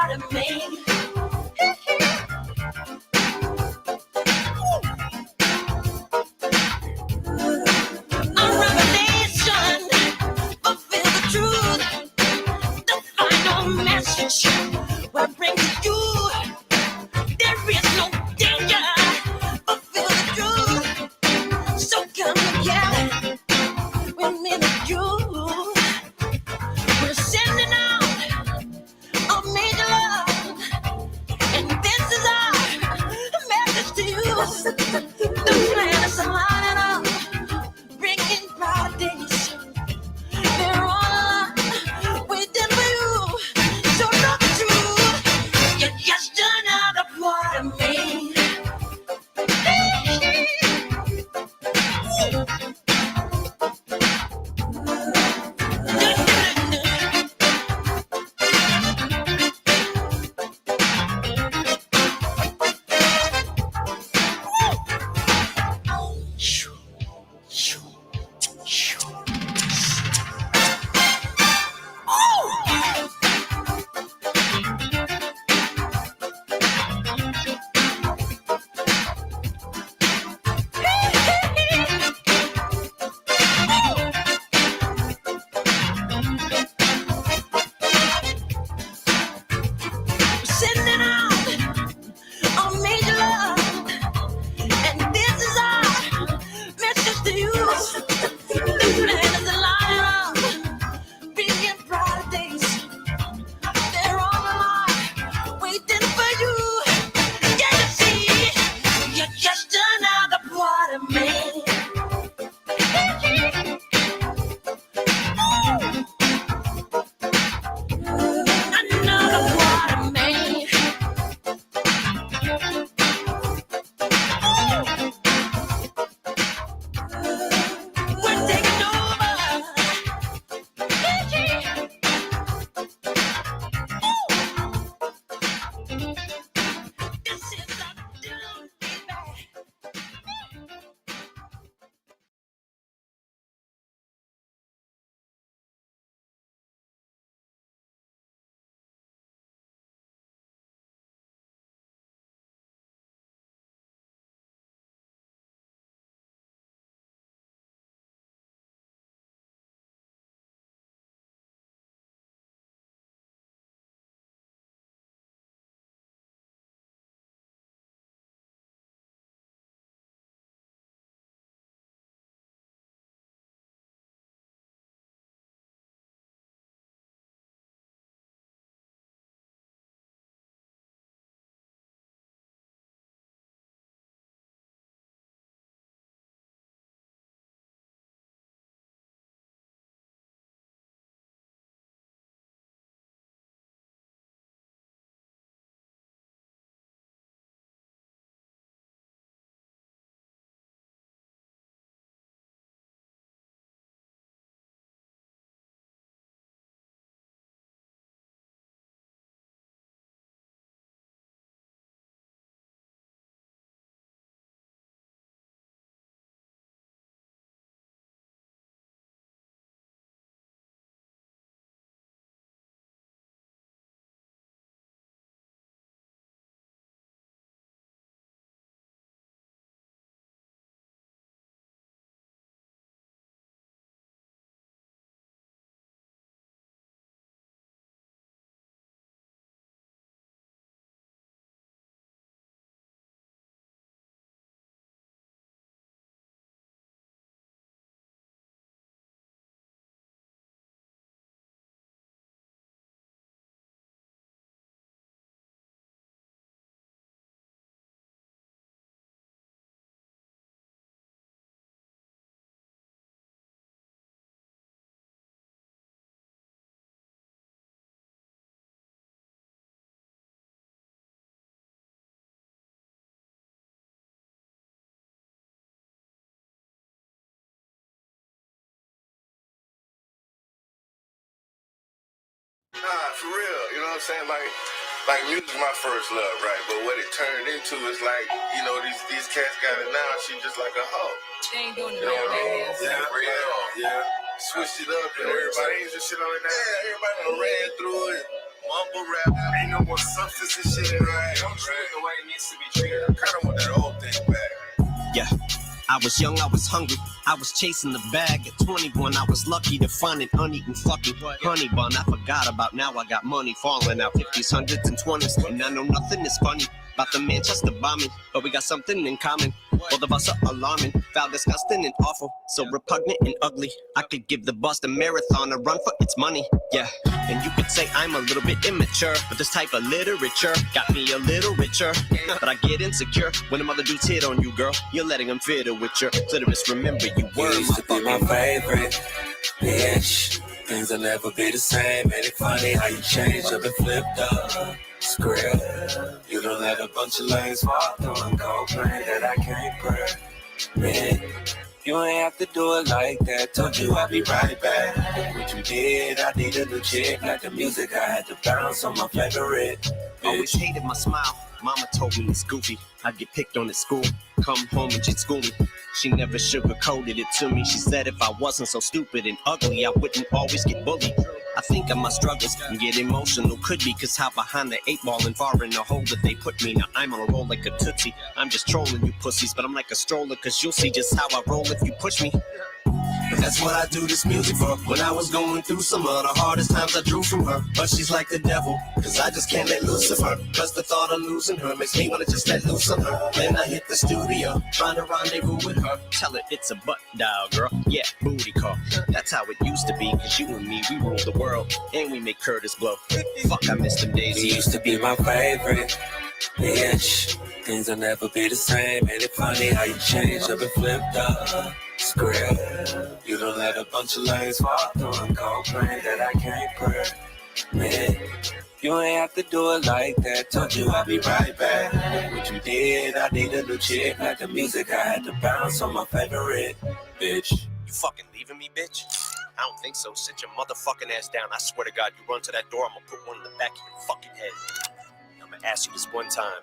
part of me. A revelation, fulfill the truth, the final message will bring to you. There is no danger, fulfill the truth. So come together with me and you. We're sending out a major love, and this is our message to you. The planets are lining up, bringing brighter days. They're all alive, waiting for you. So know the truth. You're just another part of me. Sending out a major love, and this is our message to you. The planets are lining up, bringing brighter days. They're all alive, waiting for you. Can you see? You're just another part of me. Another part of me. We're taking over. This is our doom, baby. Nah, for real. You know what I'm saying? Like music's my first love, right? But what it turned into is like, you know, these cats got it now. She just like a hoe. They ain't doing it You know what I mean? right now. Yeah. Switched it up and everybody ain't just shit on it now. Yeah, everybody done ran through it. mumble rap. Ain't no more substance and shit. Right. Don't treat it the way it needs to be treated. I kinda want that old thing back. Yeah. I was young, I was hungry, I was chasing the bag. At 21, I was lucky to find an uneaten fucking honey bun. I forgot about now, I got money falling out 50s, 100s, and 20s. And I know nothing is funny about the Manchester bombing, but we got something in common. Both of us are alarming, foul, disgusting, and awful. So repugnant and ugly, I could give the Boston Marathon a run for its money. Yeah, and you could say I'm a little bit immature, but this type of literature got me a little richer. But I get insecure when them other dudes hit on you, girl. You're letting them fiddle with your clitoris. Remember, you were used to be my favorite bitch. Things will never be the same. Ain't it funny how you changed up and flipped up? Script. You don't let a bunch of lanes walk through and complain that I can't permit. You ain't have to do it like that. Told you I'd be right back. What you did, I need a new chick. Like the music, I had to bounce on my favorite bitch. Always hated my smile. Mama told me it's goofy. I'd get picked on at school. Come home and she'd school me. She never sugarcoated it to me. She said if I wasn't so stupid and ugly, I wouldn't always get bullied. I think of my struggles and get emotional. Could be cause how behind the 8 ball and far in the hole that they put me. Now I'm on a roll like a tootsie. I'm just trolling you pussies, but I'm like a stroller cause you'll see just how I roll if you push me. That's what I do this music for. When I was going through some of the hardest times, I drew from her. But she's like the devil, cause I just can't let loose of her. Cause the thought of losing her makes me wanna just let loose on her. Then I hit the studio, trying to rendezvous with her. Tell her it's a butt dial, girl. Yeah, booty call. That's how it used to be, cause you and me, we rule the world. And we make Curtis blow. Fuck, I miss them days. You used to be my favorite bitch. Things will never be the same. Ain't it funny how you changed up and flipped up? Script. You don't let a bunch of lanes walk through and complain that I can't permit. You ain't have to do it like that. Told you I'd be right back. What you did, I need a new chick. Like the music, I had to bounce on my favorite bitch. You fucking leaving me, bitch? I don't think so. Sit your motherfucking ass down. I swear to God, you run to that door, I'm gonna put one in the back of your fucking head. I'm gonna ask you this one time.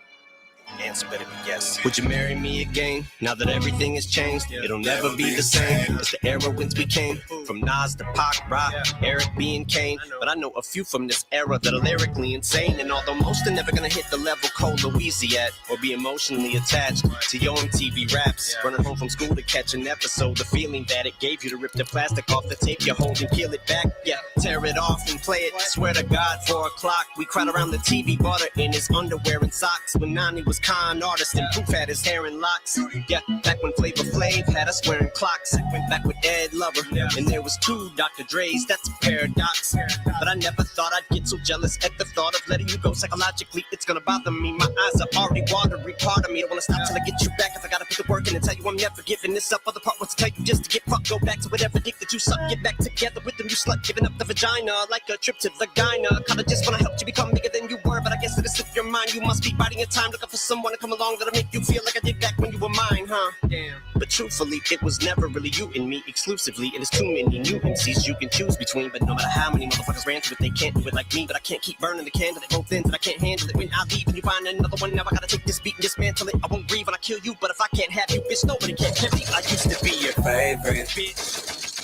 Answer better be yes. Would you marry me again? Now that everything has changed, it'll never be the same as the era whence we came. From Nas to Pac, Rock, Eric B. and Kane. But I know a few from this era that are lyrically insane. And although most are never gonna hit the level Cole Louise at, or be emotionally attached to your MTV raps, running home from school to catch an episode, the feeling that it gave you to rip the plastic off the tape you hold and peel it back. Yeah, tear it off and play it. Swear to God, 4 o'clock, we cried around the TV, bought her in his underwear and socks. When Nani was con artist and Proof had his hair in locks. Yeah, back when Flavor Flav had us wearing clocks. Went back with Ed Lover, and there was 2 Dr. Dre's. That's a paradox. But I never thought I'd get so jealous at the thought of letting you go. Psychologically, it's gonna bother me. My eyes are already watery. Part of me don't wanna stop till I get you back. If I gotta put the work in and tell you I'm never giving this up. Other part was to tell you just to get fucked. Go back to whatever dick that you suck. Get back together with them, you slut. Giving up the vagina like a trip to the gyna. Kinda just wanna help you become bigger than you were. But I guess it is slip your mind. You must be biding your time, looking for someone to come along that'll make you feel like I did back when you were mine, huh? Damn. But truthfully, it was never really you and me exclusively. And there's too many new MCs you can choose between. But no matter how many motherfuckers ran to it, they can't do it like me. But I can't keep burning the candle at both ends, and I can't handle it when I leave and you find another one. Now I gotta take this beat and dismantle it. I won't grieve when I kill you, but if I can't have you, bitch, nobody can have me. I used to be your favorite bitch.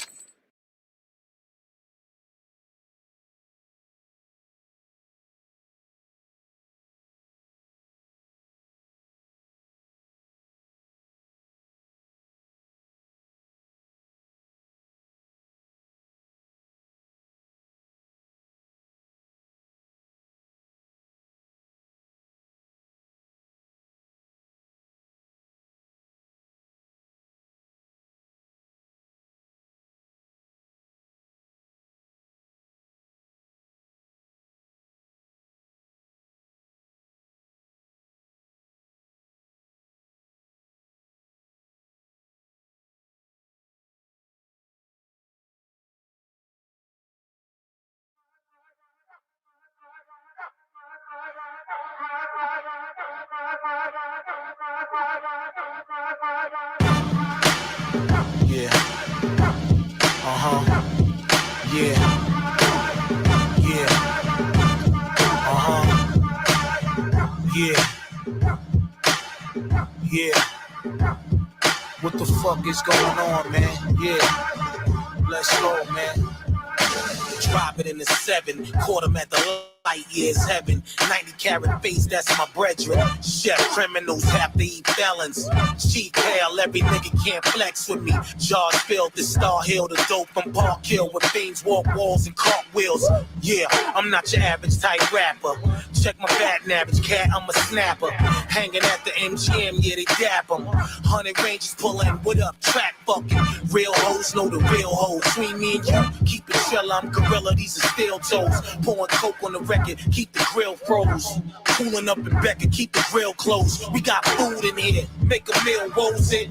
Yeah. Uh-huh. Yeah. Yeah. Uh-huh. Yeah. Yeah. What the fuck is going on, man? Yeah. Let's go, man. Drop it in the 7, caught him at the light years heaven. 90 carat face, that's my brethren. Chef criminals have to eat felons. Cheap hell, every nigga can't flex with me. Jaws filled the Star Hill, the dope from Park Hill, where fiends walk walls and cartwheels. Yeah, I'm not your average type rapper. Check my batting average, cat, I'm a snapper. Hanging at the MGM, yeah, they dap 'em. 100 Rangers pulling, what up, track fucking. Real hoes know the real hoes. Between me and you, keep it chill, I'm gorilla, these are steel toes. Pouring coke on the record, keep the grill froze. Cooling up in Becca, keep the grill closed. We got food in here, make a meal, rolls it.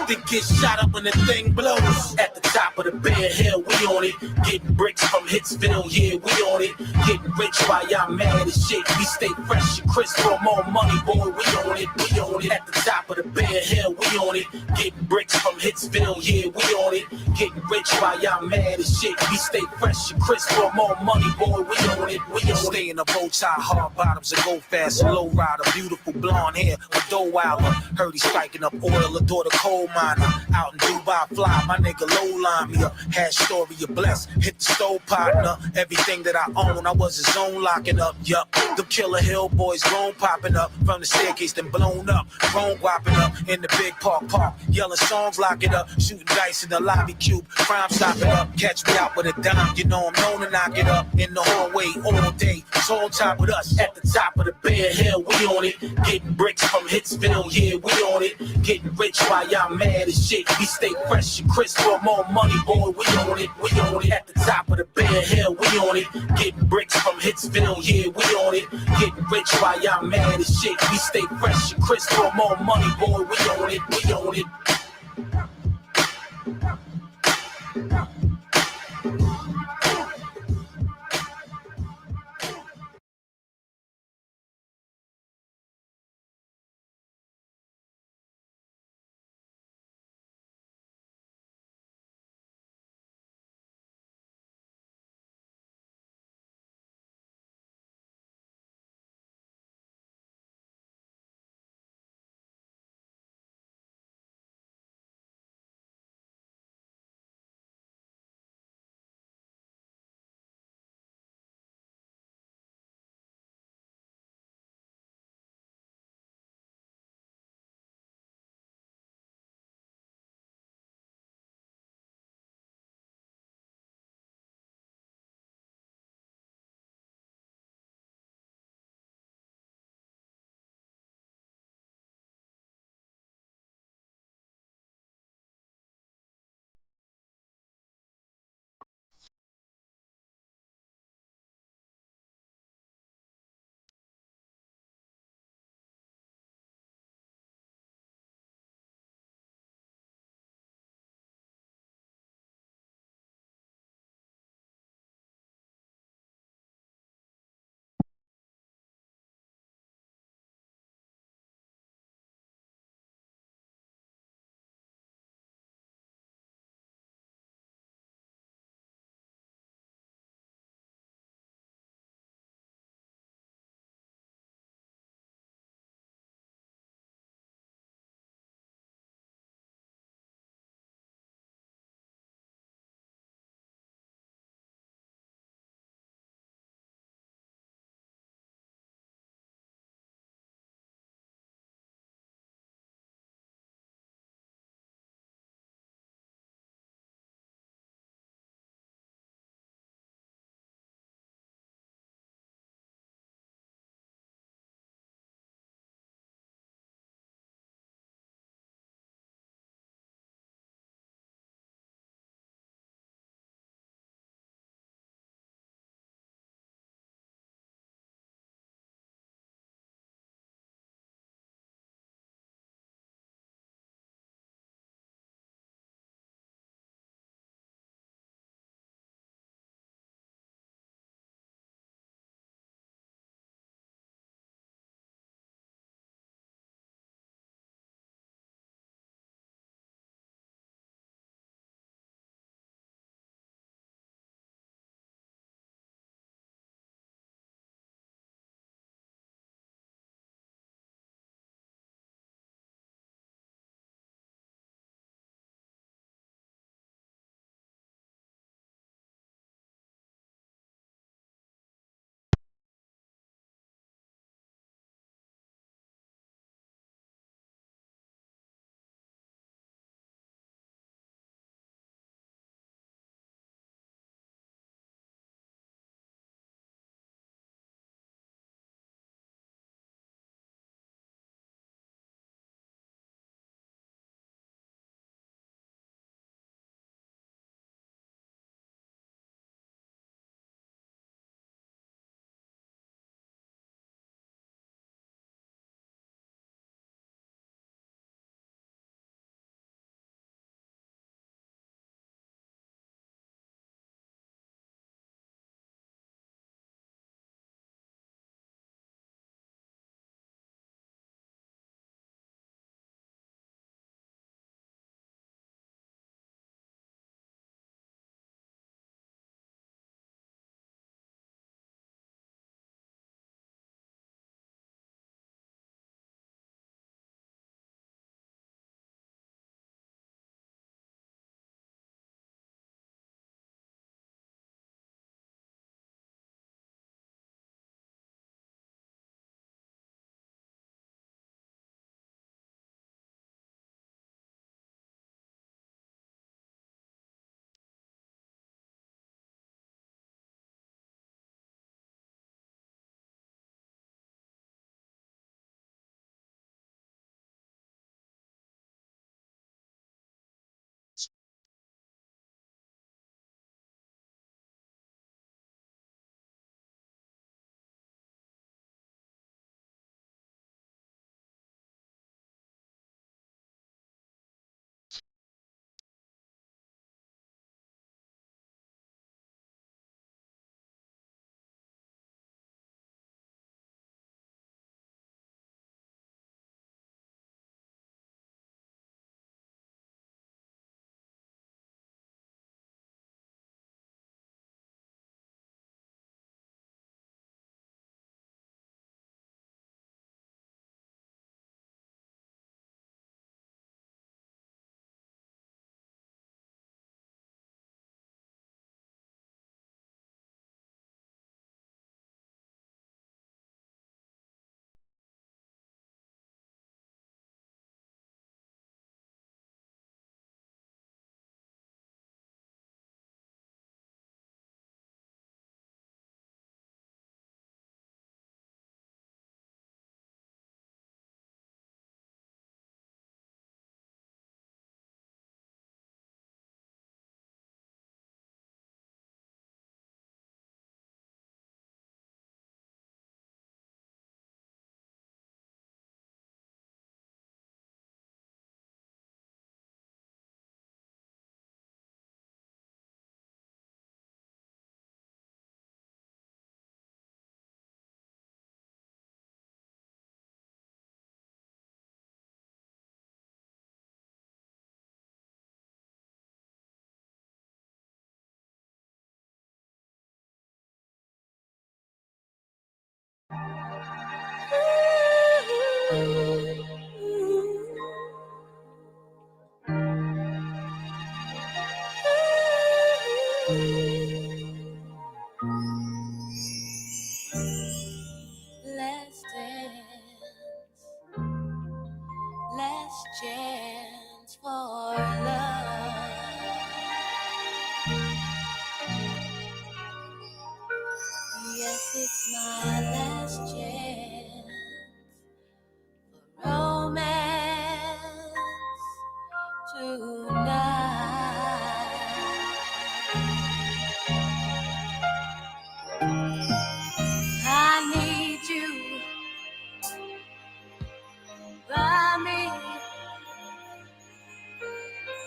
Then get shot up when the thing blows. At the top of the Bear Hill, we on it. Getting bricks from Hitsville, yeah, we on it. Getting rich while y'all mad as shit. We stay fresh and crisp for more money, boy, we on it, we on it. At the top of the Bear Hill, we on it. Getting bricks from Hitsville, yeah, we on it. Getting rich while y'all mad as shit. We stay fresh and crisp for more money, boy, we on it, we on it. Stay in a bow tie, hard bottoms and go fast, a low rider, beautiful blonde hair, a dough wilder. Heard he striking up oil, adore the coal miner. Out in Dubai, fly, my nigga low line me up. Had story of bless, hit the stove partner. Everything that I own, I was his own locking up. Yup, the Killer Hill boys grown popping up from the staircase, then blown up, grown whopping up in the big park, yelling songs, lock it up, shooting dice in the lobby cube, crime stopping up. Catch me out with a dime, you know I'm known to knock it up in the hallway all day. It's on top with us at the top of the Bear Hill, we on it. Getting bricks from Hitsville, yeah, we on it. Getting rich while y'all mad as shit. We stay fresh and crisp for more money, boy, we on it, we on it. At the top of the Bear Hill, we on it. Getting bricks from Hitsville, yeah, we on it. Getting rich while y'all mad as shit. We stay fresh and crisp for more money, boy, we on it, we on it.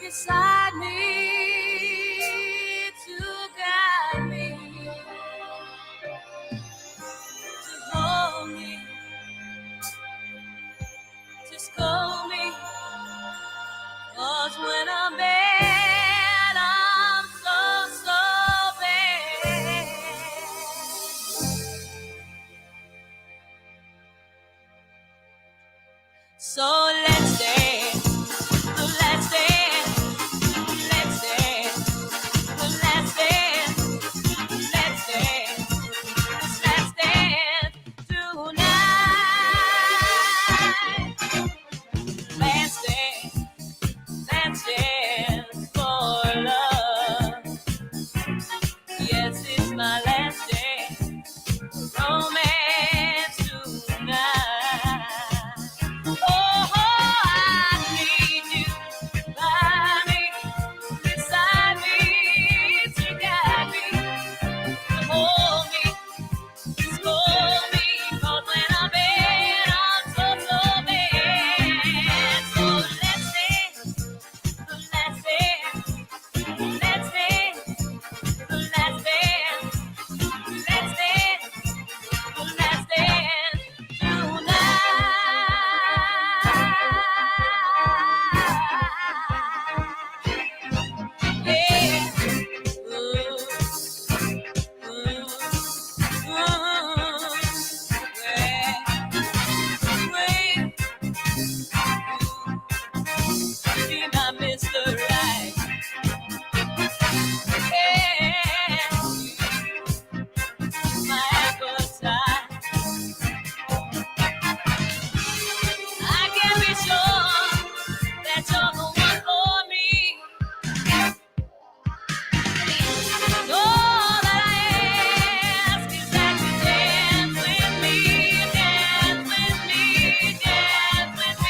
beside me to guide me, to hold me, to scold me. 'Cause when I'm bad, I'm so bad. So let's dance, let's dance, let's dance, let's dance, let's dance, let's dance tonight. Let's dance for love. Yes, it's my last dance, romance tonight. Oh, I need you by me, beside me, to guide me, to hold me, to scold me. 'Cause when I'm bad, I'm so bad. So let's dance, let's dance, let's dance, let's dance, let's dance, let's dance tonight. Yeah. Ooh, ooh, ooh, be my Mr. Right. Yeah. My appetite. I can be sure that you're the one for me. All that I ask is that you dance with me, dance with me, dance with me.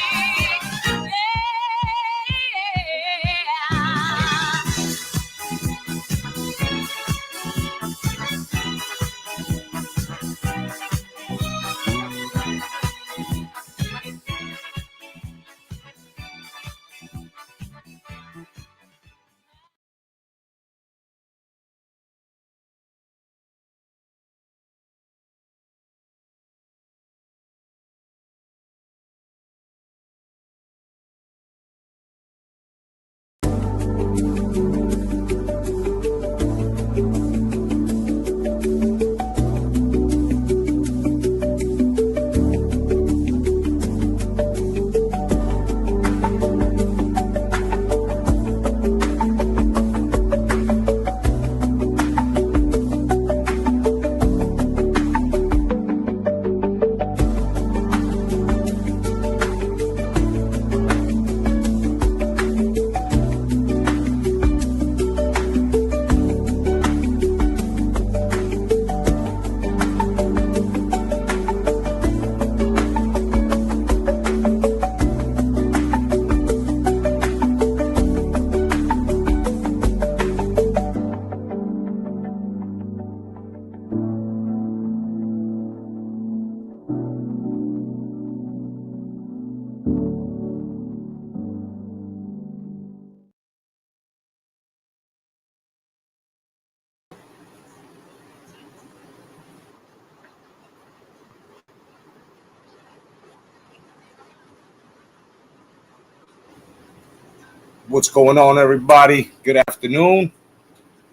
What's going on, everybody? Good afternoon.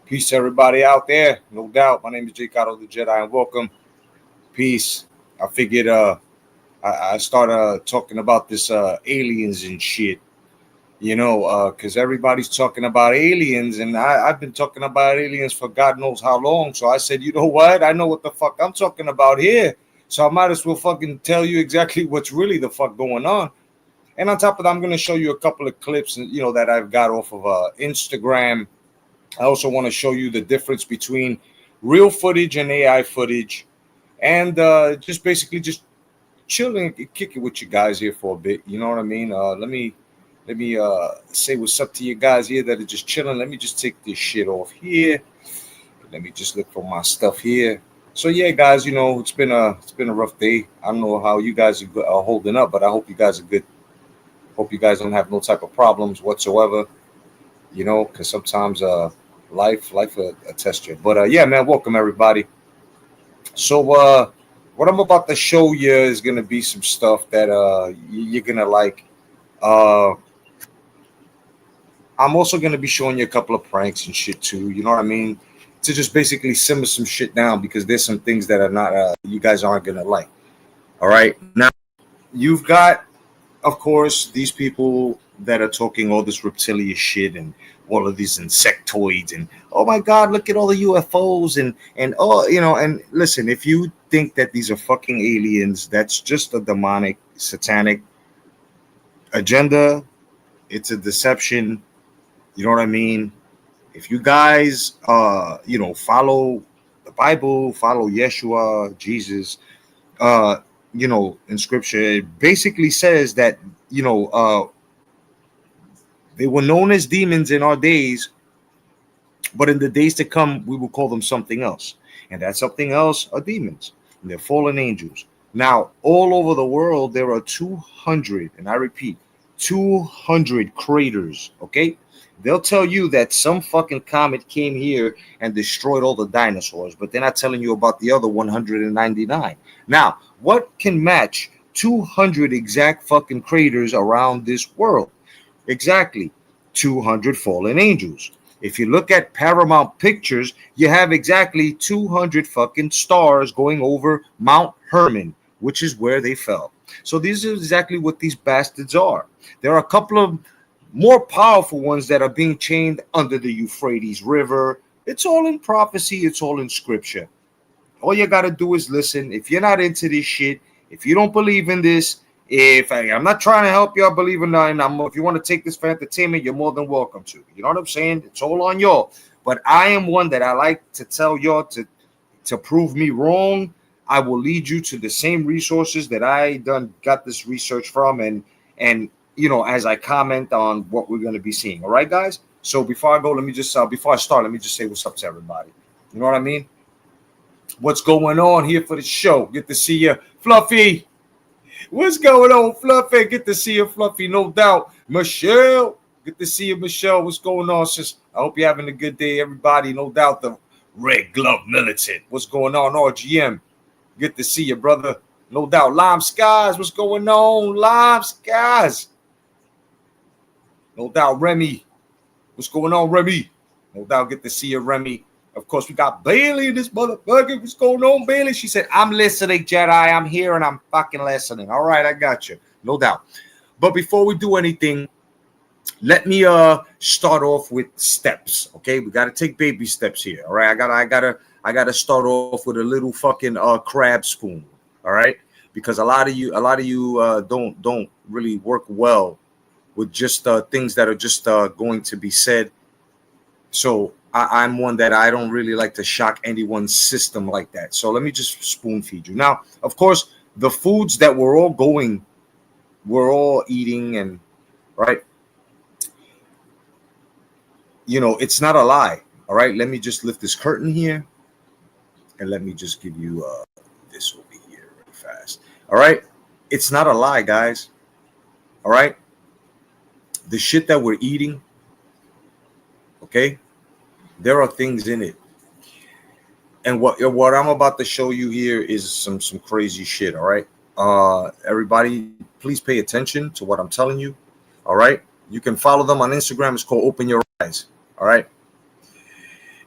Peace to everybody out there. No doubt. My name is Jedi'S the Jedi, and welcome. Peace. I figured I started talking about this aliens and shit, because everybody's talking about aliens, and I've been talking about aliens for God knows how long. So I said, you know what? I know what the fuck I'm talking about here. So I might as well fucking tell you exactly what's really the fuck going on. And on top of that, I'm going to show you a couple of clips, that I've got off of Instagram. I also want to show you the difference between real footage and AI footage, and just basically just chilling, kick it with you guys here for a bit. You know what I mean? Let me say what's up to you guys here that are just chilling. Let me just take this shit off here. Let me just look for my stuff here. So yeah, guys, it's been a rough day. I don't know how you guys are holding up, but I hope you guys are good. Hope you guys don't have no type of problems whatsoever. you know, because sometimes life will test you. But yeah, man, welcome everybody. So what I'm about to show you is gonna be some stuff that you're gonna like. Uh, I'm also gonna be showing you a couple of pranks and shit too. You know what I mean? To just basically simmer some shit down because there's some things that are not you guys aren't gonna like. All right, now you've got, of course, these people that are talking all this reptilian shit and all of these insectoids and oh my god, look at all the UFOs and oh, you know, and listen, if you think that these are fucking aliens, that's just a demonic satanic agenda. It's a deception. You know what I mean? If you guys you know, follow the Bible, follow Yeshua, Jesus, uh you know, in scripture it basically says that, you know, they were known as demons in our days, but in the days to come, we will call them something else. And that something else are demons. And they're fallen angels. Now, all over the world, there are 200, and I repeat, 200 craters, okay? They'll tell you that some fucking comet came here and destroyed all the dinosaurs, but they're not telling you about the other 199. Now, what can match 200 exact fucking craters around this world? Exactly, 200 fallen angels. If you look at Paramount Pictures, you have exactly 200 fucking stars going over Mount Hermon, which is where they fell. So these are exactly what these bastards are. There are a couple of more powerful ones that are being chained under the Euphrates River. It's all in prophecy. It's all in scripture. All you got to do is listen. If you're not into this shit, if you don't believe in this, I'm not trying to help y'all believe in nothing. If you want to take this for entertainment, you're more than welcome to. You know what I'm saying? It's all on y'all. But I am one that I like to tell y'all to prove me wrong. I will lead you to the same resources that I got this research from, and you know, as I comment on what we're going to be seeing. All right, guys. So before I go, let me just before I start, let me just say what's up to everybody. You know what I mean? What's going on here for the show? Good to see you, Fluffy. What's going on, Fluffy? Good to see you, Fluffy, no doubt. Michelle, good to see you, Michelle. What's going on, sis? I hope you're having a good day, everybody. No doubt, the Red Glove Militant. What's going on, RGM? Good to see you, brother. No doubt. Lime Skies, what's going on? Lime Skies. No doubt, Remy. What's going on, Remy? No doubt, good to see you, Remy. Of course, we got Bailey in this motherfucker. What's going on, Bailey? She said, I'm listening, Jedi. I'm here and I'm fucking listening. All right, I got you. No doubt. But before we do anything, let me start off with steps. Okay, we got to take baby steps here. All right, I gotta start off with a little fucking crab spoon. All right, because a lot of you don't really work well with just things that are just going to be said. So I'm one that I don't really like to shock anyone's system like that. So let me just spoon feed you. Now, of course, the foods that we're all eating, and right, you know, it's not a lie. All right, let me just lift this curtain here, and let me just give you this over here really fast. All right, it's not a lie, guys. All right, the shit that we're eating, okay, there are things in it. And what I'm about to show you here is some crazy shit. All right, everybody, please pay attention to what I'm telling you. All right, you can follow them on Instagram. It's called Open Your Eyes. All right,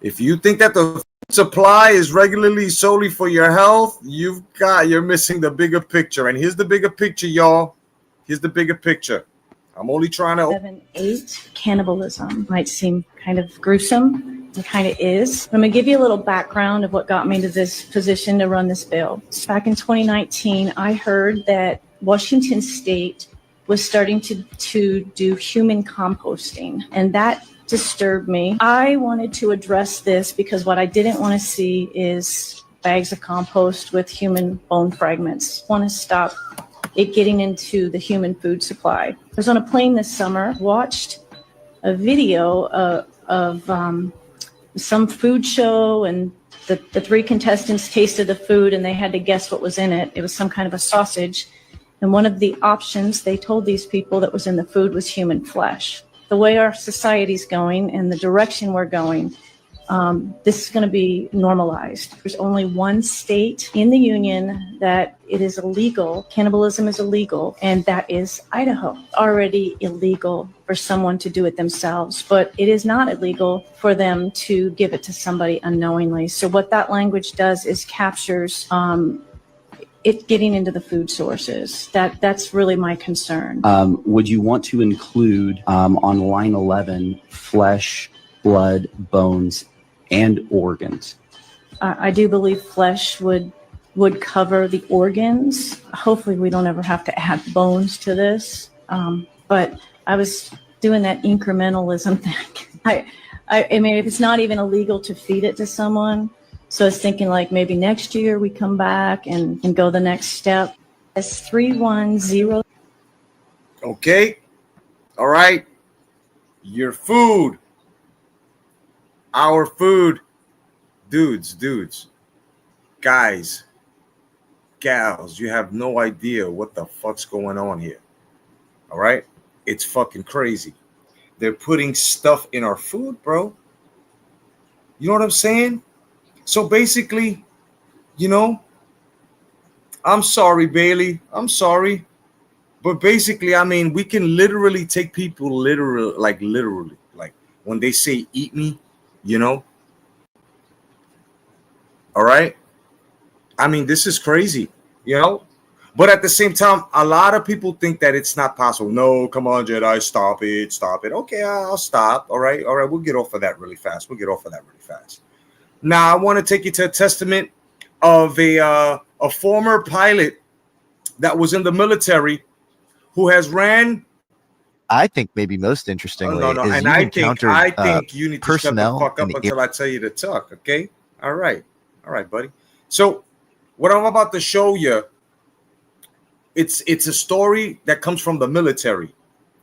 if you think that the supply is regularly solely for your health, you're missing the bigger picture. And here's the bigger picture, y'all. Here's the bigger picture. I'm only trying to 7-8 cannibalism might seem kind of gruesome. It kind of is. I'm going to give you a little background of what got me to this position to run this bill. Back in 2019, I heard that Washington State was starting to do human composting, and that disturbed me. I wanted to address this because what I didn't want to see is bags of compost with human bone fragments. I want to stop it getting into the human food supply. I was on a plane this summer, watched a video of some food show, and the three contestants tasted the food and they had to guess what was in it. It was some kind of a sausage. And one of the options they told these people that was in the food was human flesh. the way our society's going and the direction we're going, this is going to be normalized. There's only one state in the union that it is illegal, cannibalism is illegal, and that is Idaho. Already illegal for someone to do it themselves, but it is not illegal for them to give it to somebody unknowingly. So what that language does is captures it getting into the food sources. That's really my concern. Would you want to include on line 11 flesh, blood, bones, and organs? I do believe flesh would cover the organs. Hopefully we don't ever have to add bones to this. But I was doing that incrementalism thing. I mean, if it's not even illegal to feed it to someone, so I was thinking like maybe next year we come back and go the next step. It's 310. Okay. All right. Your food. Our food. Dudes, guys, gals, you have no idea what the fuck's going on here. All right? It's fucking crazy. They're putting stuff in our food, bro. You know what I'm saying? So basically, you know, I'm sorry, Bailey. I'm sorry. But basically, I mean, we can literally take people literally, like when they say eat me, you know. All right. I mean, this is crazy, you know. But at the same time, a lot of people think that it's not possible. No, come on, Jedi, stop it. Okay, I'll stop. All right. We'll get off of that really fast. Now, I want to take you to a testament of a former pilot that was in the military who has ran. I think maybe most interestingly, no. is And I think you need to shut the fuck up until I tell you to talk. Okay. All right, buddy. So what I'm about to show you, it's a story that comes from the military.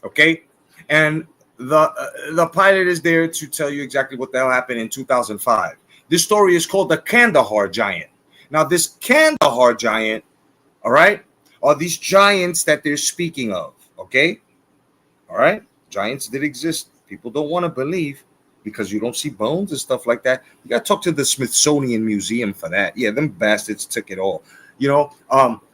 Okay. And the pilot is there to tell you exactly what the hell happened in 2005. This story is called the Kandahar Giant. Now, this Kandahar Giant, all right, are these giants that they're speaking of, okay? All right? Giants did exist. People don't want to believe because you don't see bones and stuff like that. You got to talk to the Smithsonian Museum for that. Yeah, them bastards took it all. You know,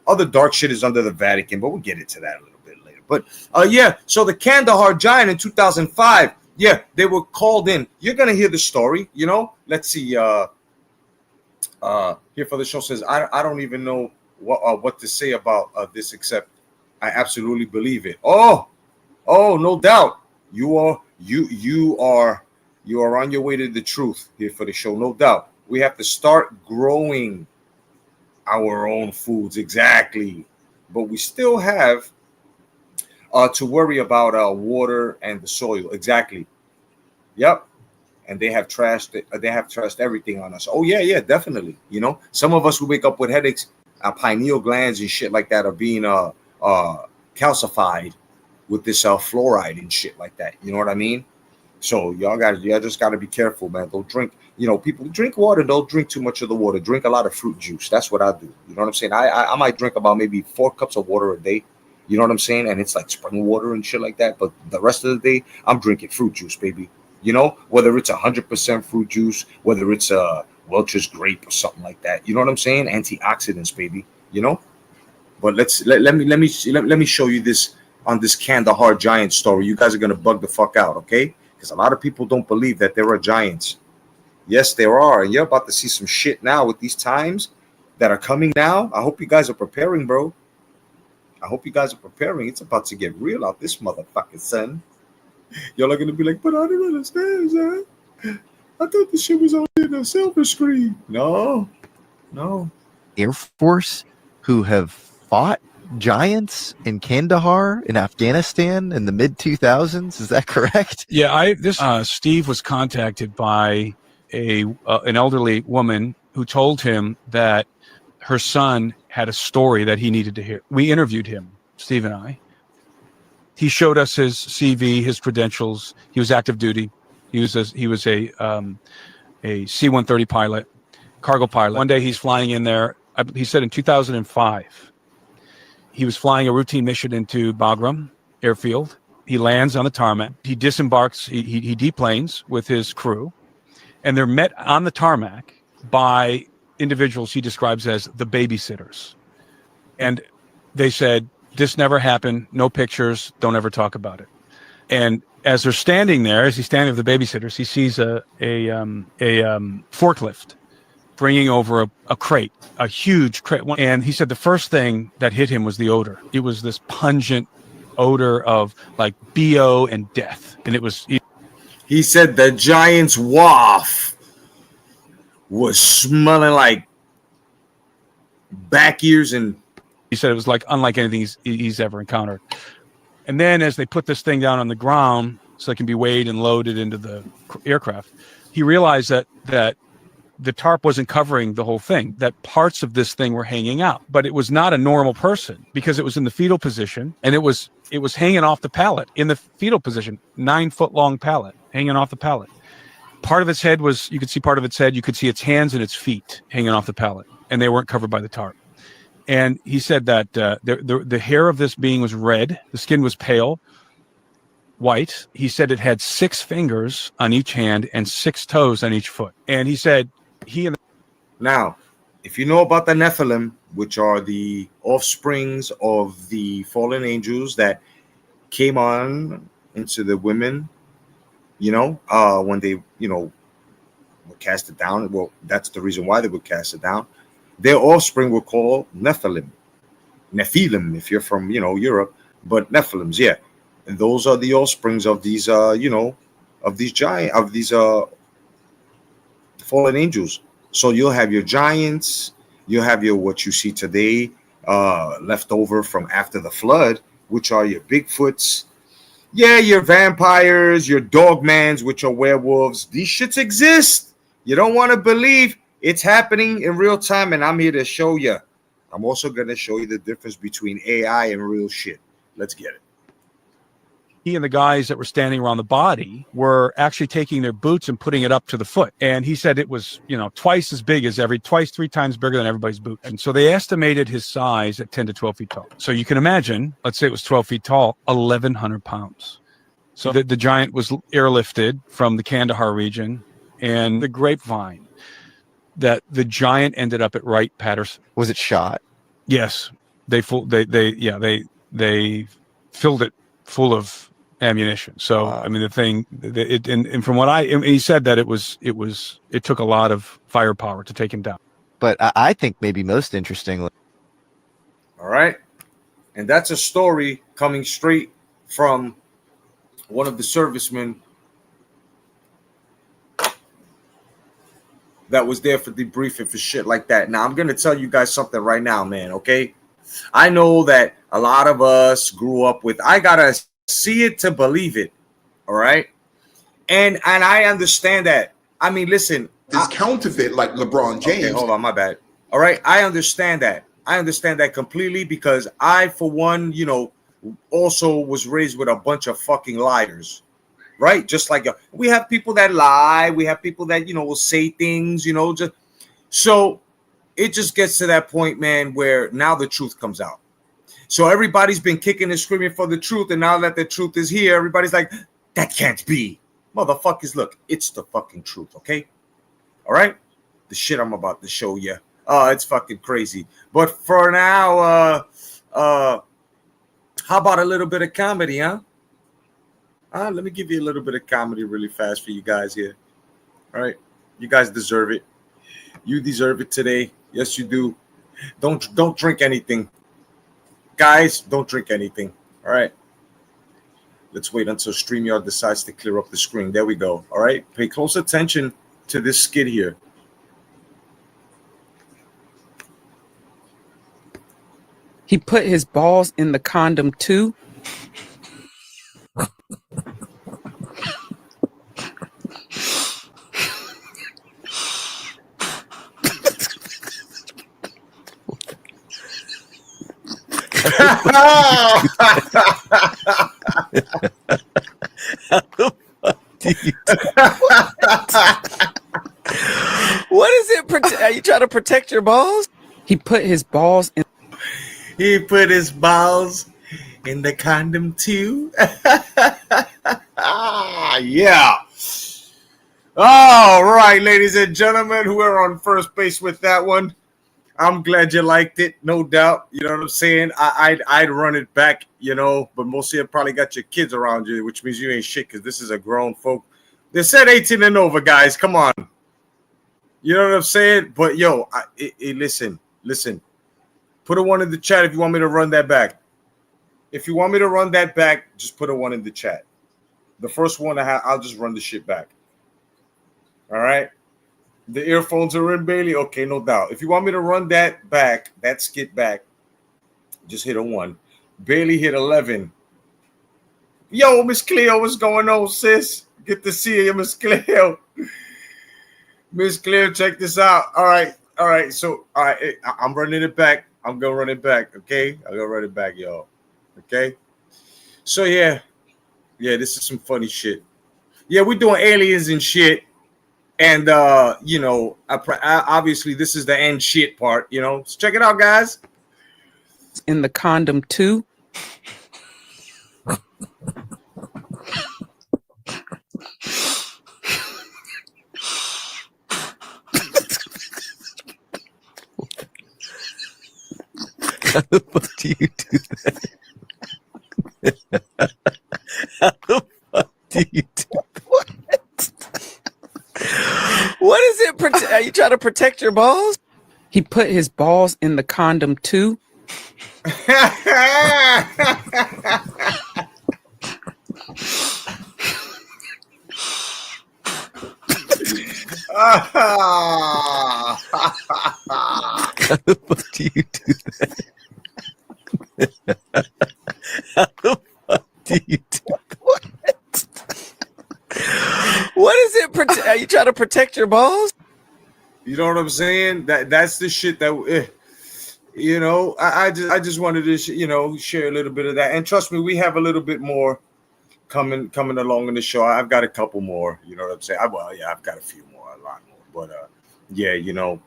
other dark shit is under the Vatican, but we'll get into that a little bit later. But, yeah, so the Kandahar Giant in 2005, yeah, they were called in. You're going to hear the story, you know. Let's see. Here for the show says, I don't even know what to say about this except I absolutely believe it. Oh, no doubt. You are on your way to the truth here for the show. No doubt. We have to start growing our own foods. Exactly. But we still have to worry about water and the soil. Exactly. Yep. And they have trashed it. They have trashed everything on us. Oh yeah, definitely. You know, some of us will wake up with headaches. Our pineal glands and shit like that are being calcified with this fluoride and shit like that. You know what I mean? So y'all just gotta be careful, man. Don't drink. You know, people drink water. Don't drink too much of the water. Drink a lot of fruit juice. That's what I do. You know what I'm saying? I might drink about maybe 4 cups of water a day. You know what I'm saying? And it's like spring water and shit like that. But the rest of the day, I'm drinking fruit juice, baby. You know, whether it's 100% fruit juice, whether it's Welch's grape or something like that. You know what I'm saying? Antioxidants, baby. You know. But let me show you this on this Kandahar Giant story. You guys are gonna bug the fuck out, okay? Because a lot of people don't believe that there are giants. Yes, there are, and you're about to see some shit now with these times that are coming now. I hope you guys are preparing, bro. I hope you guys are preparing. It's about to get real out this motherfucking son. Y'all are gonna be like, but I don't understand, son. I thought this shit was on in a silver screen. No. Air Force who have fought giants in Kandahar in Afghanistan in the mid 2000s. Is that correct? Yeah, Steve was contacted by an elderly woman who told him that her son had a story that he needed to hear. We interviewed him, Steve and I. He showed us his CV, his credentials. He was active duty. He was a C-130 pilot, cargo pilot. One day he's flying in there. He said in 2005, he was flying a routine mission into Bagram airfield. He lands on the tarmac. He disembarks. He deplanes with his crew, and they're met on the tarmac by individuals he describes as the babysitters. And they said, "This never happened. No pictures. Don't ever talk about it." And as they're standing there, as he's standing with the babysitters, he sees a forklift bringing over a crate, a huge crate. And he said the first thing that hit him was the odor. It was this pungent odor of like BO and death. And it was... He said the Giants' waft was smelling like back ears, and he said it was like unlike anything he's ever encountered. And then as they put this thing down on the ground so it can be weighed and loaded into the aircraft, he realized that the tarp wasn't covering the whole thing, that parts of this thing were hanging out. But it was not a normal person because it was in the fetal position, and it was hanging off the pallet in the fetal position, 9-foot long pallet hanging off the pallet. Part of its head you could see part of its head, you could see its hands and its feet hanging off the pallet, and they weren't covered by the tarp. And he said that the hair of this being was red, the skin was pale white. He said it had 6 fingers on each hand and 6 toes on each foot. And he said Now, if you know about the Nephilim, which are the offsprings of the fallen angels that came on into the women, when they, were casted down. Well, that's the reason why they were casted down. Their offspring were called Nephilim, if you're from, Europe, but Nephilims, yeah. And those are the offsprings of these, of these fallen angels. So you'll have your giants, you'll have your, what you see today, left over from after the flood, which are your Bigfoots. Yeah, your vampires, your dogmans, which are werewolves. These shits exist. You don't want to believe it's happening in real time, and I'm here to show you. I'm also going to show you the difference between AI and real shit. Let's get it. He and the guys that were standing around the body were actually taking their boots and putting it up to the foot. And he said it was, twice as big as 3 times bigger than everybody's boot. And so they estimated his size at 10 to 12 feet tall. So you can imagine, let's say it was 12 feet tall, 1,100 pounds. So the giant was airlifted from the Kandahar region, and the grapevine that the giant ended up at Wright-Patterson. Was it shot? Yes. They filled it full of ammunition. So wow. I mean, the thing, and from what he said that it took a lot of firepower to take him down. But I think maybe most interestingly, all right, and that's a story coming straight from one of the servicemen that was there for debriefing for shit like that. Now I'm gonna tell you guys something right now, man. Okay, I know that a lot of us grew up with, I gotta see it to believe it. All right. And I understand that. I mean, listen, it's counterfeit like LeBron James. Okay, hold on, my bad. All right. I understand that. I understand that completely because I, for one, also was raised with a bunch of fucking liars. Right. Just like we have people that lie. We have people that, will say things, just so it just gets to that point, man, where now the truth comes out. So everybody's been kicking and screaming for the truth, and now that the truth is here, everybody's like, that can't be. Motherfuckers, look, it's the fucking truth, okay? All right? The shit I'm about to show you. It's fucking crazy. But for now, how about a little bit of comedy, huh? Let me give you a little bit of comedy really fast for you guys here. All right? You guys deserve it. You deserve it today. Yes, you do. Don't drink anything. Guys, don't drink anything. All right. Let's wait until StreamYard decides to clear up the screen. There we go. All right. Pay close attention to this skit here. He put his balls in the condom too. What is it? Are you trying to protect your balls? He put his balls in. He put his balls in the condom too. Yeah. All right, ladies and gentlemen, who are on first base with that one. I'm glad you liked it, no doubt. You know what I'm saying? I'd run it back, you know, but most of you probably got your kids around you, which means you ain't shit because this is a grown folk. They said 18 and over, guys. Come on. You know what I'm saying? But yo, listen. Put a 1 in the chat if you want me to run that back. If you want me to run that back, just put a 1 in the chat. The first one I'll just run the shit back. All right. The earphones are in, Bailey. Okay, no doubt. If you want me to run that back, that skit back, just hit a 1. Bailey hit 11. Yo, Miss Cleo, what's going on, sis? Good to see you, Miss Cleo. Miss Cleo, check this out. All right. So, all right, I'm running it back. I'm gonna run it back. Okay, I'm gonna run it back, y'all. Okay. So yeah, this is some funny shit. Yeah, we're doing aliens and shit. And, you know, obviously this is the end shit part, you know. So check it out, guys. In the condom too. How the fuck do you do that? How the fuck do you do that? What is it? Are you trying to protect your balls? He put his balls in the condom too. How the fuck do you do that? How the fuck do you do that? What is it? Are you trying to protect your balls? You know what I'm saying? That's the shit that you know. I just wanted to share a little bit of that, and trust me, we have a little bit more coming along in the show. I've got a couple more. You know what I'm saying? I've got a few more, a lot more, but yeah, you know.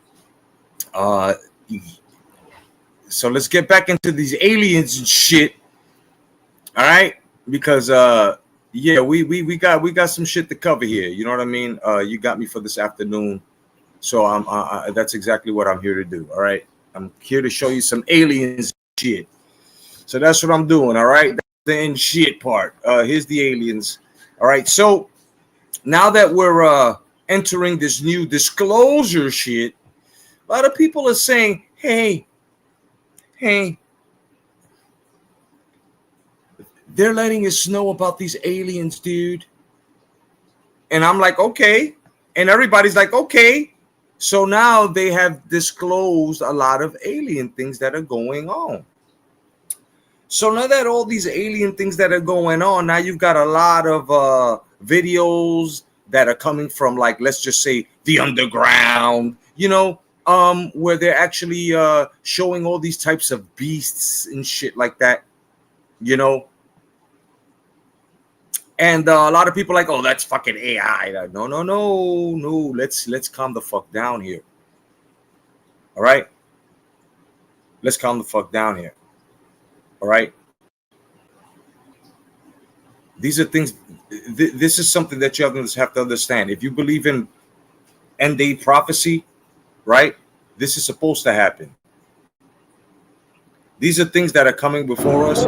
So let's get back into these aliens and shit. All right, because yeah, we got some shit to cover here. You know what I mean? You got me for this afternoon. So that's exactly what I'm here to do. All right. I'm here to show you some aliens shit. So that's what I'm doing. All right. That's the end shit part. Here's the aliens. All right. So now that we're entering this new disclosure shit, a lot of people are saying, hey, they're letting us know about these aliens, dude. And I'm like, okay. And everybody's like, okay. So now they have disclosed a lot of alien things that are going on. So now that all these alien things that are going on, now you've got a lot of videos that are coming from, like, let's just say the underground, you know, where they're actually showing all these types of beasts and shit like that, you know. And a lot of people are like, oh, that's fucking AI. No. Let's calm the fuck down here. All right. Let's calm the fuck down here. All right. These are things. This is something that you have to understand. If you believe in end day prophecy, right? This is supposed to happen. These are things that are coming before us.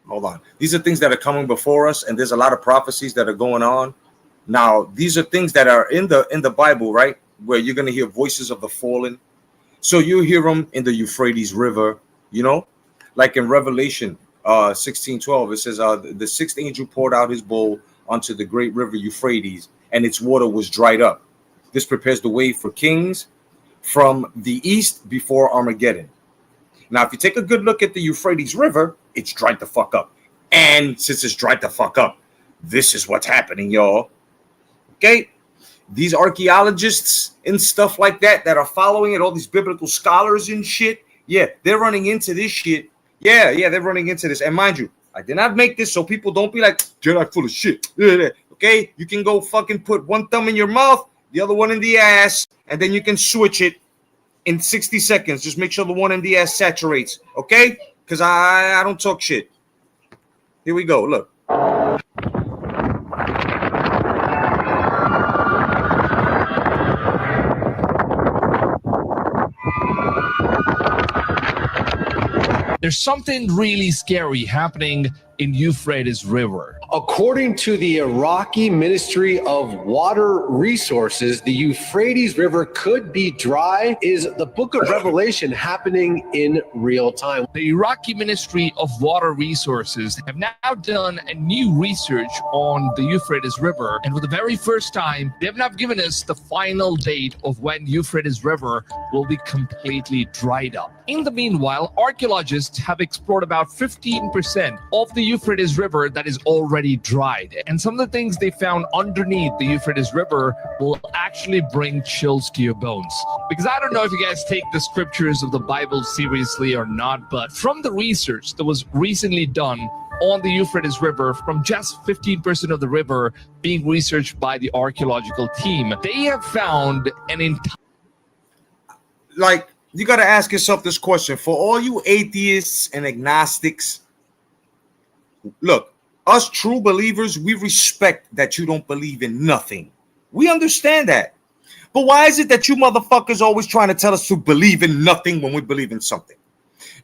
Hold on. These are things that are coming before us, and there's a lot of prophecies that are going on. Now, these are things that are in the Bible, right? Where you're going to hear voices of the fallen. So you hear them in the Euphrates River, you know, like in Revelation 16:12. It says, the sixth angel poured out his bowl onto the great river Euphrates, and its water was dried up. This prepares the way for kings from the east before Armageddon. Now, if you take a good look at the Euphrates River, it's dried the fuck up. And since it's dried the fuck up, this is what's happening, y'all. Okay? These archaeologists and stuff like that are following it, all these biblical scholars and shit, yeah, they're running into this shit. Yeah, they're running into this. And mind you, I did not make this so people don't be like, Jedi full of shit. Okay? You can go fucking put one thumb in your mouth, the other one in the ass, and then you can switch it in 60 seconds. Just make sure the one in the ass saturates, okay? Because I don't talk shit. Here we go. Look. There's something really scary happening in Euphrates River. According to the Iraqi Ministry of Water Resources, the Euphrates River could be dry. Is the book of Revelation happening in real time? The Iraqi Ministry of Water Resources have now done a new research on the Euphrates River, and for the very first time, they have now given us the final date of when Euphrates River will be completely dried up. In the meanwhile, archaeologists have explored about 15% of the Euphrates River that is already dried. And some of the things they found underneath the Euphrates River will actually bring chills to your bones. Because I don't know if you guys take the scriptures of the Bible seriously or not, but from the research that was recently done on the Euphrates River, from just 15% of the river being researched by the archaeological team, they have found an entire... Like, you got to ask yourself this question. For all you atheists and agnostics, look, us true believers, we respect that you don't believe in nothing. We understand that. But why is it that you motherfuckers always trying to tell us to believe in nothing when we believe in something?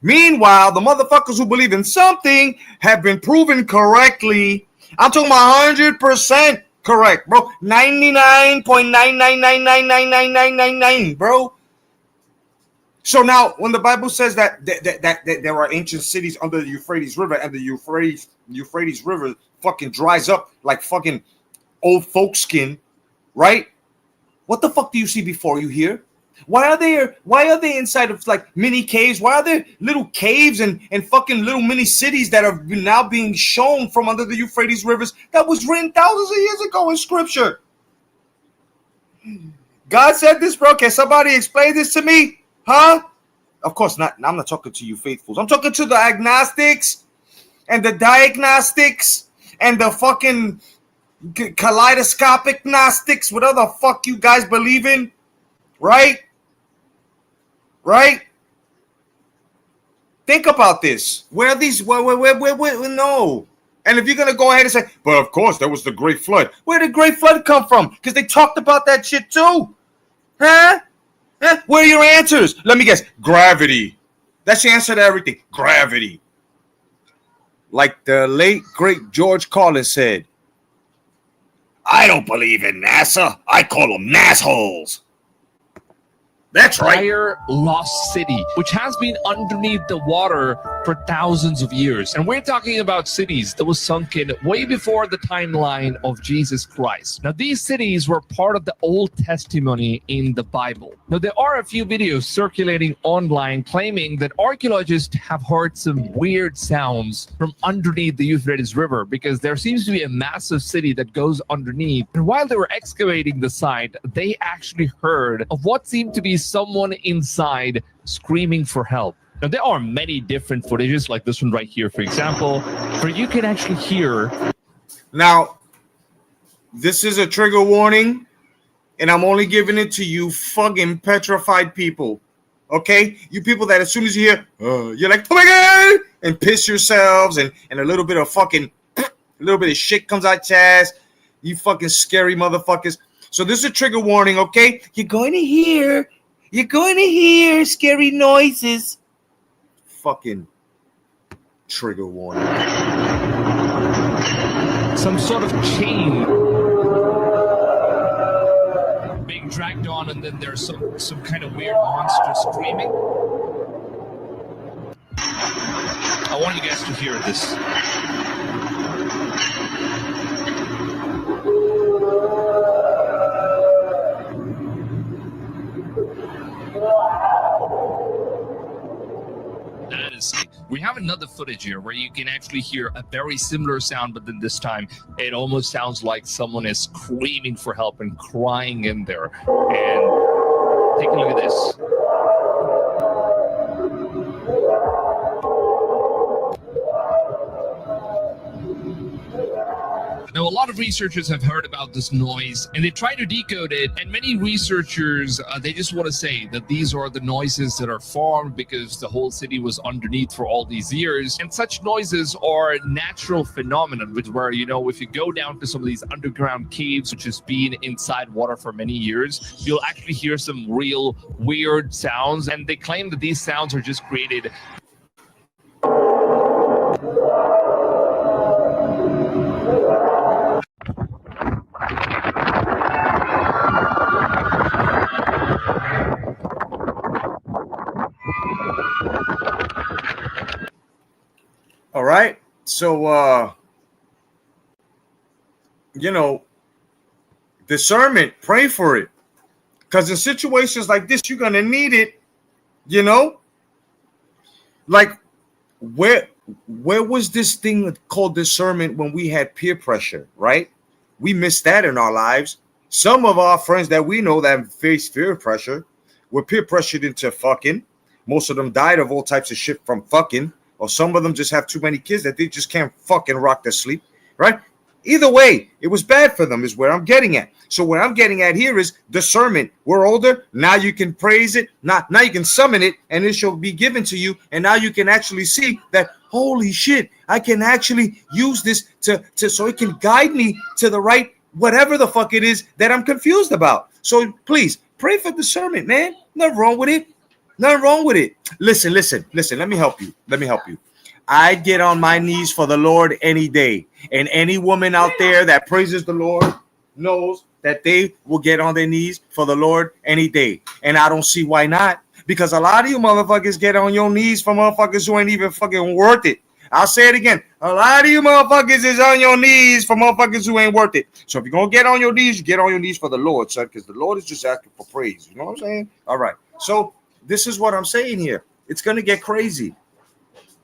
Meanwhile, the motherfuckers who believe in something have been proven correctly. I'm talking about 100% correct, bro. 99.999999999, bro. So now, when the Bible says that there are ancient cities under the Euphrates River, and the Euphrates River fucking dries up like fucking old folk skin, right? What the fuck do you see before you here? Why are they inside of like mini caves? Why are there little caves and fucking little mini cities that are now being shown from under the Euphrates rivers that was written thousands of years ago in scripture? God said this, bro. Can somebody explain this to me? Huh? Of course not. I'm not talking to you faithfuls. I'm talking to the agnostics and the diagnostics and the fucking kaleidoscopic gnostics, whatever the fuck you guys believe in. Right? Right? Think about this. Where are these? Where, no. And if you're going to go ahead and say, but of course, there was the Great Flood. Where did the Great Flood come from? Because they talked about that shit too. Huh? Where are your answers? Let me guess. Gravity. That's the answer to everything. Gravity. Like the late, great George Carlin said, I don't believe in NASA. I call them nassholes. That's right. Entire lost city, which has been underneath the water for thousands of years. And we're talking about cities that was sunken way before the timeline of Jesus Christ. Now, these cities were part of the Old Testimony in the Bible. Now, there are a few videos circulating online claiming that archaeologists have heard some weird sounds from underneath the Euphrates River because there seems to be a massive city that goes underneath. And while they were excavating the site, they actually heard of what seemed to be someone inside screaming for help. Now, there are many different footages, like this one right here, for example, where you can actually hear. Now, this is a trigger warning, and I'm only giving it to you fucking petrified people. Okay? You people that as soon as you hear, you're like, oh my God, and piss yourselves, and a little bit of fucking, a little bit of shit comes out your ass. You fucking scary motherfuckers. So this is a trigger warning, okay? You're going to hear scary noises. Fucking trigger warning. Some sort of chain being dragged on, and then there's some kind of weird monster screaming. I want you guys to hear this. We have another footage here where you can actually hear a very similar sound, but then this time it almost sounds like someone is screaming for help and crying in there. And take a look at this. Now, a lot of researchers have heard about this noise and they try to decode it. And many researchers, they just want to say that these are the noises that are formed because the whole city was underneath for all these years. And such noises are natural phenomenon, which where, you know, if you go down to some of these underground caves, which has been inside water for many years, you'll actually hear some real weird sounds. And they claim that these sounds are just created. All right. So, you know, discernment, pray for it. Because in situations like this, you're going to need it, you know? Like, where was this thing called discernment when we had peer pressure, right? We missed that in our lives. Some of our friends that we know that face peer pressure were peer pressured into fucking. Most of them died of all types of shit from fucking. Or some of them just have too many kids that they just can't fucking rock their sleep, right? Either way, it was bad for them is where I'm getting at. So what I'm getting at here is discernment. We're older. Now you can praise it. Now you can summon it and it shall be given to you. And now you can actually see that, holy shit, I can actually use this to so it can guide me to the right, whatever the fuck it is that I'm confused about. So please pray for discernment, man. Nothing wrong with it. Nothing wrong with it. Listen. Let me help you. I get on my knees for the Lord any day. And any woman out there that praises the Lord knows that they will get on their knees for the Lord any day. And I don't see why not. Because a lot of you motherfuckers get on your knees for motherfuckers who ain't even fucking worth it. I'll say it again. A lot of you motherfuckers is on your knees for motherfuckers who ain't worth it. So if you're going to get on your knees, you get on your knees for the Lord, son. Because the Lord is just asking for praise. You know what I'm saying? All right. So this is what I'm saying here. It's going to get crazy.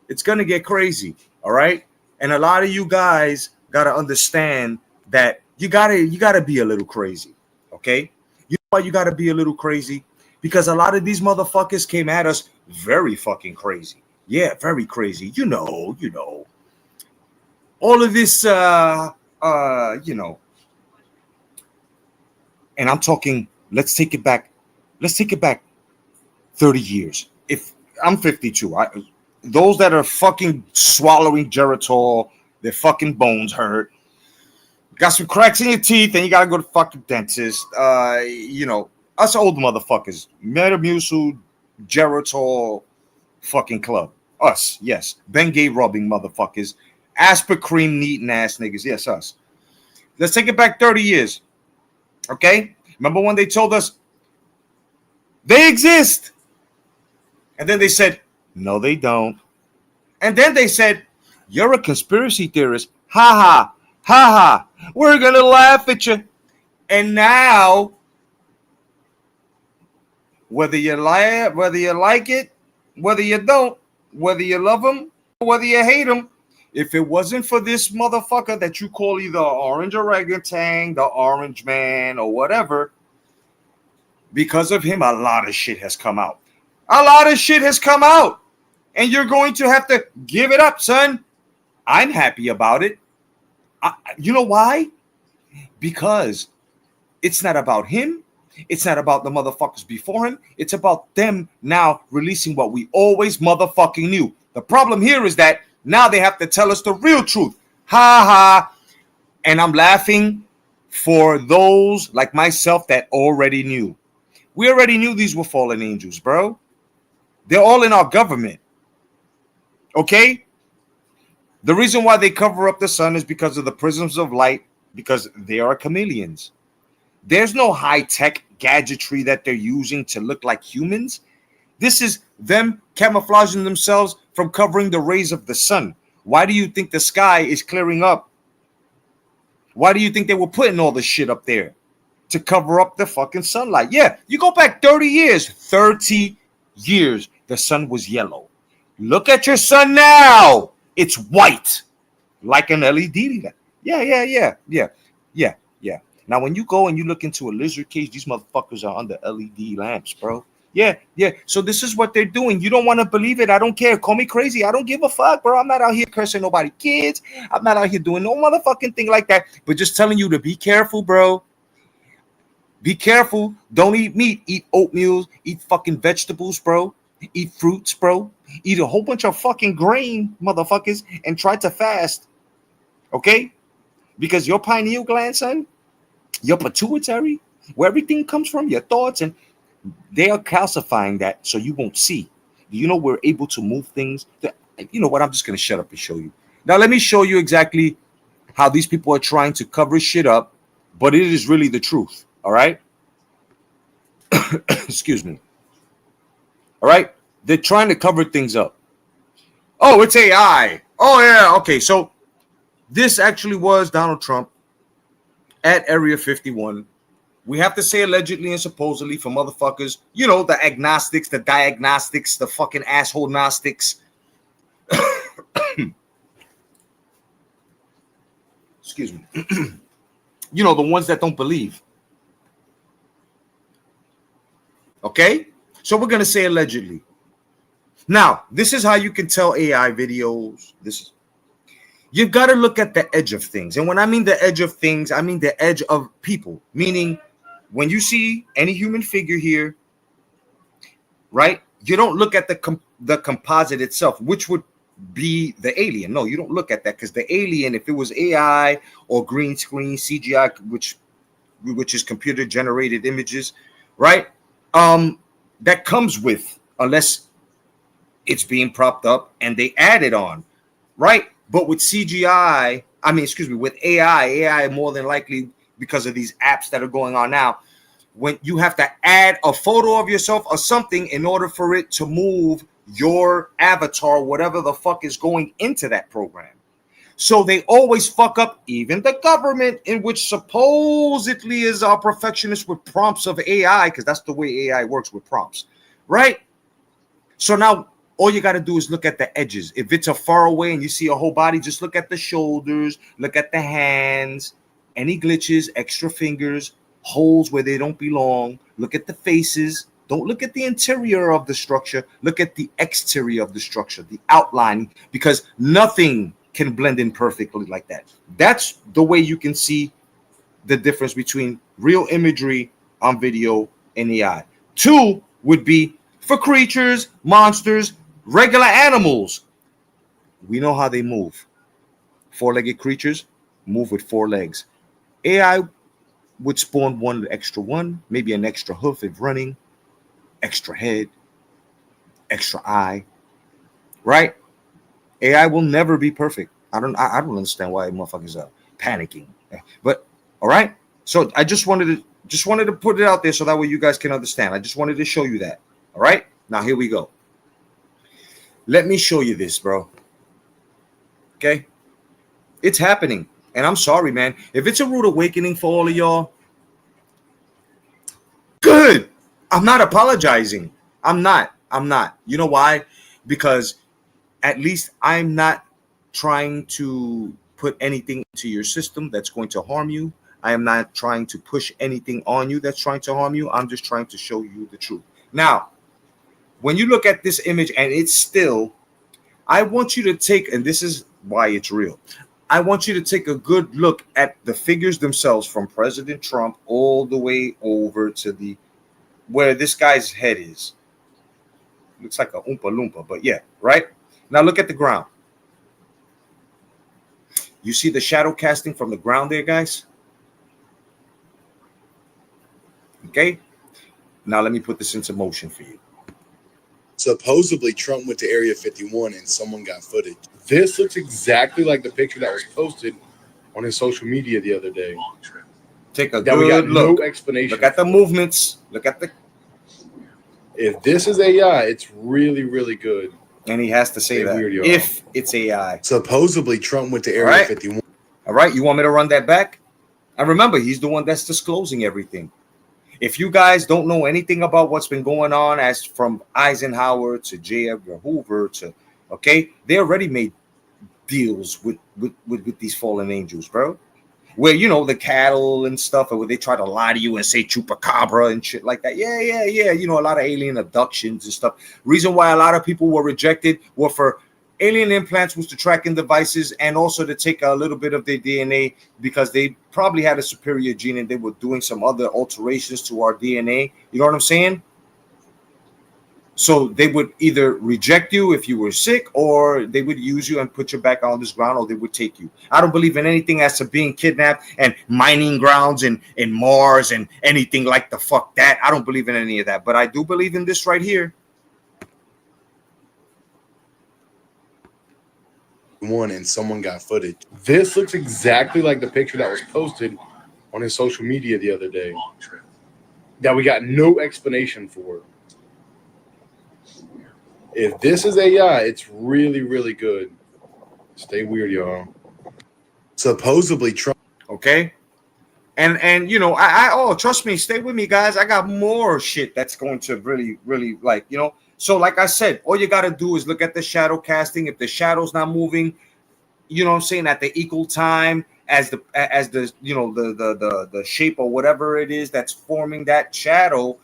It's going to get crazy. All right. And a lot of you guys got to understand that you got to be a little crazy. Okay. You know why you got to be a little crazy? Because a lot of these motherfuckers came at us very fucking crazy. Yeah, very crazy. You know. All of this, you know. And I'm talking, let's take it back 30 years. If I'm 52, those that are fucking swallowing Geritol, their fucking bones hurt, got some cracks in your teeth, and you gotta go to fucking dentist. You know, us old motherfuckers, Metamucil, Geritol, fucking club. Us, yes. Bengay rubbing motherfuckers, Aspercream neating ass niggas. Yes, us. Let's take it back 30 years. Okay? Remember when they told us they exist? And then they said, no, they don't. And then they said, you're a conspiracy theorist. Ha ha. Ha ha. We're going to laugh at you. And now, whether you like it, whether you don't, whether you love them, whether you hate them, if it wasn't for this motherfucker that you call either orange orangutan, the orange man, or whatever, because of him, a lot of shit has come out. A lot of shit has come out. And you're going to have to give it up, son. I'm happy about it. You know why? Because it's not about him. It's not about the motherfuckers before him. It's about them now releasing what we always motherfucking knew. The problem here is that now they have to tell us the real truth. Ha ha. And I'm laughing for those like myself that already knew. We already knew these were fallen angels, bro. They're all in our government. Okay? The reason why they cover up the sun is because of the prisms of light, because they are chameleons. There's no high-tech gadgetry that they're using to look like humans. This is them camouflaging themselves from covering the rays of the sun. Why do you think the sky is clearing up? Why do you think they were putting all this shit up there? To cover up the fucking sunlight. Yeah, you go back 30 years. 30 years, the sun was yellow. Look at your sun now. It's white. Like an LED lamp. Yeah. Now, when you go and you look into a lizard cage, these motherfuckers are under LED lamps, bro. Yeah, yeah. So this is what they're doing. You don't want to believe it. I don't care. Call me crazy. I don't give a fuck, bro. I'm not out here cursing nobody kids. I'm not out here doing no motherfucking thing like that. But just telling you to be careful, bro. Be careful. Don't eat meat. Eat oatmeal. Eat fucking vegetables, bro. Eat fruits, bro. Eat a whole bunch of fucking grain, motherfuckers, and try to fast. Okay? Because your pineal gland, son, your pituitary, where everything comes from, your thoughts, and they are calcifying that so you won't see. Do you know we're able to move things? You know what? I'm just going to shut up and show you. Now, let me show you exactly how these people are trying to cover shit up, but it is really the truth. All right? Excuse me. All right? They're trying to cover things up. Oh, it's AI. Oh, yeah. Okay. So this actually was Donald Trump at Area 51. We have to say allegedly and supposedly for motherfuckers, you know, the agnostics, the diagnostics, the fucking asshole gnostics. Excuse me. You know, the ones that don't believe. Okay? So we're going to say allegedly. Now, this is how you can tell AI videos. You've got to look at the edge of things. And when I mean the edge of things, I mean the edge of people. Meaning, when you see any human figure here, right, you don't look at the composite itself, which would be the alien. No, you don't look at that, because the alien, if it was AI or green screen, CGI, which is computer generated images, right, that comes with, unless it's being propped up and they add it on, right? But with CGI, with AI more than likely, because of these apps that are going on now, when you have to add a photo of yourself or something in order for it to move your avatar, whatever the fuck is going into that program. So they always fuck up, even the government, in which supposedly is our perfectionist with prompts of AI, because that's the way AI works with prompts, right? So now all you got to do is look at the edges. If it's a far away and you see a whole body, just look at the shoulders, look at the hands, any glitches, extra fingers, holes where they don't belong. Look at the faces. Don't look at the interior of the structure. Look at the exterior of the structure, the outline, because nothing can blend in perfectly like that. That's the way you can see the difference between real imagery on video and AI. Two would be for creatures, monsters, regular animals. We know how they move. Four-legged creatures move with four legs. AI would spawn one, maybe an extra hoof if running, extra head, extra eye, right? AI will never be perfect. I don't understand why motherfuckers are panicking. But all right. So I just wanted to put it out there so that way you guys can understand. I just wanted to show you that. All right. Now here we go. Let me show you this, bro. Okay. It's happening. And I'm sorry, man. If it's a rude awakening for all of y'all, good. I'm not apologizing. I'm not. You know why? Because at least I'm not trying to put anything into your system that's going to harm you. I am not trying to push anything on you that's trying to harm you. I'm just trying to show you the truth. Now, when you look at this image and it's still, I want you to take, and this is why it's real, I want you to take a good look at the figures themselves, from President Trump all the way over to where this guy's head is. Looks like a Oompa Loompa, but yeah, right? Now look at the ground. You see the shadow casting from the ground there, guys? Okay. Now let me put this into motion for you. Supposedly Trump went to Area 51 and someone got footage. This looks exactly like the picture that was posted on his social media the other day. Take a good look. No explanation. Look at the movements. Look at the. If this is AI, it's really, really good. And he has to say that if it's AI. Supposedly Trump went to Area 51. All right. You want me to run that back? And remember, he's the one that's disclosing everything. If you guys don't know anything about what's been going on, as from Eisenhower to J. Edgar Hoover to, okay, they already made deals with these fallen angels, bro. where you know the cattle and stuff, and where they try to lie to you and say chupacabra and shit like that. Yeah, you know, a lot of alien abductions and stuff. Reason why a lot of people were rejected were for alien implants, was to tracking devices, and also to take a little bit of their DNA, because they probably had a superior gene and they were doing some other alterations to our DNA. You know what I'm saying? So they would either reject you if you were sick, or they would use you and put you back on this ground, or they would take you. I don't believe in anything as to being kidnapped and mining grounds and in Mars and anything like the fuck that. I don't believe in any of that. But I do believe in this right here. One and someone got footage. This looks exactly like the picture that was posted on his social media the other day that we got no explanation for. If this is AI, it's really, really good. Stay weird, y'all. Supposedly Trump. Okay. And you know, I trust me, stay with me, guys. I got more shit that's going to really, really, like, you know. So like I said, all you got to do is look at the shadow casting. If the shadow's not moving, you know what I'm saying, at the equal time as the you know, the shape or whatever it is that's forming that shadow,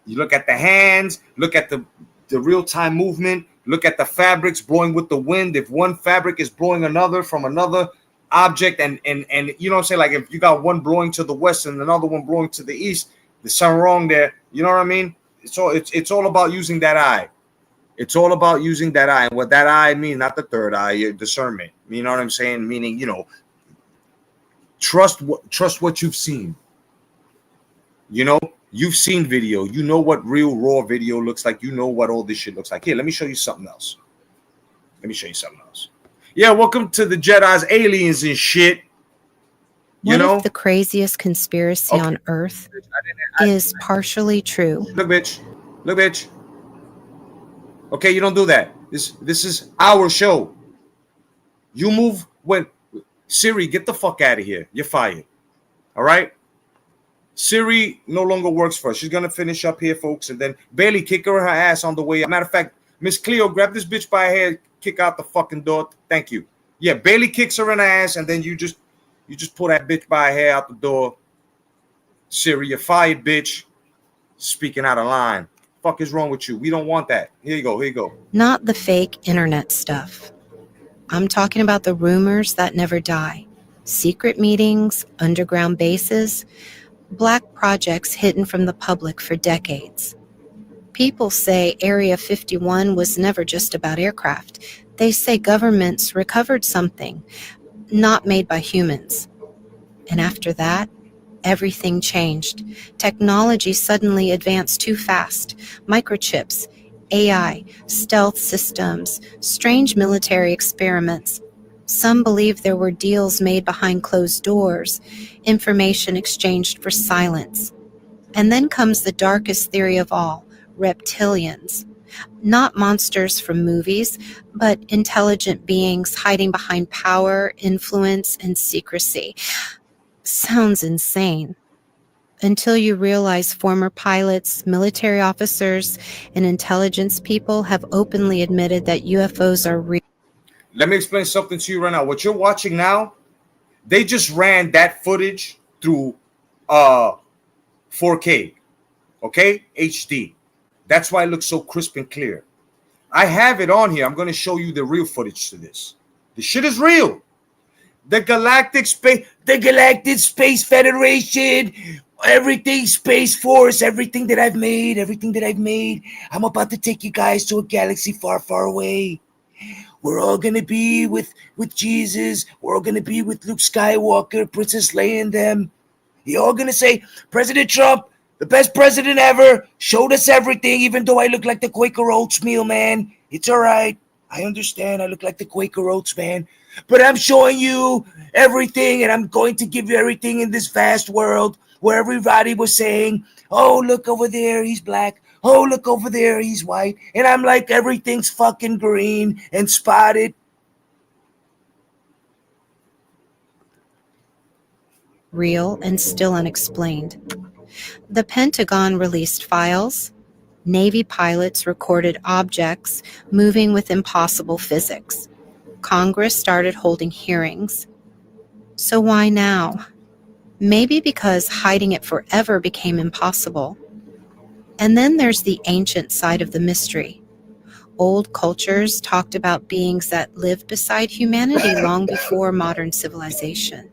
you look at the hands, look at the real-time movement, look at the fabrics blowing with the wind. If one fabric is blowing another from another object, and you know what I'm saying, like if you got one blowing to the west and another one blowing to the east, there's something wrong there. You know what I mean? So it's all about using that eye. It's all about using that eye. And what that eye means, not the third eye, your discernment. You know what I'm saying? Meaning, you know, trust what you've seen. You know, you've seen video. You know what real raw video looks like. You know what all this shit looks like. Here, let me show you something else. Yeah, welcome to the Jedi'S, aliens and shit. You What know, if the craziest conspiracy on Earth is partially true? Look, bitch. Okay, you don't do that. This is our show. You move when Siri, get the fuck out of here. You're fired. All right? Siri no longer works for us. She's gonna finish up here, folks, and then Bailey, kick her ass on the way. Matter of fact, Miss Cleo, grab this bitch by her hair, kick out the fucking door. Thank you. Yeah, Bailey kicks her in the ass, and then you just pull that bitch by her hair out the door. Siri, you're fired, bitch. Speaking out of line. Fuck is wrong with you? We don't want that. Here you go. Not the fake internet stuff. I'm talking about the rumors that never die. Secret meetings, underground bases, black projects hidden from the public for decades. People say Area 51 was never just about aircraft. They say governments recovered something not made by humans. And after that, everything changed. Technology suddenly advanced too fast. Microchips, AI, stealth systems, strange military experiments. Some believe there were deals made behind closed doors, information exchanged for silence. And then comes the darkest theory of all, reptilians. Not monsters from movies, but intelligent beings hiding behind power, influence, and secrecy. Sounds insane. Until you realize former pilots, military officers, and intelligence people have openly admitted that UFOs are real. Let me explain something to you right now. What you're watching now, they just ran that footage through 4K, okay, HD. That's why it looks so crisp and clear. I have it on here. I'm going to show you the real footage to this. The shit is real. The Galactic Space Federation, everything, Space Force, everything that I've made. I'm about to take you guys to a galaxy far, far away. We're all going to be with Jesus. We're all going to be with Luke Skywalker, Princess Leia and them. You're all going to say, President Trump, the best president ever, showed us everything, even though I look like the Quaker Oats-meal, man. It's all right. I understand I look like the Quaker Oats, man. But I'm showing you everything, and I'm going to give you everything in this vast world where everybody was saying, oh, look over there, he's black. Oh, look over there, he's white. And I'm like, everything's fucking green and spotted. Real and still unexplained. The Pentagon released files. Navy pilots recorded objects moving with impossible physics. Congress started holding hearings. So why now? Maybe because hiding it forever became impossible. And then there's the ancient side of the mystery. Old cultures talked about beings that lived beside humanity long before modern civilization.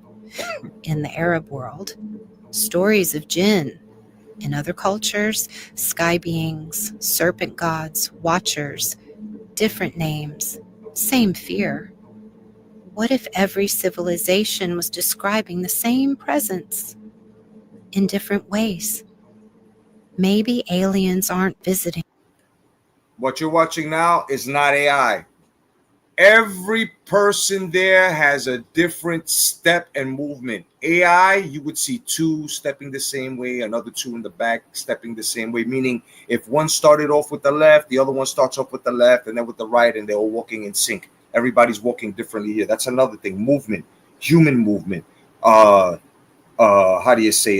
In the Arab world, stories of jinn. In other cultures, sky beings, serpent gods, watchers, different names, same fear. What if every civilization was describing the same presence in different ways? Maybe aliens aren't visiting. What you're watching now is not AI. Every person there has a different step and movement. AI, you would see two stepping the same way, another two in the back stepping the same way, meaning if one started off with the left, the other one starts off with the left and then with the right, and they're all walking in sync. Everybody's walking differently here. That's another thing. Movement, human movement. How do you say?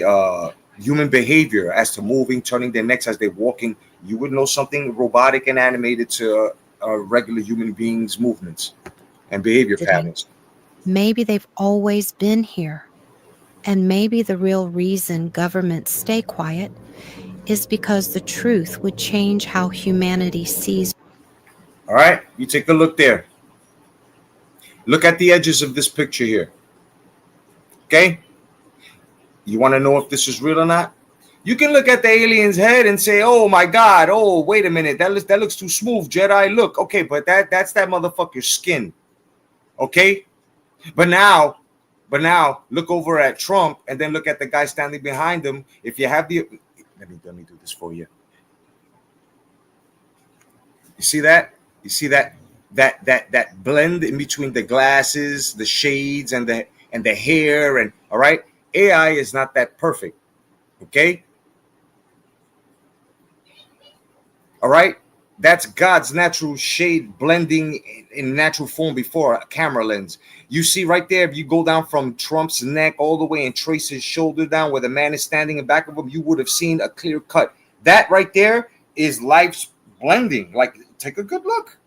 Human behavior as to moving, turning their necks as they're walking. You would know something robotic and animated to regular human beings' movements and behavior patterns. Maybe they've always been here. And maybe the real reason governments stay quiet is because the truth would change how humanity sees. All right, you take a look there. Look at the edges of this picture here. Okay? You want to know if this is real or not? You can look at the alien's head and say, "Oh my God! Oh, wait a minute, that looks too smooth, Jedi. Look, okay, but that's that motherfucker's skin, okay." But now, look over at Trump and then look at the guy standing behind him. If you have the, let me do this for you. You see that? You see that blend in between the glasses, the shades, and the hair, and all right. AI is not that perfect, okay? All right, that's God's natural shade blending in natural form before a camera lens. You see right there, if you go down from Trump's neck all the way and trace his shoulder down where the man is standing in back of him, you would have seen a clear cut. That right there is life's blending. Like, take a good look.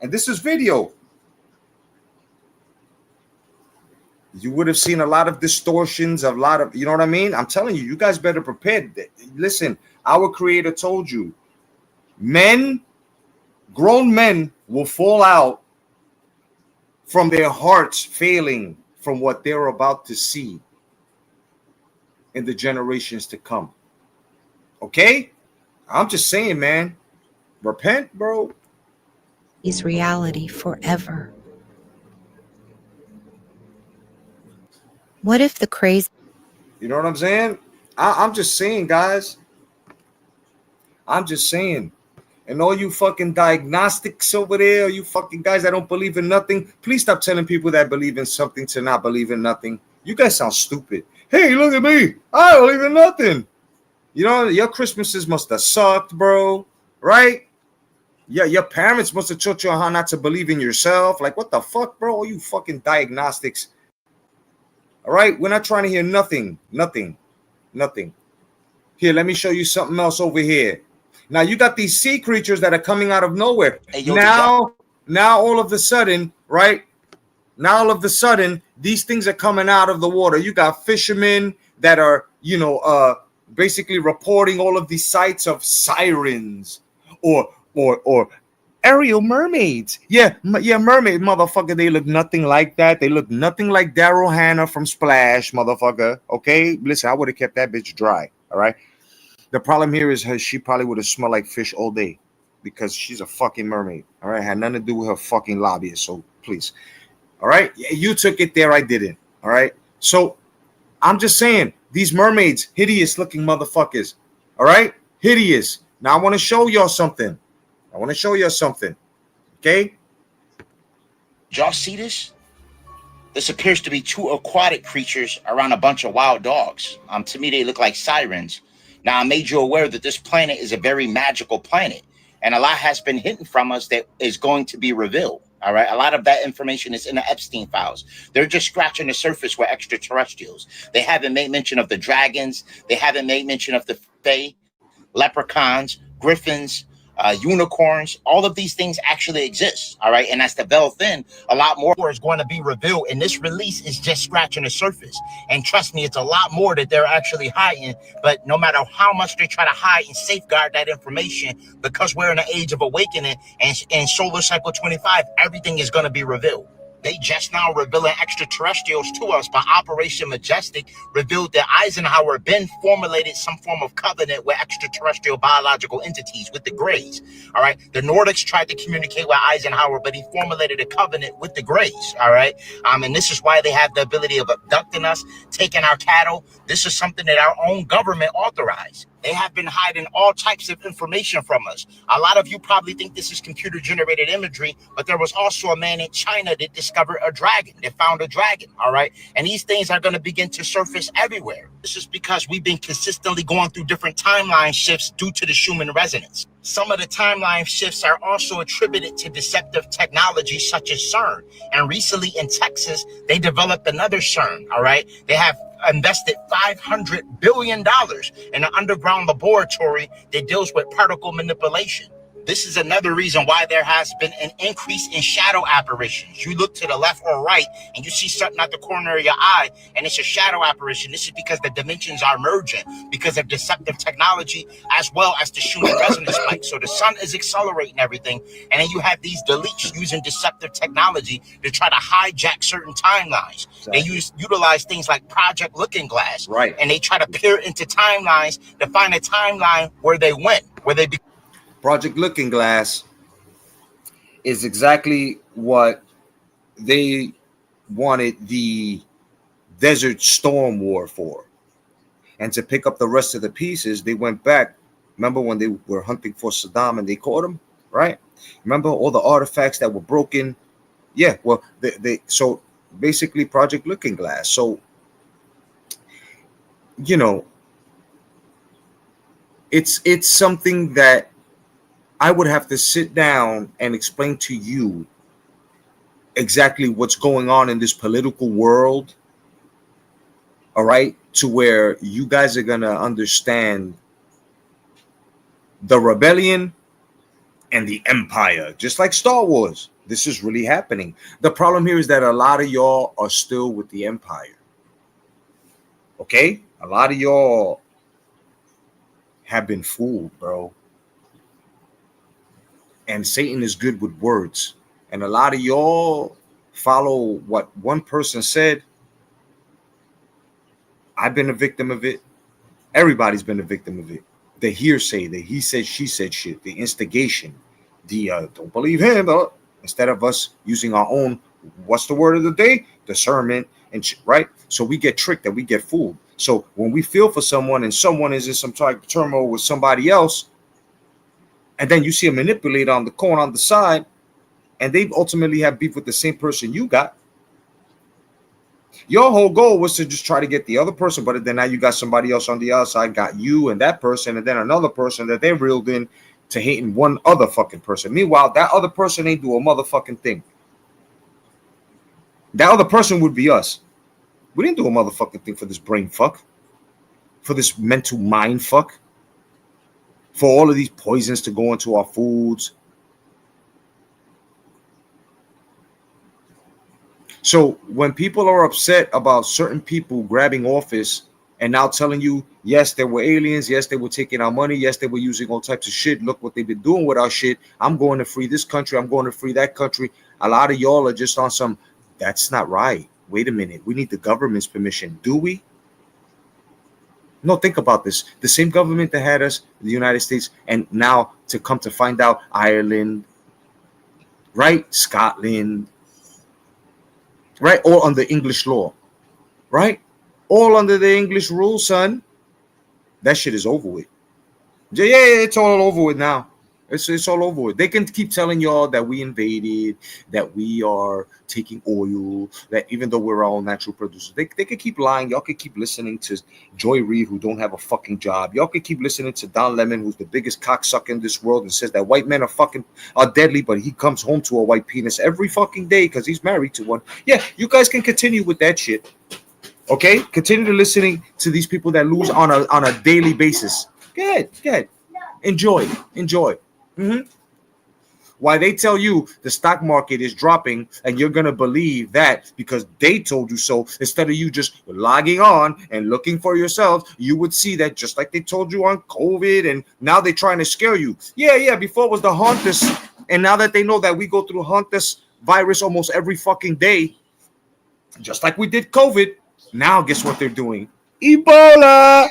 And this is video. You would have seen a lot of distortions, a lot of, you know what I mean? I'm telling you, you guys better prepare. Listen, our creator told you, grown men will fall out from their hearts failing from what they're about to see in the generations to come. Okay? I'm just saying, man, repent, bro. Is reality forever. What if the crazy... You know what I'm saying? I'm just saying, guys. I'm just saying. And all you fucking diagnostics over there, you fucking guys that don't believe in nothing, please stop telling people that believe in something to not believe in nothing. You guys sound stupid. Hey, look at me. I don't believe in nothing. You know, your Christmases must have sucked, bro. Right? Yeah, your parents must have taught you how not to believe in yourself. Like, what the fuck, bro? All you fucking diagnostics. All right? We're not trying to hear nothing. Here, let me show you something else over here. Now you got these sea creatures that are coming out of nowhere. Hey, now all of a sudden, right? Now all of a sudden, these things are coming out of the water. You got fishermen that are, basically reporting all of these sights of sirens or aerial mermaids. Yeah, mermaid, motherfucker. They look nothing like that. They look nothing like Daryl Hannah from Splash, motherfucker. Okay, listen, I would have kept that bitch dry. All right. The problem here is she probably would have smelled like fish all day because she's a fucking mermaid. All right. Had nothing to do with her fucking lobbyist. So please. All right. You took it there. I didn't. All right. So I'm just saying these mermaids, hideous looking motherfuckers. All right. Hideous. Now I want to show y'all something. Okay. Y'all see this? This appears to be two aquatic creatures around a bunch of wild dogs. To me, they look like sirens. Now, I made you aware that this planet is a very magical planet, and a lot has been hidden from us that is going to be revealed. All right. A lot of that information is in the Epstein files. They're just scratching the surface with extraterrestrials. They haven't made mention of the dragons. They haven't made mention of the fae, leprechauns, griffins, unicorns. All of these things actually exist. All right. And as the veil thin, a lot more is going to be revealed. And this release is just scratching the surface. And trust me, it's a lot more that they're actually hiding. But no matter how much they try to hide and safeguard that information, because we're in an age of awakening and solar cycle 25, everything is going to be revealed. They just now revealing extraterrestrials to us, but Operation Majestic revealed that Eisenhower been formulated some form of covenant with extraterrestrial biological entities, with the Greys. All right. The Nordics tried to communicate with Eisenhower, but he formulated a covenant with the Greys. All right. And this is why they have the ability of abducting us, taking our cattle. This is something that our own government authorized. They have been hiding all types of information from us. A lot of you probably think this is computer generated imagery, but there was also a man in China that discovered a dragon, that found a dragon. All right. And these things are going to begin to surface everywhere. This is because we've been consistently going through different timeline shifts due to the Schumann resonance. Some of the timeline shifts are also attributed to deceptive technology such as CERN. And recently in Texas, they developed another CERN. All right. They have invested $500 billion in an underground laboratory that deals with particle manipulation. This is another reason why there has been an increase in shadow apparitions. You look to the left or right and you see something out the corner of your eye and it's a shadow apparition. This is because the dimensions are merging because of deceptive technology as well as the Schumann resonance spike. So the sun is accelerating everything. And then you have these deletes using deceptive technology to try to hijack certain timelines. Exactly. They utilize things like Project Looking Glass. Right. And they try to peer into timelines to find a timeline where they went, where they Project Looking Glass is exactly what they wanted the Desert Storm War for. And to pick up the rest of the pieces, they went back. Remember when they were hunting for Saddam and they caught him, right? Remember all the artifacts that were broken? Yeah, well, so basically Project Looking Glass. So, you know, it's something that I would have to sit down and explain to you exactly what's going on in this political world, all right, to where you guys are going to understand the rebellion and the empire, just like Star Wars. This is really happening. The problem here is that a lot of y'all are still with the empire, okay? A lot of y'all have been fooled, bro. And Satan is good with words. And a lot of y'all follow what one person said. I've been a victim of it. Everybody's been a victim of it. The hearsay, the he said, she said shit, the instigation, the don't believe him. Instead of us using our own, what's the word of the day? Discernment and shit, right? So we get tricked and we get fooled. So when we feel for someone and someone is in some type of turmoil with somebody else, and then you see a manipulator on the corner on the side, and they ultimately have beef with the same person you got. Your whole goal was to just try to get the other person, but then now you got somebody else on the other side, got you and that person, and then another person that they reeled in to hating one other fucking person. Meanwhile, that other person ain't do a motherfucking thing. That other person would be us. We didn't do a motherfucking thing for this brain fuck, for this mental mind fuck, for all of these poisons to go into our foods. So when people are upset about certain people grabbing office and now telling you, yes, there were aliens, yes, they were taking our money, yes, they were using all types of shit, look what they've been doing with our shit, I'm going to free this country, I'm going to free that country. A lot of y'all are just on some, that's not right. Wait a minute, we need the government's permission. Do we? No, think about this. The same government that had us, the United States, and now to come to find out Ireland, right? Scotland, right? All under English law, right? All under the English rule, son. That shit is over with. Yeah, it's all over with now. It's all over with. They can keep telling y'all that we invaded, that we are taking oil, that even though we're all natural producers, they can keep lying. Y'all can keep listening to Joy Reid, who don't have a fucking job. Y'all can keep listening to Don Lemon, who's the biggest cocksucker in this world and says that white men are deadly, but he comes home to a white penis every fucking day because he's married to one. Yeah, you guys can continue with that shit. Okay? Continue to listening to these people that lose on a daily basis. Good. Enjoy. Mm-hmm. Why they tell you the stock market is dropping and you're going to believe that because they told you so, instead of you just logging on and looking for yourself, you would see that just like they told you on COVID, and now they're trying to scare you. Yeah, before it was the Hauntus, and now that they know that we go through Hauntus virus almost every fucking day, just like we did COVID, now guess what they're doing? Ebola!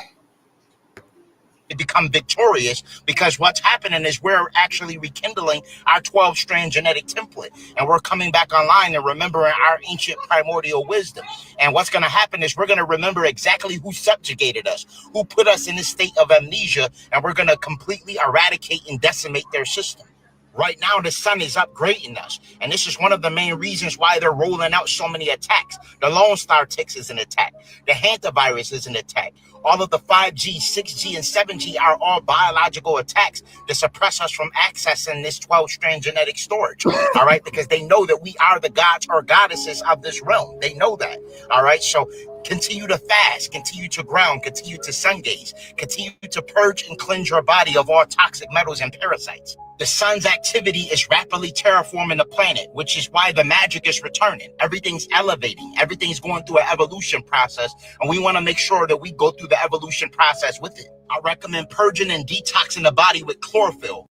Become victorious, because what's happening is we're actually rekindling our 12-strand genetic template, and we're coming back online and remembering our ancient primordial wisdom. And what's going to happen is we're going to remember exactly who subjugated us, who put us in this state of amnesia, and we're going to completely eradicate and decimate their system. Right now, the sun is upgrading us, and this is one of the main reasons why they're rolling out so many attacks. The Lone Star ticks is an attack. The hantavirus is an attack. All of the 5G, 6G, and 7G are all biological attacks to suppress us from accessing this 12-strand genetic storage, all right? Because they know that we are the gods or goddesses of this realm. They know that, all right? So continue to fast, continue to ground, continue to sun gaze, continue to purge and cleanse your body of all toxic metals and parasites. The sun's activity is rapidly terraforming the planet, which is why the magic is returning. Everything's elevating. Everything's going through an evolution process, and we want to make sure that we go through the evolution process with it. I recommend purging and detoxing the body with chlorophyll.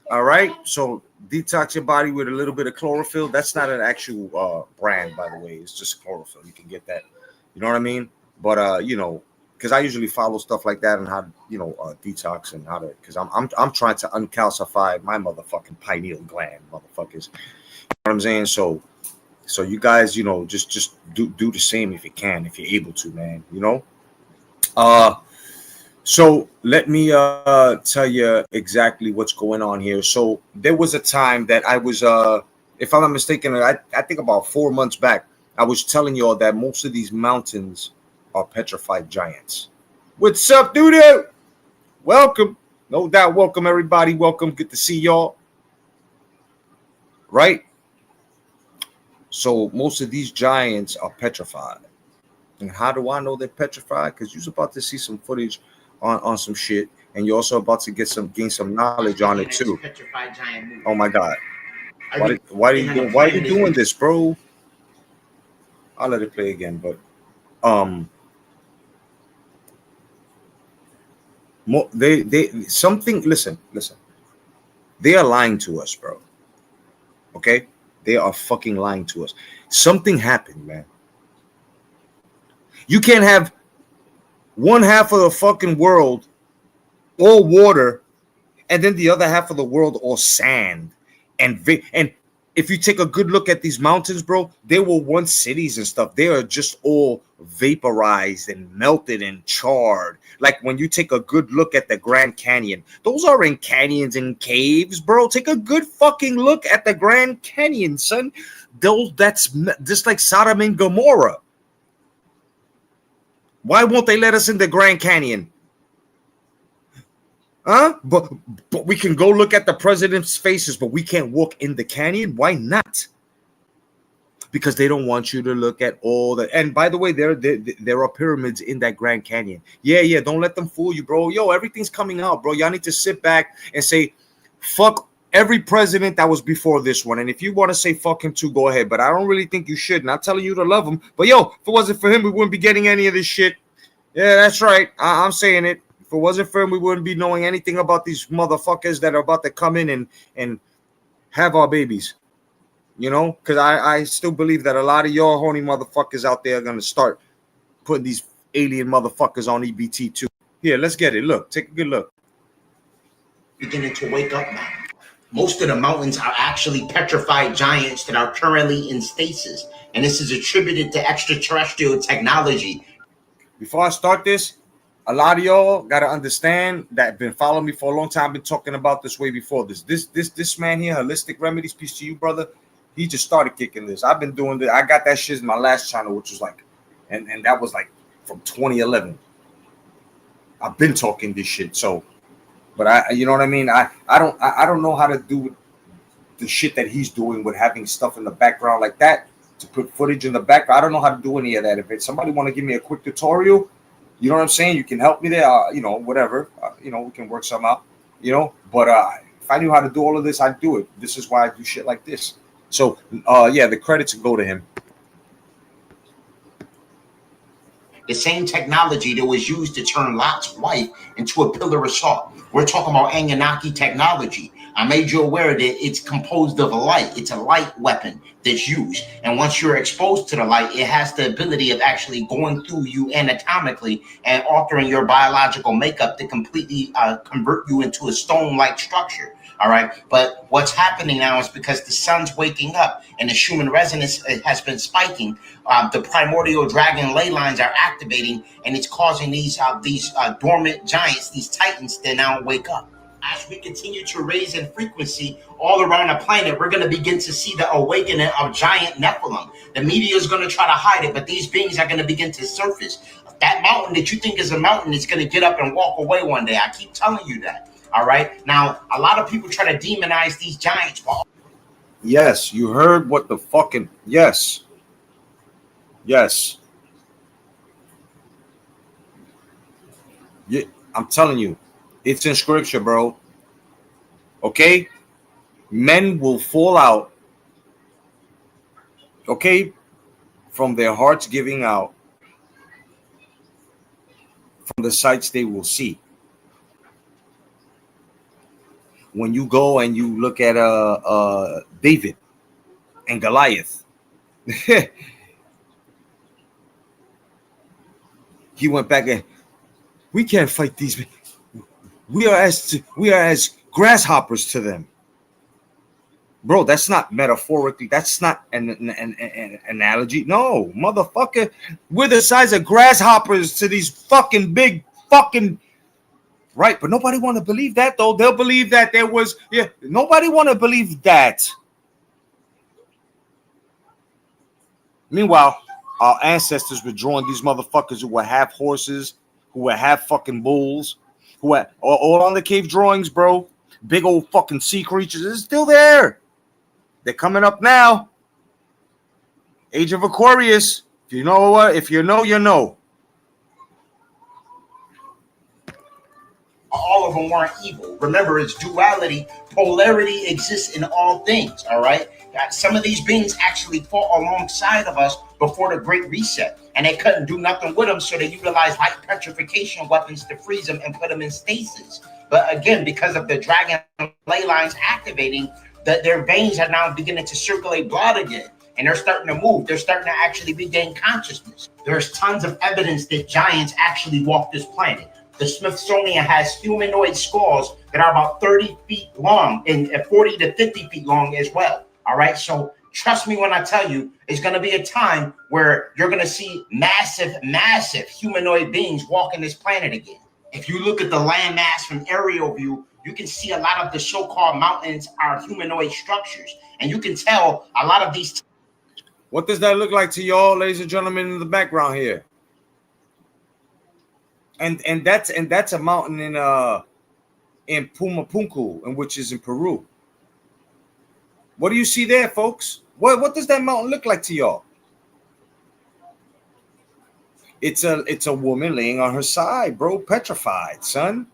All right, so detox your body with a little bit of chlorophyll. That's not an actual brand, by the way. It's just chlorophyll. You can get that. You know what I mean? But you know, because I usually follow stuff like that and how detox and how to. Because I'm trying to uncalcify my motherfucking pineal gland, motherfuckers. You know what I'm saying? So you guys, just do the same if you can, if you're able to, man. So let me tell you exactly what's going on here. So there was a time that I was, if I'm not mistaken, I think about 4 months back, I was telling y'all that most of these mountains are petrified giants. What's up, dude? Welcome. No doubt. Welcome, everybody. Welcome. Good to see y'all. Right? So most of these giants are petrified. And how do I know they're petrified? Because you're about to see some footage on some shit, and you're also about to gain some knowledge on it too. Oh my God! Why are you doing this, bro? I'll let it play again, but they something. Listen. They are lying to us, bro. Okay, they are fucking lying to us. Something happened, man. You can't have one half of the fucking world all water, and then the other half of the world all sand and if you take a good look at these mountains, bro, they were once cities and stuff. They are just all vaporized and melted and charred. Like when you take a good look at the Grand Canyon, those aren't canyons and caves, bro. Take a good fucking look at the Grand Canyon, son. That's just like Sodom and Gomorrah. Why won't they let us in the Grand Canyon? Huh? But we can go look at the president's faces, but we can't walk in the canyon. Why not? Because they don't want you to look at all the. And by the way, there are pyramids in that Grand Canyon. Yeah. Don't let them fool you, bro. Yo, everything's coming out, bro. Y'all need to sit back and say, fuck every president that was before this one. And if you want to say fuck him too, go ahead. But I don't really think you should. Not telling you to love him. But yo, if it wasn't for him, we wouldn't be getting any of this shit. Yeah, that's right. I'm saying it. If it wasn't for him, we wouldn't be knowing anything about these motherfuckers that are about to come in and have our babies. Because I still believe that a lot of y'all horny motherfuckers out there are going to start putting these alien motherfuckers on EBT too. Here, let's get it. Look, take a good look. Beginning to wake up now. Most of the mountains are actually petrified giants that are currently in stasis. And this is attributed to extraterrestrial technology. Before I start this, a lot of y'all gotta understand that been following me for a long time. Been talking about this way before this. This man here, Holistic Remedies, peace to you, brother. He just started kicking this. I've been doing this. I got that shit in my last channel, which was like, and that was like from 2011. I've been talking this shit. So, but you know what I mean. I don't know how to do the shit that he's doing with having stuff in the background like that to put footage in the back. I don't know how to do any of that. If somebody want to give me a quick tutorial, you know what I'm saying? You can help me there. Whatever. We can work some out. But if I knew how to do all of this, I'd do it. This is why I do shit like this. So, the credits go to him. The same technology that was used to turn Lot's wife into a pillar of salt. We're talking about Anunnaki technology. I made you aware that it's composed of light. It's a light weapon that's used. And once you're exposed to the light, it has the ability of actually going through you anatomically and altering your biological makeup to completely convert you into a stone-like structure. All right. But what's happening now is because the sun's waking up and the Schumann resonance has been spiking, the primordial dragon ley lines are activating, and it's causing these dormant giants, these titans, to now wake up. As we continue to raise in frequency all around the planet, we're going to begin to see the awakening of giant Nephilim. The media is going to try to hide it, but these beings are going to begin to surface. That mountain that you think is a mountain is going to get up and walk away one day. I keep telling you that. All right. Now, a lot of people try to demonize these giants. Yes, you heard what the fucking... Yes. Yes. Yeah, I'm telling you. It's in scripture, bro. Okay? Men will fall out, okay, from their hearts giving out, from the sights they will see. When you go and you look at David and Goliath, he went back and we can't fight these. We are as grasshoppers to them. Bro, that's not metaphorically. That's not an analogy. No, motherfucker. We're the size of grasshoppers to these fucking big fucking... Right, but nobody want to believe that, though. They'll believe that there was... Yeah, nobody want to believe that. Meanwhile, our ancestors were drawing these motherfuckers who were half horses, who were half fucking bulls, who were all on the cave drawings, bro. Big old fucking sea creatures. It's still there. They're coming up now. Age of Aquarius. If you know what, if you know, you know. All of them weren't evil. Remember, it's duality. Polarity exists in all things. All right. Some of these beings actually fought alongside of us before the Great Reset, and they couldn't do nothing with them, so they utilized light petrification weapons to freeze them and put them in stasis. But again, because of the dragon ley lines activating, their veins are now beginning to circulate blood again, and they're starting to move. They're starting to actually regain consciousness. There's tons of evidence that giants actually walk this planet. The Smithsonian has humanoid skulls that are about 30 feet long and 40 to 50 feet long as well. All right. So trust me when I tell you, it's going to be a time where you're going to see massive, massive humanoid beings walking this planet again. If you look at the landmass from aerial view, you can see a lot of the so-called mountains are humanoid structures. And you can tell a lot of these. What does that look like to y'all, ladies and gentlemen, in the background here? And that's a mountain in Pumapunku, and which is in Peru. What do you see there, folks? What does that mountain look like to y'all? It's a woman laying on her side, bro, petrified, son.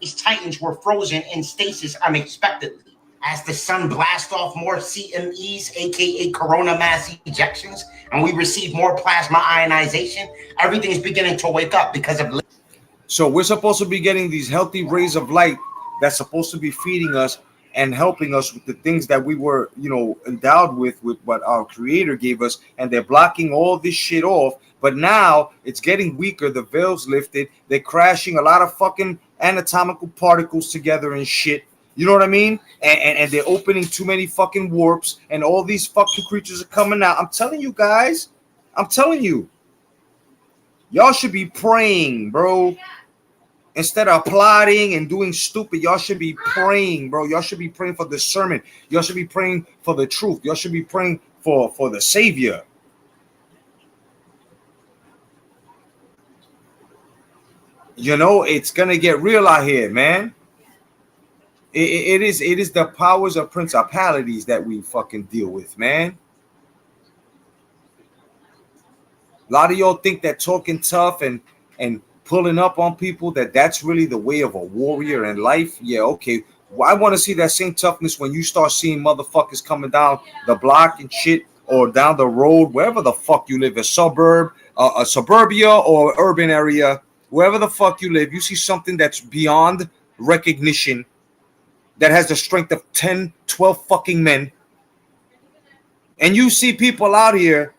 These titans were frozen in stasis unexpectedly. As the sun blasts off more CMEs, aka corona mass ejections, and we receive more plasma ionization, everything is beginning to wake up because of... So we're supposed to be getting these healthy rays of light that's supposed to be feeding us and helping us with the things that we were, endowed with what our creator gave us, and they're blocking all this shit off. But now it's getting weaker. The veil's lifted. They're crashing a lot of fucking anatomical particles together and shit. You know what I mean? And they're opening too many fucking warps, and all these fucking creatures are coming out. I'm telling you guys. I'm telling you. Y'all should be praying, bro. Instead of plotting and doing stupid, y'all should be praying, bro. Y'all should be praying for discernment. Y'all should be praying for the truth. Y'all should be praying for the Savior. It's gonna get real out here, man. It is the powers of principalities that we fucking deal with, man. A lot of y'all think that talking tough and pulling up on people, that's really the way of a warrior in life. Yeah, okay. Well, I want to see that same toughness when you start seeing motherfuckers coming down the block and shit, or down the road, wherever the fuck you live, a suburbia or urban area, wherever the fuck you live, you see something that's beyond recognition, that has the strength of 10, 12 fucking men, and you see people out here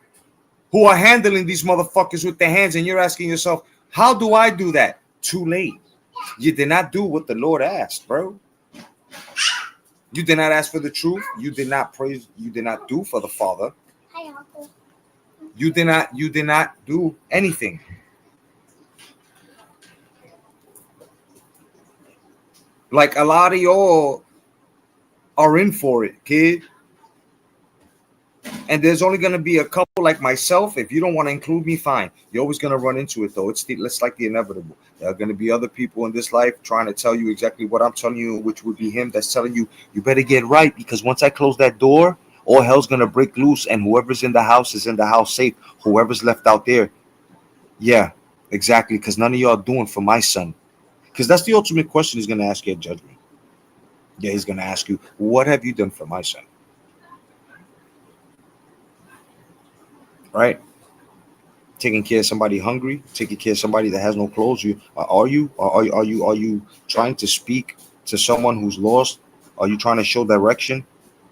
who are handling these motherfuckers with their hands, and you're asking yourself, how do I do that? Too late. You did not do what the Lord asked, bro. You did not ask for the truth. You did not praise. You did not do for the Father. You did not do anything. Like, a lot of y'all are in for it, kid. And there's only going to be a couple like myself. If you don't want to include me, fine. You're always going to run into it, though. It's like the inevitable. There are going to be other people in this life trying to tell you exactly what I'm telling you, which would be him that's telling you, you better get right, because once I close that door, all hell's going to break loose, and whoever's in the house is in the house safe. Whoever's left out there, yeah, exactly, because none of y'all are doing for my son. Because that's the ultimate question he's going to ask you at judgment. Yeah, he's going to ask you, what have you done for my son? Right? Taking care of somebody hungry, taking care of somebody that has no clothes. Are you trying to speak to someone who's lost? Are you trying to show direction?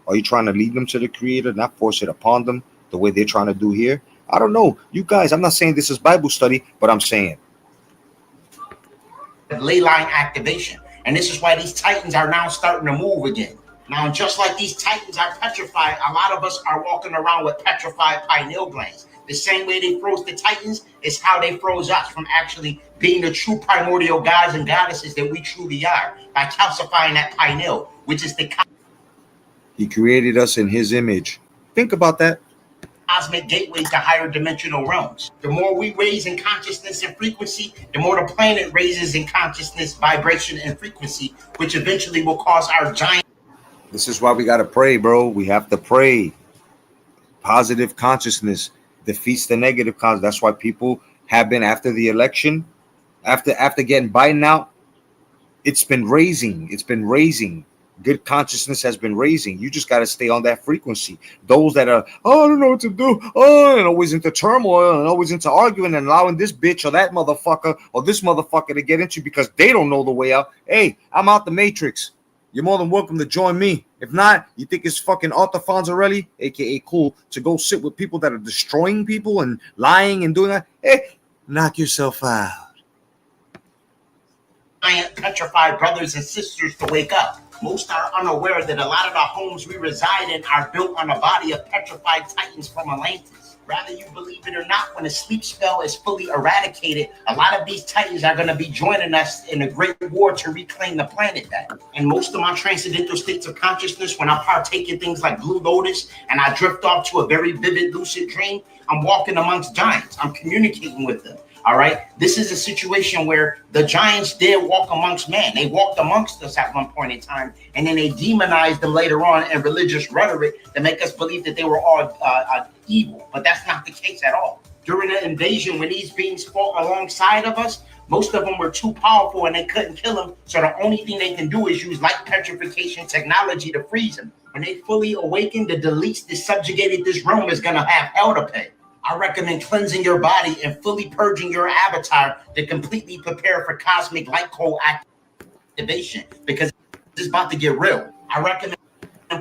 Are you trying to lead them to the Creator, not force it upon them the way they're trying to do here? I don't know. You guys, I'm not saying this is Bible study, but I'm saying ley line activation. And this is why these titans are now starting to move again. Now, just like these titans are petrified, a lot of us are walking around with petrified pineal glands. The same way they froze the titans is how they froze us from actually being the true primordial gods and goddesses that we truly are, by calcifying that pineal, which is the He created us in his image. Think about that. Cosmic gateway to higher dimensional realms. The more we raise in consciousness and frequency, the more the planet raises in consciousness, vibration, and frequency, which eventually will cause our giant. This is why we got to pray, bro. We have to pray. Positive consciousness defeats the negative consciousness. That's why people have been, after the election, after getting Biden out, it's been raising. Good consciousness has been raising. You just got to stay on that frequency. Those that are, I don't know what to do, and always into turmoil and always into arguing and allowing this bitch or that motherfucker or this motherfucker to get into because they don't know the way out. Hey, I'm out the matrix. You're more than welcome to join me. If not, you think it's fucking Arthur Fonzarelli, aka Cool, to go sit with people that are destroying people and lying and doing that? Hey, knock yourself out. Giant petrified brothers and sisters to wake up. Most are unaware that a lot of the homes we reside in are built on a body of petrified titans from Atlantis. Rather you believe it or not, when a sleep spell is fully eradicated, a lot of these titans are going to be joining us in a great war to reclaim the planet back. And most of my transcendental states of consciousness, when I partake in things like Blue Lotus and I drift off to a very vivid lucid dream, I'm walking amongst giants. I'm communicating with them. All right. This is a situation where the giants did walk amongst man. They walked amongst us at one point in time, and then they demonized them later on in religious rhetoric to make us believe that they were all evil. But that's not the case at all. During the invasion, when these beings fought alongside of us, most of them were too powerful and they couldn't kill them. So the only thing they can do is use light petrification technology to freeze them. When they fully awaken, the deletes that subjugated this realm is going to have hell to pay. I recommend cleansing your body and fully purging your avatar to completely prepare for cosmic light coal activation, because it's about to get real. I recommend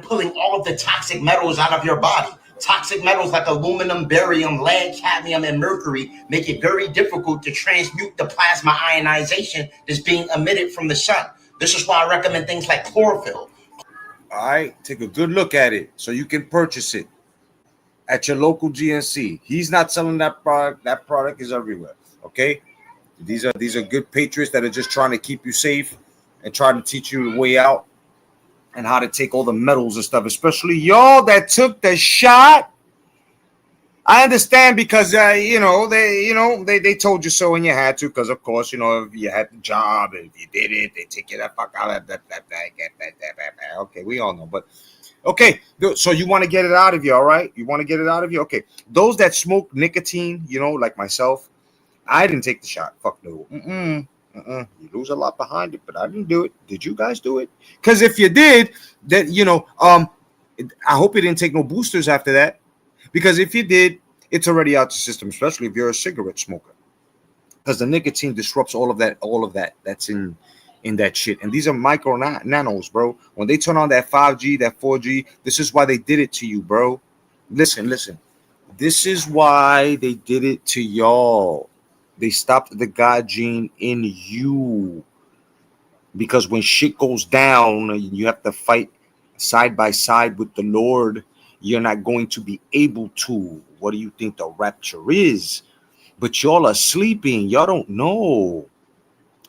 pulling all of the toxic metals out of your body. Toxic metals like aluminum, barium, lead, cadmium, and mercury make it very difficult to transmute the plasma ionization that's being emitted from the sun. This is why I recommend things like chlorophyll. All right, take a good look at it so you can purchase it at your local GNC. He's not selling that product. That product is everywhere. Okay, these are good patriots that are just trying to keep you safe and trying to teach you the way out and how to take all the metals and stuff. Especially y'all that took the shot. I understand because they told you so and you had to, because of course if you had the job and if you did it, they take you the fuck out. Okay, we all know, but okay. So you want to get it out of you, all right? You want to get it out of you, okay? Those that smoke nicotine, like myself, I didn't take the shot. Fuck no. You lose a lot behind it, but I didn't do it. Did you guys do it? Because if you did, then I hope you didn't take no boosters after that. Because if you did, it's already out the system, especially if you're a cigarette smoker. Because the nicotine disrupts all of that that's in that shit. And these are micro nanos, bro. When they turn on that 5G, that 4G, this is why they did it to you, bro. Listen. This is why they did it to y'all. They stopped the God gene in you. Because when shit goes down, you have to fight side by side with the Lord. You're not going to be able to. What do you think the rapture is? But y'all are sleeping. Y'all don't know.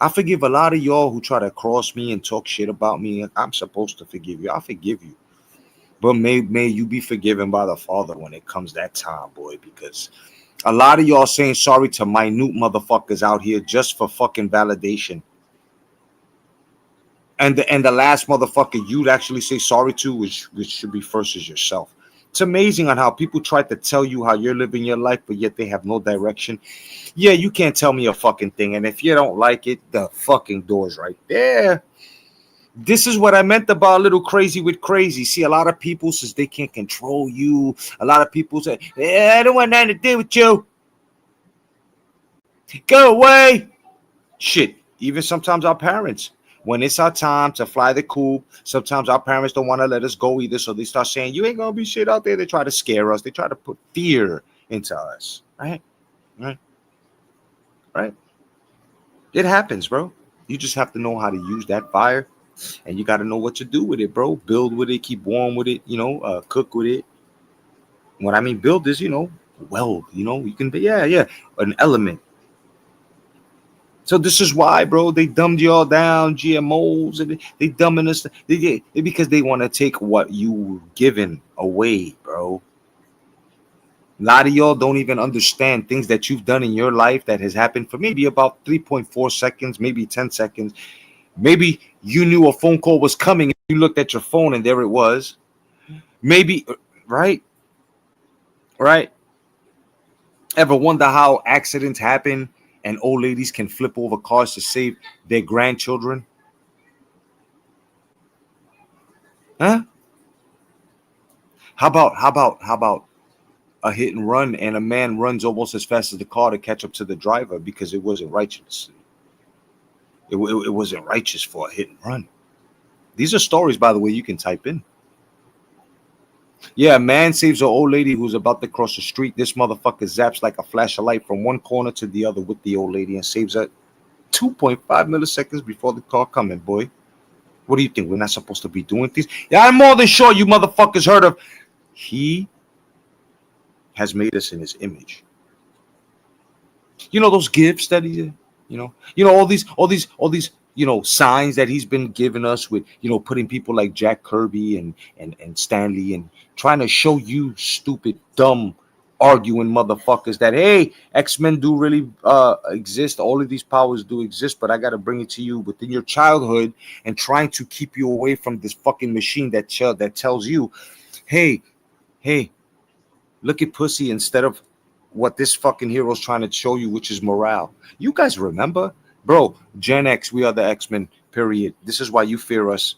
I forgive a lot of y'all who try to cross me and talk shit about me. I'm supposed to forgive you. I forgive you. But may you be forgiven by the Father when it comes that time, boy. Because a lot of y'all saying sorry to minute motherfuckers out here just for fucking validation. And the last motherfucker you'd actually say sorry to, which should be first, is yourself. It's amazing on how people try to tell you how you're living your life, but yet they have no direction. Yeah, you can't tell me a fucking thing. And if you don't like it, the fucking door's right there. This is what I meant about a little crazy with crazy. See, a lot of people says they can't control you. A lot of people say, I don't want nothing to do with you. Go away. Shit, even sometimes our parents, when it's our time to fly the coop, sometimes our parents don't want to let us go either. So they start saying, you ain't going to be shit out there. They try to scare us. They try to put fear into us. Right? It happens, bro. You just have to know how to use that fire. And you got to know what to do with it, bro. Build with it. Keep warm with it. Cook with it. What I mean build is, weld. You can be, an element. So this is why, bro, they dumbed y'all down, GMOs, and they dumbing us. Because they want to take what you were given away, bro. A lot of y'all don't even understand things that you've done in your life that has happened for maybe about 3.4 seconds, maybe 10 seconds. Maybe you knew a phone call was coming and you looked at your phone and there it was. Maybe, right? Ever wonder how accidents happen and old ladies can flip over cars to save their grandchildren? Huh? How about a hit and run and a man runs almost as fast as the car to catch up to the driver because it wasn't righteous. It wasn't righteous for a hit and run. These are stories, by the way, you can type in. Yeah, a man saves an old lady who's about to cross the street. This motherfucker zaps like a flash of light from one corner to the other with the old lady and saves her 2.5 milliseconds before the car coming, boy. What do you think? We're not supposed to be doing things? Yeah, I'm more than sure you motherfuckers heard of. He has made us in his image. Those gifts that he, all these, signs that he's been giving us with, putting people like Jack Kirby and Stanley and trying to show you stupid, dumb, arguing motherfuckers that, hey, X-Men do really exist. All of these powers do exist, but I got to bring it to you within your childhood and trying to keep you away from this fucking machine that tells you, hey, look at pussy instead of what this fucking hero's trying to show you, which is morale. You guys remember? Bro, Gen X, we are the X-Men, period. This is why you fear us.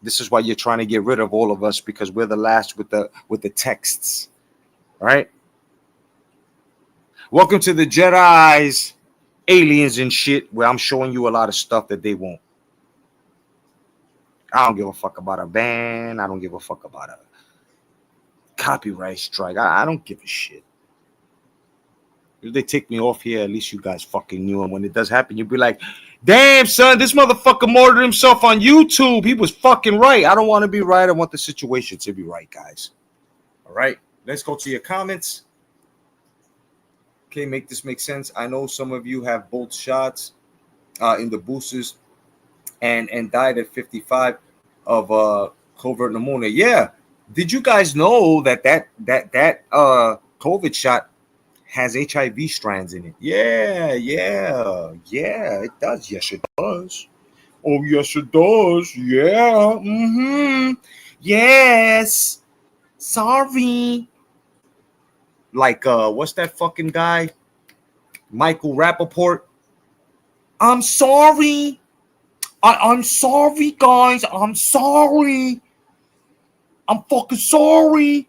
This is why you're trying to get rid of all of us, because we're the last with the texts. All right? Welcome to the Jedi'S, aliens and shit, where I'm showing you a lot of stuff that they won't. I don't give a fuck about a ban. I don't give a fuck about a copyright strike. I don't give a shit. If they take me off here, at least you guys fucking knew. And when it does happen, you'll be like, damn, son, this motherfucker murdered himself on YouTube. He was fucking right. I don't want to be right. I want the situation to be right, guys. All right. Let's go to your comments. Okay, make this make sense. I know some of you have both shots in the boosters and died at 55 of covert pneumonia. Yeah. Did you guys know that COVID shot has HIV strands in it. Yeah, it does. Yes, it does. Oh, yes, it does. Yeah. Yes. Sorry. Like, what's that fucking guy? Michael Rappaport. I'm sorry. I'm sorry, guys. I'm sorry. I'm fucking sorry.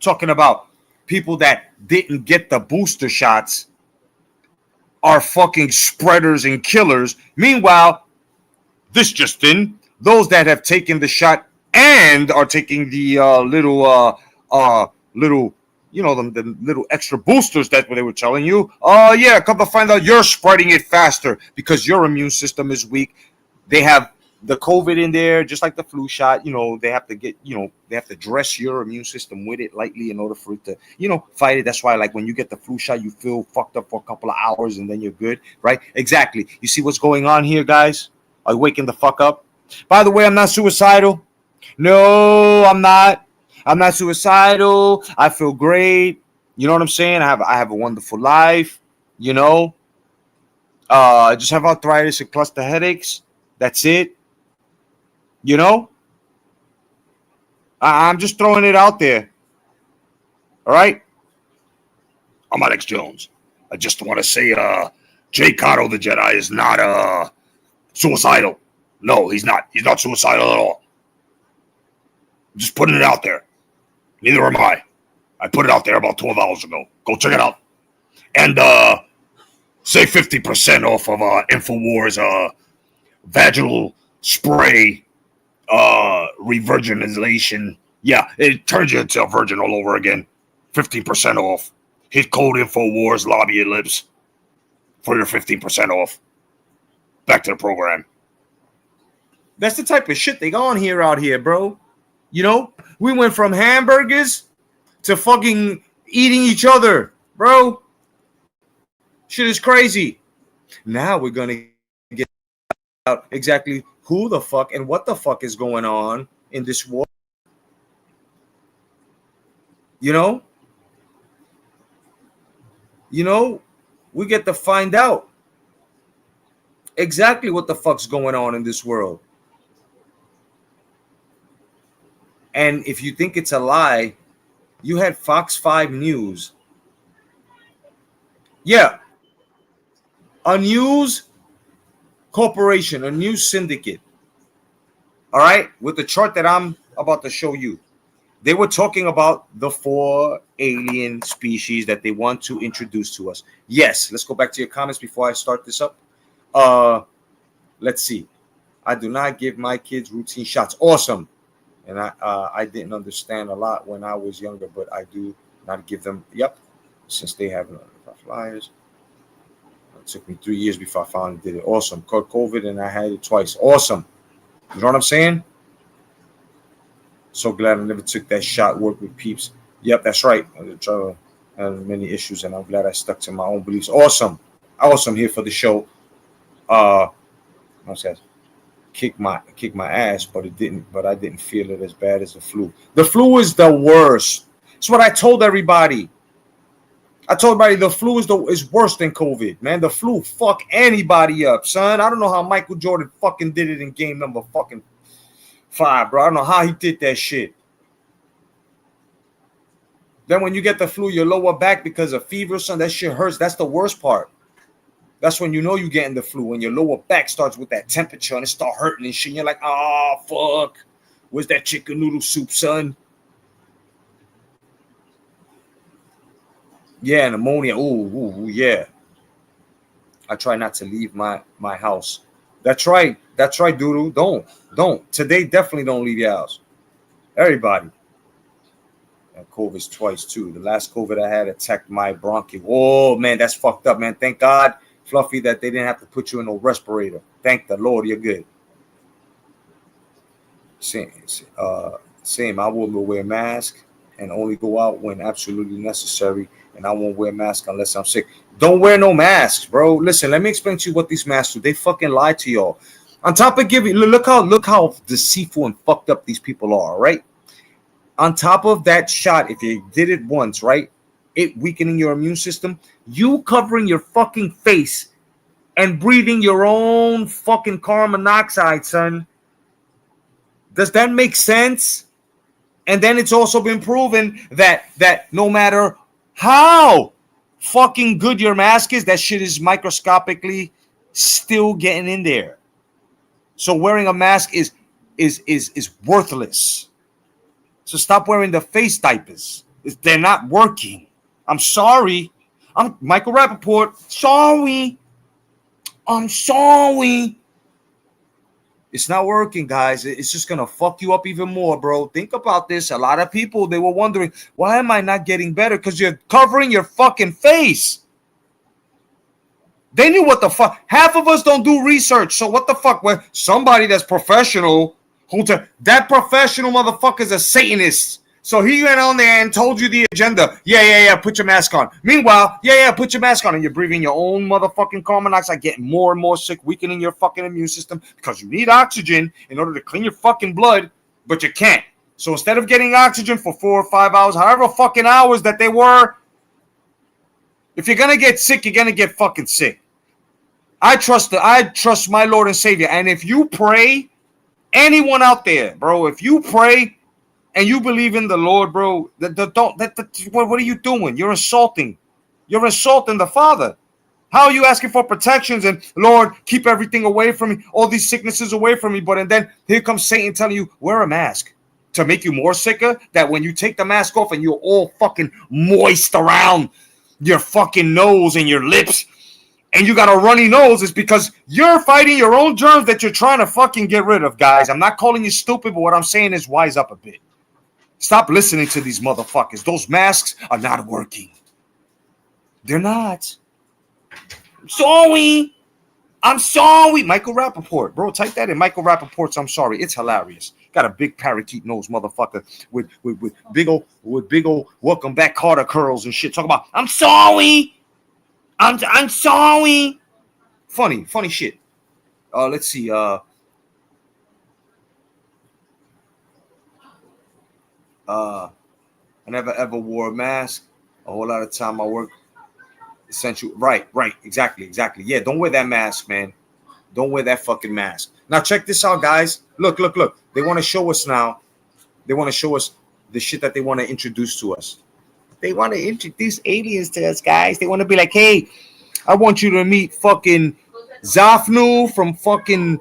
Talking about people that didn't get the booster shots are fucking spreaders and killers. Meanwhile, this just in, those that have taken the shot and are taking the little, you know, the little extra boosters, that's what they were telling you. Yeah, come to find out you're spreading it faster because your immune system is weak. They have the COVID in there, just like the flu shot. You know, they have to get, you know, they have to dress your immune system with it lightly in order for it to, you know, fight it. That's why, like, when you get the flu shot, you feel fucked up for a couple of hours and then you're good, right? Exactly. You see what's going on here, guys? Are you waking the fuck up? By the way, I'm not suicidal. No, I'm not. I'm not suicidal. I feel great. You know what I'm saying? I have a wonderful life. You know, I just have arthritis and cluster headaches. That's it. You know, I'm just throwing it out there. All right. I'm Alex Jones. I just want to say, Jay Cotto the Jedi is not suicidal. No, he's not. He's not suicidal at all. I'm just putting it out there. Neither am I. I put it out there about 12 hours ago. Go check it out. And save 50% off of InfoWars vaginal spray revirginization. Yeah, it turns you into a virgin all over again. 15% off. Hit code InfoWars, lobby your lips for your 15% off. Back to the program. That's the type of shit they got on here out here, bro. You know, we went from hamburgers to fucking eating each other, bro. Shit is crazy. Now we're gonna get out exactly who the fuck and what the fuck is going on in this war. You know, we get to find out exactly what the fuck's going on in this world. And if you think it's a lie, you had Fox 5 News. Yeah. A news corporation, a news syndicate. All right? With the chart that I'm about to show you. They were talking about the 4 alien species that they want to introduce to us. Yes. Let's go back to your comments before I start this up. Let's see. I do not give my kids routine shots. Awesome. And I didn't understand a lot when I was younger, but I do not give them. Yep, since they have flyers. It took me 3 years before I finally did it. Awesome. Caught COVID and I had it twice. Awesome. You know what I'm saying? So glad I never took that shot. Work with peeps. Yep, that's right. I had many issues, and I'm glad I stuck to my own beliefs. Awesome. Awesome here for the show. I said. Kick my ass, but it didn't. But I didn't feel it as bad as the flu. The flu is the worst. That's what I told everybody. I told everybody the flu is worse than COVID, man. The flu fuck anybody up, son. I don't know how Michael Jordan fucking did it in game number fucking 5, bro. I don't know how he did that shit. Then when you get the flu, your lower back because of fever, son, that shit hurts. That's the worst part. That's when you know you're getting the flu, when your lower back starts with that temperature and it start hurting and shit. And you're like, oh, fuck. Where's that chicken noodle soup, son? Yeah, pneumonia. Ooh, yeah. I try not to leave my house. That's right, Doodle. Don't. Today, definitely don't leave your house. Everybody. And COVID's twice, too. The last COVID I had attacked my bronchial. Oh, man, that's fucked up, man. Thank God, Fluffy, that they didn't have to put you in a respirator. Thank the Lord, you're good. Same. I will wear a mask and only go out when absolutely necessary. And I won't wear a mask unless I'm sick. Don't wear no masks, bro. Listen, let me explain to you what these masks do. They fucking lie to y'all. On top of giving, look how deceitful and fucked up these people are, right? On top of that shot, if you did it once, right, it weakening your immune system, you covering your fucking face and breathing your own fucking carbon monoxide, son. Does that make sense? And then it's also been proven that no matter how fucking good your mask is, that shit is microscopically still getting in there. So wearing a mask is worthless. So stop wearing the face diapers. They're not working. I'm sorry. I'm Michael Rappaport. Sorry. I'm sorry. It's not working, guys. It's just going to fuck you up even more, bro. Think about this. A lot of people, they were wondering, why am I not getting better? Because you're covering your fucking face. They knew what the fuck. Half of us don't do research. So what the fuck? When somebody that's professional, that professional motherfucker is a Satanist. So he went on there and told you the agenda. Yeah, put your mask on. Meanwhile, put your mask on, and you're breathing your own motherfucking carbon monoxide, getting more and more sick, weakening your fucking immune system because you need oxygen in order to clean your fucking blood, but you can't. So instead of getting oxygen for 4 or 5 hours, however fucking hours that they were, if you're gonna get sick, you're gonna get fucking sick. I trust my Lord and Savior, and if you pray, anyone out there, bro, if you pray and you believe in the Lord, bro, what are you doing? You're insulting. You're insulting the Father. How are you asking for protections and, Lord, keep everything away from me, all these sicknesses away from me, and then here comes Satan telling you, wear a mask to make you more sicker, that when you take the mask off and you're all fucking moist around your fucking nose and your lips, and you got a runny nose, is because you're fighting your own germs that you're trying to fucking get rid of, guys. I'm not calling you stupid, but what I'm saying is wise up a bit. Stop listening to these motherfuckers. Those masks are not working. They're not. I'm sorry. Michael Rappaport. Bro, type that in. Michael Rappaport's I'm sorry. It's hilarious. Got a big parakeet nose motherfucker with big old welcome back Carter curls and shit. Talk about I'm sorry. I'm sorry. Funny shit. Let's see. I never ever wore a mask. A whole lot of time I work essential. Right. Exactly. Yeah, don't wear that mask, man. Don't wear that fucking mask. Now check this out, guys. Look. They want to show us now. They want to show us the shit that they want to introduce to us. They want to introduce aliens to us, guys. They want to be like, hey, I want you to meet fucking Zafnu from fucking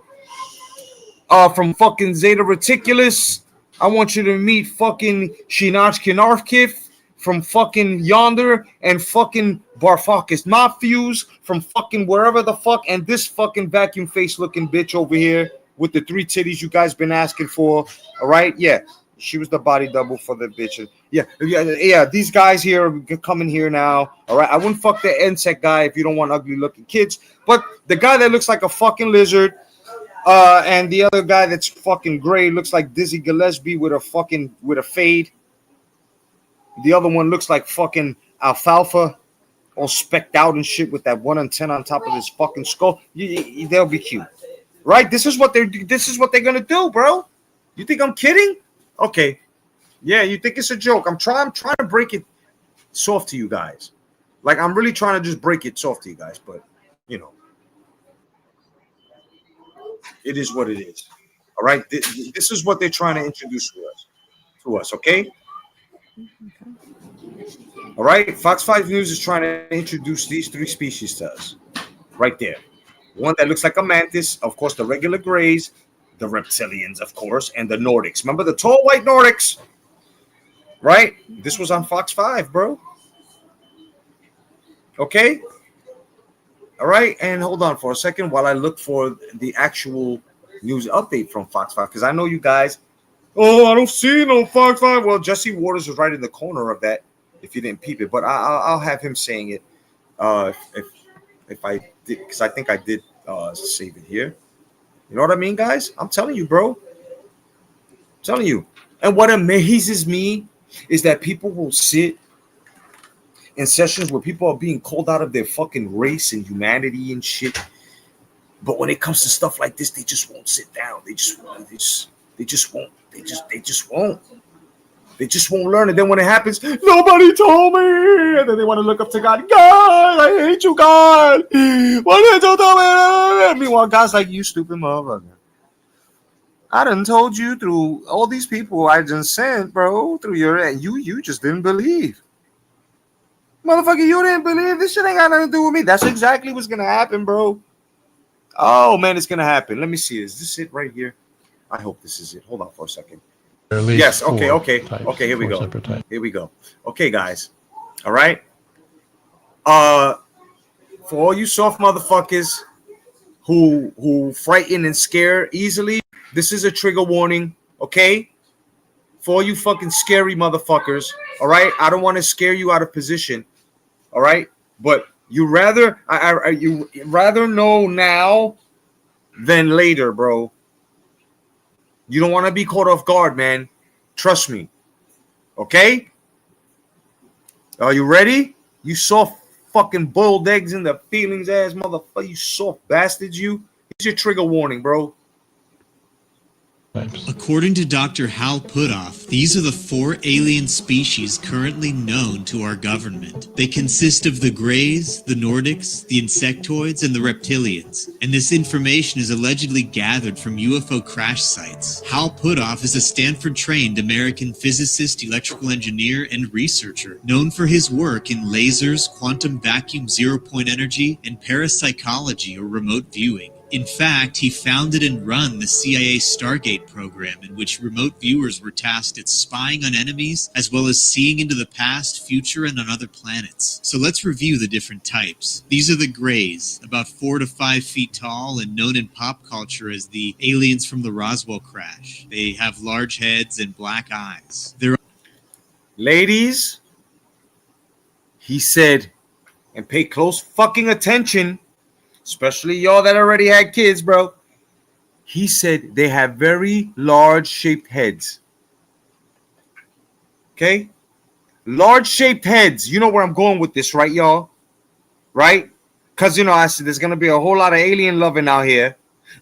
Zeta Reticulus. I want you to meet fucking Shinach Kinarkif from fucking yonder, and fucking Barfakis Matthews from fucking wherever the fuck, and this fucking vacuum face looking bitch over here with the 3 titties you guys been asking for. All right, yeah, she was the body double for the bitch. Yeah. These guys here coming here now. All right, I wouldn't fuck the insect guy if you don't want ugly looking kids, but the guy that looks like a fucking lizard. And the other guy that's fucking gray looks like Dizzy Gillespie with a fade. The other one looks like fucking alfalfa, all specked out and shit with that 1 antenna on top of his fucking skull. They'll be cute, right? This is what they're gonna do, bro. You think I'm kidding? Okay, yeah, you think it's a joke? I'm trying to break it soft to you guys. Like I'm really trying to just break it soft to you guys, but you know. It is what it is. All right. This is what they're trying to introduce to us. Okay. All right. Fox 5 News is trying to introduce these 3 species to us. Right there. One that looks like a mantis. Of course, the regular grays, the reptilians, of course, and the Nordics. Remember the tall white Nordics? Right. This was on Fox 5, bro. Okay. All right, and hold on for a second while I look for the actual news update from Fox 5, because I know you guys, I don't see no Fox 5. Well, Jesse Waters was right in the corner of that if you didn't peep it, but I'll have him saying it if I did, because I think I did save it here. You know what I mean, guys? I'm telling you, bro. I'm telling you. And what amazes me is that people will sit in sessions where people are being called out of their fucking race and humanity and shit, but when it comes to stuff like this, they just won't sit down. They just won't. They just won't learn it. Then when it happens, nobody told me. And then they want to look up to God. God, I hate you, God. Why did you tell me? Meanwhile, God's like, you stupid motherfucker. I done told you through all these people I just sent, bro, through and you just didn't believe. Motherfucker, you didn't believe. This shit ain't got nothing to do with me. That's exactly what's gonna happen, bro. Oh man, it's gonna happen. Let me see. Is this it right here? I hope this is it. Hold on for a second. Yes. Okay. Okay. Here we go. Here we go. Okay, guys. All right. For all you soft motherfuckers who frighten and scare easily, this is a trigger warning. Okay. For all you fucking scary motherfuckers. All right. I don't want to scare you out of position. All right. But you rather know now than later, bro. You don't want to be caught off guard, man. Trust me. Okay? Are you ready? You soft fucking boiled eggs in the feelings ass motherfucker. You soft bastards, you. Here's your trigger warning, bro. According to Dr. Hal Puthoff, these are the 4 alien species currently known to our government. They consist of the Greys, the Nordics, the Insectoids, and the Reptilians, and this information is allegedly gathered from UFO crash sites. Hal Puthoff is a Stanford-trained American physicist, electrical engineer, and researcher, known for his work in lasers, quantum vacuum zero-point energy, and parapsychology or remote viewing. In fact, he founded and run the CIA Stargate program, in which remote viewers were tasked at spying on enemies, as well as seeing into the past, future, and on other planets. So let's review the different types. These are the Greys, about 4 to 5 feet tall and known in pop culture as the aliens from the Roswell crash. They have large heads and black eyes. Ladies, he said, and pay close fucking attention, especially y'all that already had kids, bro. He said they have very large shaped heads. Okay? Large shaped heads. You know where I'm going with this, right, y'all? Right? Because, you know, I said there's going to be a whole lot of alien loving out here.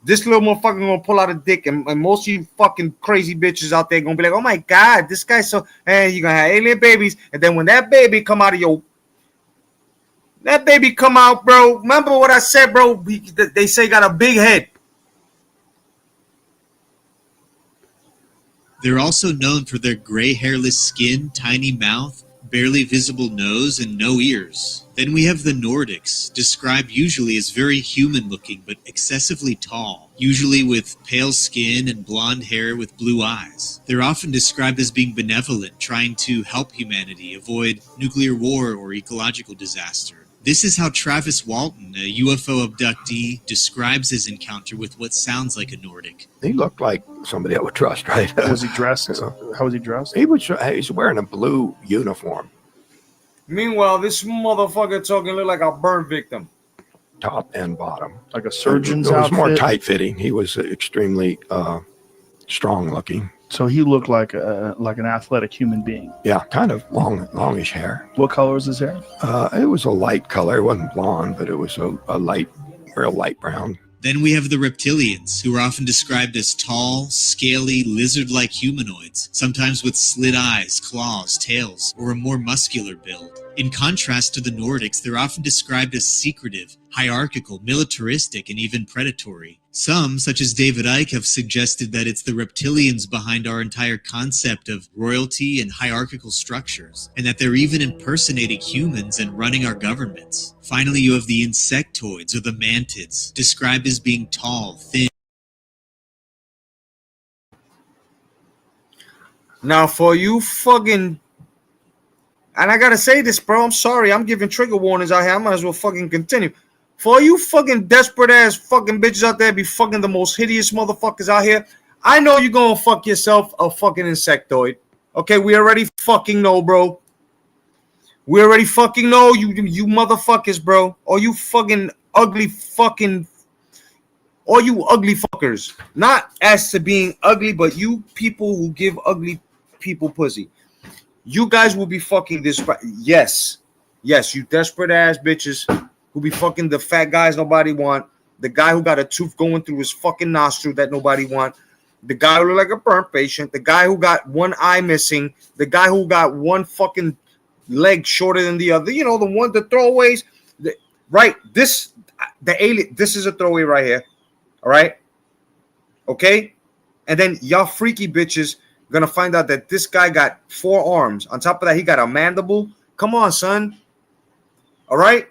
This little motherfucker going to pull out a dick, and most of you fucking crazy bitches out there going to be like, oh my God, this guy's so, and you're going to have alien babies. And then when that baby come out of your, that baby come out, bro. Remember what I said, bro? They say got a big head. They're also known for their gray hairless skin, tiny mouth, barely visible nose, and no ears. Then we have the Nordics, described usually as very human-looking but excessively tall, usually with pale skin and blonde hair with blue eyes. They're often described as being benevolent, trying to help humanity avoid nuclear war or ecological disaster. This is how Travis Walton, a UFO abductee, describes his encounter with what sounds like a Nordic. He looked like somebody I would trust, right? Was he dressed? How was he dressed? He's wearing a blue uniform. Meanwhile, this motherfucker talking look like a burn victim. Top and bottom. Like a surgeon's outfit? It was outfit? more tight-fitting. He was extremely strong-looking. So he looked like an athletic human being. Yeah, kind of longish hair. What color was his hair? It was a light color. It wasn't blonde, but it was a real light brown. Then we have the reptilians, who are often described as tall, scaly, lizard-like humanoids, sometimes with slit eyes, claws, tails, or a more muscular build. In contrast to the Nordics, they're often described as secretive, hierarchical, militaristic, and even predatory. Some, such as David Icke, have suggested that it's the reptilians behind our entire concept of royalty and hierarchical structures, and that they're even impersonating humans and running our governments. Finally, you have the insectoids, or the mantids, described as being tall, thin. Now, for you fucking... And I gotta say this, bro. I'm sorry. I'm giving trigger warnings out here. I might as well fucking continue. For you fucking desperate ass fucking bitches out there be fucking the most hideous motherfuckers out here, I know you're gonna fuck yourself a fucking insectoid. Okay, we already fucking know, bro. We already fucking know you motherfuckers, bro. Or you fucking ugly fucking... Or you ugly fuckers. Not as to being ugly, but you people who give ugly people pussy. You guys will be fucking this. Yes, you desperate ass bitches who be fucking the fat guys nobody want, the guy who got a tooth going through his fucking nostril that nobody want, the guy who looked like a burn patient, the guy who got one eye missing, the guy who got one fucking leg shorter than the other, you know, the throwaways, right? The alien, this is a throwaway right here, all right? Okay? And then y'all freaky bitches gonna find out that this guy got 4 arms. On top of that, he got a mandible. Come on, son. All right?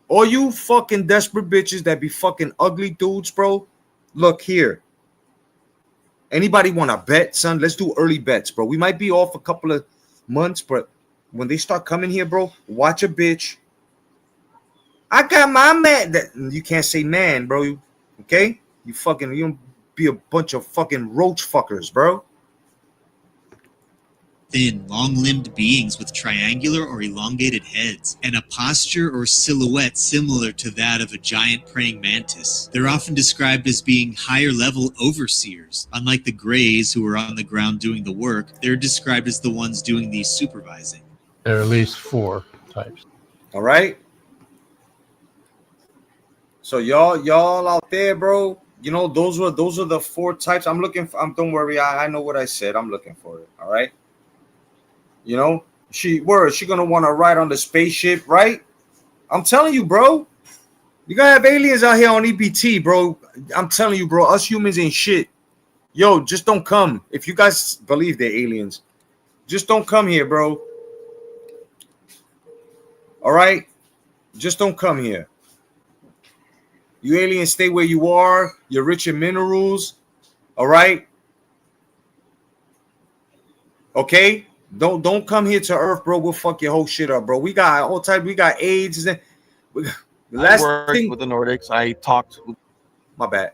All you fucking desperate bitches that be fucking ugly dudes, bro, look here. Anybody want to bet, son? Let's do early bets, bro. We might be off a couple of months, but when they start coming here, bro, watch a bitch. I got my man. You can't say man, bro. Okay? You don't be a bunch of fucking roach fuckers, bro. Thin, long-limbed beings with triangular or elongated heads, and a posture or silhouette similar to that of a giant praying mantis. They're often described as being higher-level overseers. Unlike the Greys, who are on the ground doing the work, they're described as the ones doing the supervising. There are at least 4 types. All right? So y'all out there, bro, you know, those are the 4 types. Don't worry, I know what I said. I'm looking for it, all right? You know, she gonna want to ride on the spaceship, right? I'm telling you, bro. You gotta have aliens out here on EBT, bro. I'm telling you, bro. Us humans ain't shit. Yo, just don't come. If you guys believe they're aliens, just don't come here, bro. All right? Just don't come here. You aliens stay where you are. You're rich in minerals. All right? Okay? Don't come here to Earth, bro. We'll fuck your whole shit up, bro. We got all type. We got AIDS. I worked with the Nordics. I talked with my bad.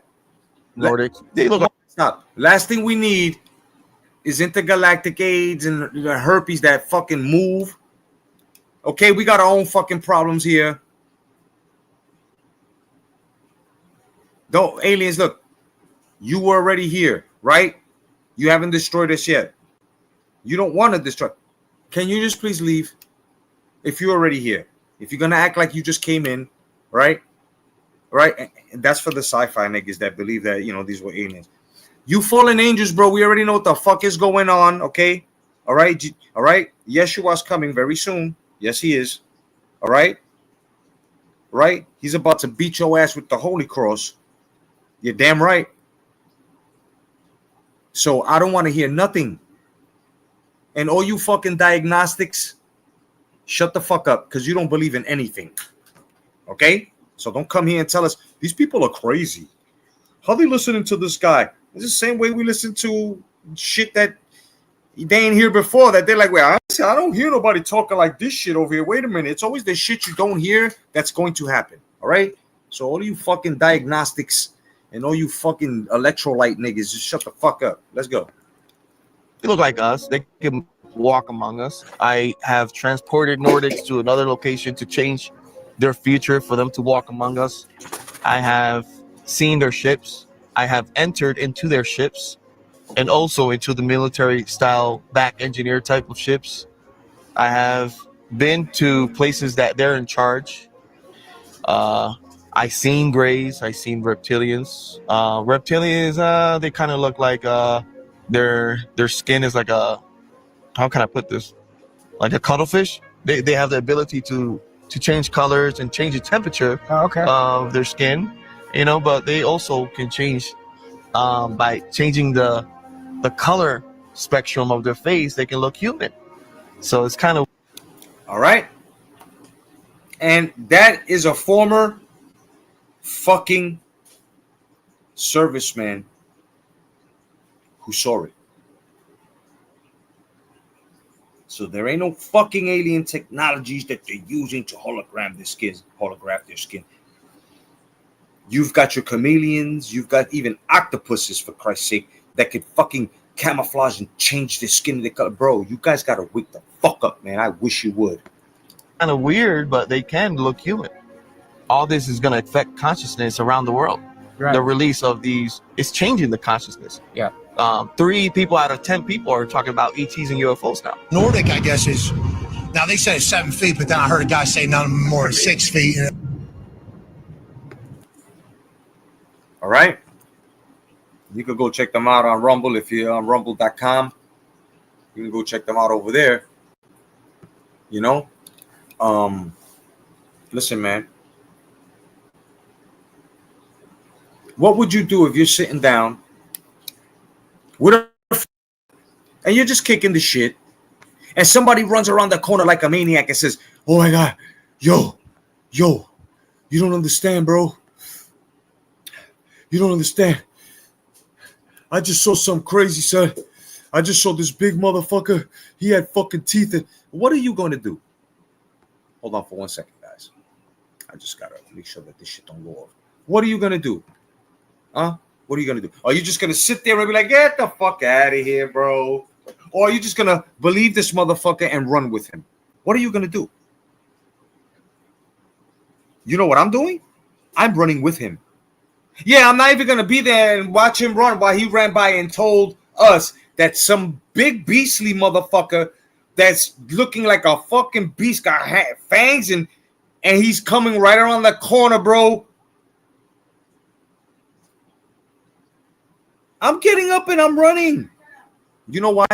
Nordics. They look. Stop. Last thing we need is intergalactic AIDS and the herpes that fucking move. Okay, we got our own fucking problems here. Don't aliens look. You were already here, right? You haven't destroyed us yet. You don't want to destroy. Can you just please leave? If you're already here, if you're gonna act like you just came in, right? Right? And that's for the sci-fi niggas that believe that, you know, these were aliens. You fallen angels, bro. We already know what the fuck is going on. Okay. All right. All right. Yeshua's coming very soon. Yes, he is. All right. Right. He's about to beat your ass with the Holy Cross. You're damn right. So I don't want to hear nothing. And all you fucking diagnostics, shut the fuck up because you don't believe in anything. Okay? So don't come here and tell us these people are crazy. How they listening to this guy? It's the same way we listen to shit that they ain't here before. That they're like, well, I don't hear nobody talking like this shit over here. Wait a minute. It's always the shit you don't hear that's going to happen. All right? So all you fucking diagnostics and all you fucking electrolyte niggas, just shut the fuck up. Let's go. They look like us. They can walk among us. I have transported Nordics to another location to change their future for them to walk among us. I have seen their ships. I have entered into their ships and also into the military style back engineer type of ships. I have been to places that they're in charge. I seen Greys. I seen reptilians. Reptilians, they kind of look like their skin is like a, how can I put this? Like a cuttlefish. They have the ability to change colors and change the temperature of their skin, you know, but they also can change by changing the color spectrum of their face, they can look human. So it's kind of all right. And that is a former fucking serviceman who saw it. So there ain't no fucking alien technologies that they're using to holograph their skin. You've got your chameleons, you've got even octopuses, for Christ's sake, that could fucking camouflage and change their skin to color. Bro, you guys gotta wake the fuck up, man. I wish you would. kind of weird, but they can look human. All this is going to affect consciousness around the world. Right. The release of these is changing the consciousness. Yeah. 3 people out of 10 people are talking about ETs and UFOs now. Nordic, I guess, is, now they say it's 7 feet, but then I heard a guy say none more than 6 feet. All right. You could go check them out on Rumble if you're on rumble.com. You can go check them out over there. You know? Listen, man. What would you do if you're sitting down with a and you're just kicking the shit, and somebody runs around the corner like a maniac and says, "Oh my God, yo, you don't understand, bro. You don't understand. I just saw some crazy, son. I just saw this big motherfucker. He had fucking teeth." And what are you going to do? Hold on for 1 second, guys. I just got to make sure that this shit don't go off. What are you going to do? Huh? What are you going to do? Are you just going to sit there and be like, "Get the fuck out of here, bro"? Or are you just going to believe this motherfucker and run with him? What are you going to do? You know what I'm doing? I'm running with him. Yeah, I'm not even going to be there and watch him run while he ran by and told us that some big beastly motherfucker that's looking like a fucking beast got fangs and he's coming right around the corner, bro. I'm getting up and I'm running. You know why?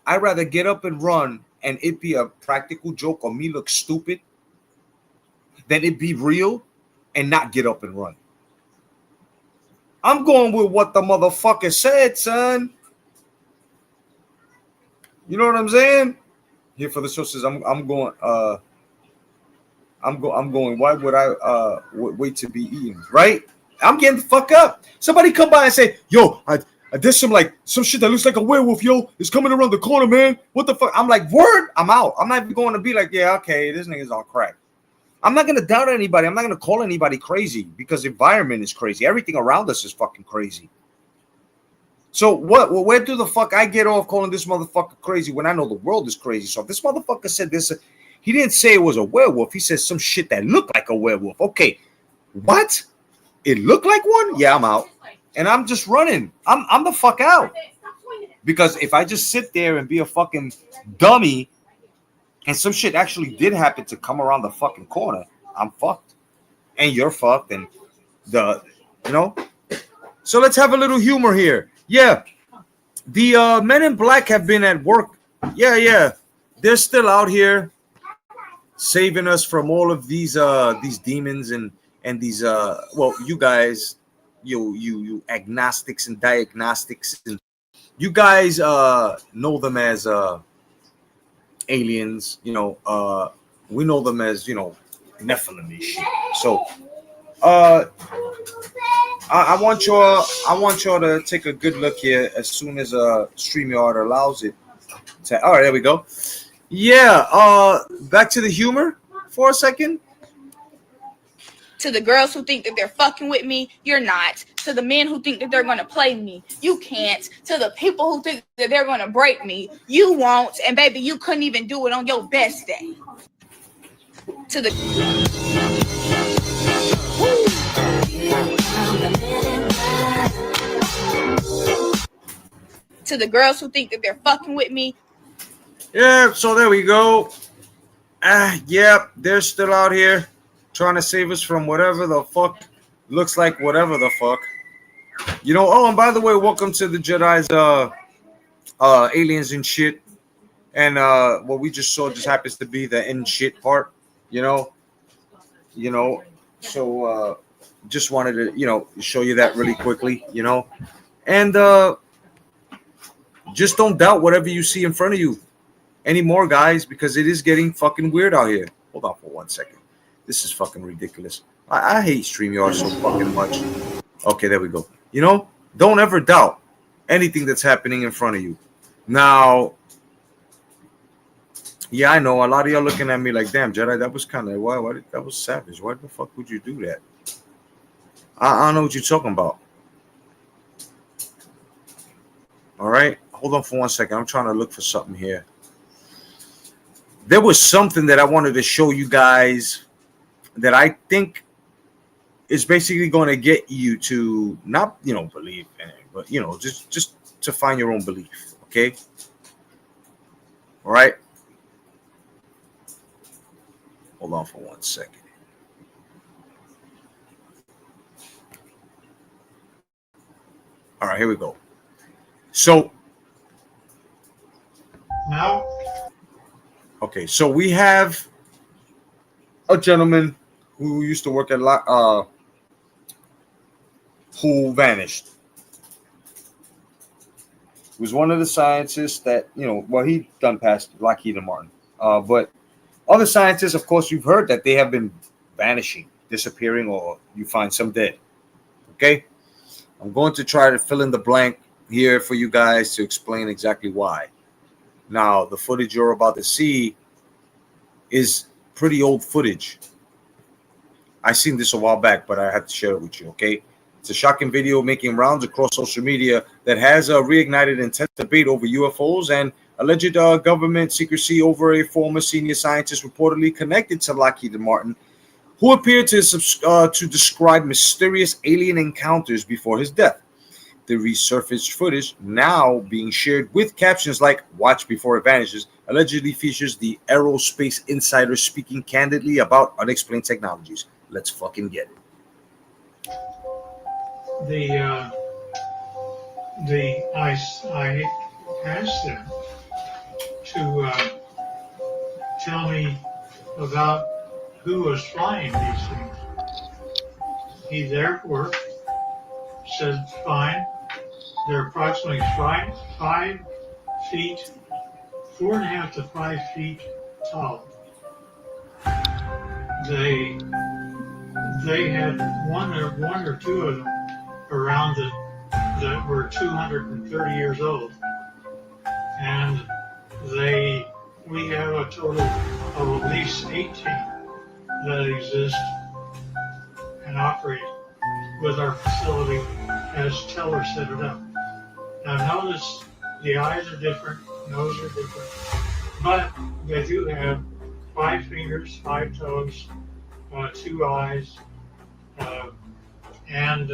I'd rather get up and run and it be a practical joke or me look stupid than it be real and not get up and run. I'm going with what the motherfucker said, son. You know what I'm saying? Here for the sources, I'm going. I'm going. Why would I wait to be eaten? Right? I'm getting the fuck up. Somebody come by and say, "Yo, I did some shit that looks like a werewolf. Yo, it's coming around the corner, man. What the fuck?" I'm like, word. I'm out. I'm not even going to be like, "Yeah, okay, this nigga's on crack." I'm not going to doubt anybody. I'm not going to call anybody crazy because the environment is crazy. Everything around us is fucking crazy. So what? Well, where do the fuck I get off calling this motherfucker crazy when I know the world is crazy? So if this motherfucker said this, he didn't say it was a werewolf. He said some shit that looked like a werewolf. Okay, what? It looked like one? Yeah, I'm out. And I'm just running. I'm the fuck out. Because if I just sit there and be a fucking dummy and some shit actually did happen to come around the fucking corner, I'm fucked. And you're fucked. And So let's have a little humor here. Yeah. The men in black have been at work. Yeah. They're still out here saving us from all of these demons and these you guys, you agnostics and diagnostics, and you guys know them as aliens. We know them as Nephilim and shit. So I want y'all to take a good look here as soon as StreamYard allows it. All right, there we go. Yeah, back to the humor for a second. To the girls who think that they're fucking with me, you're not. To the men who think that they're going to play me, you can't. To the people who think that they're going to break me, you won't. And baby, you couldn't even do it on your best day. To the girls who think that they're fucking with me. Yeah, so there we go. Yeah, they're still out here trying to save us from whatever the fuck looks like whatever the fuck. Oh, and by the way, welcome to the Jedi'S aliens and shit. And what we just saw just happens to be the end shit part, So just wanted to, show you that really quickly, And just don't doubt whatever you see in front of you anymore, guys, because it is getting fucking weird out here. Hold on for 1 second. This is fucking ridiculous. I hate StreamYard so fucking much. Okay, there we go. Don't ever doubt anything that's happening in front of you. Now, yeah, I know a lot of y'all looking at me like, "Damn, Jedi, that was kind of that was savage. Why the fuck would you do that?" I don't know what you're talking about. All right, hold on for 1 second. I'm trying to look for something here. There was something that I wanted to show you guys that I think is basically going to get you to not, believe in it, but just to find your own belief. Okay. All right. Hold on for 1 second. All right, here we go. So Now, okay, so we have a gentleman who used to work at who vanished. He was one of the scientists that, well, he done past Lockheed and Martin. But other scientists, of course, you've heard that they have been vanishing, disappearing, or you find some dead. Okay? I'm going to try to fill in the blank here for you guys to explain exactly why. Now, the footage you're about to see is pretty old footage. I seen this a while back, but I had to share it with you, okay? It's a shocking video making rounds across social media that has reignited intense debate over UFOs and alleged government secrecy over a former senior scientist reportedly connected to Lockheed Martin, who appeared to describe mysterious alien encounters before his death. The resurfaced footage, now being shared with captions like "Watch before it vanishes," allegedly features the aerospace insider speaking candidly about unexplained technologies. Let's fucking get it. I asked them to tell me about who was flying these things. He therefore said, fine, they're approximately 5 feet, 4.5 to 5 feet tall. They had one or two of them around that were 230 years old, and we have a total of at least 18 that exist and operate with our facility as Teller set it up. Now notice the eyes are different, nose are different, but they do have 5 fingers, 5 toes, 2 eyes, and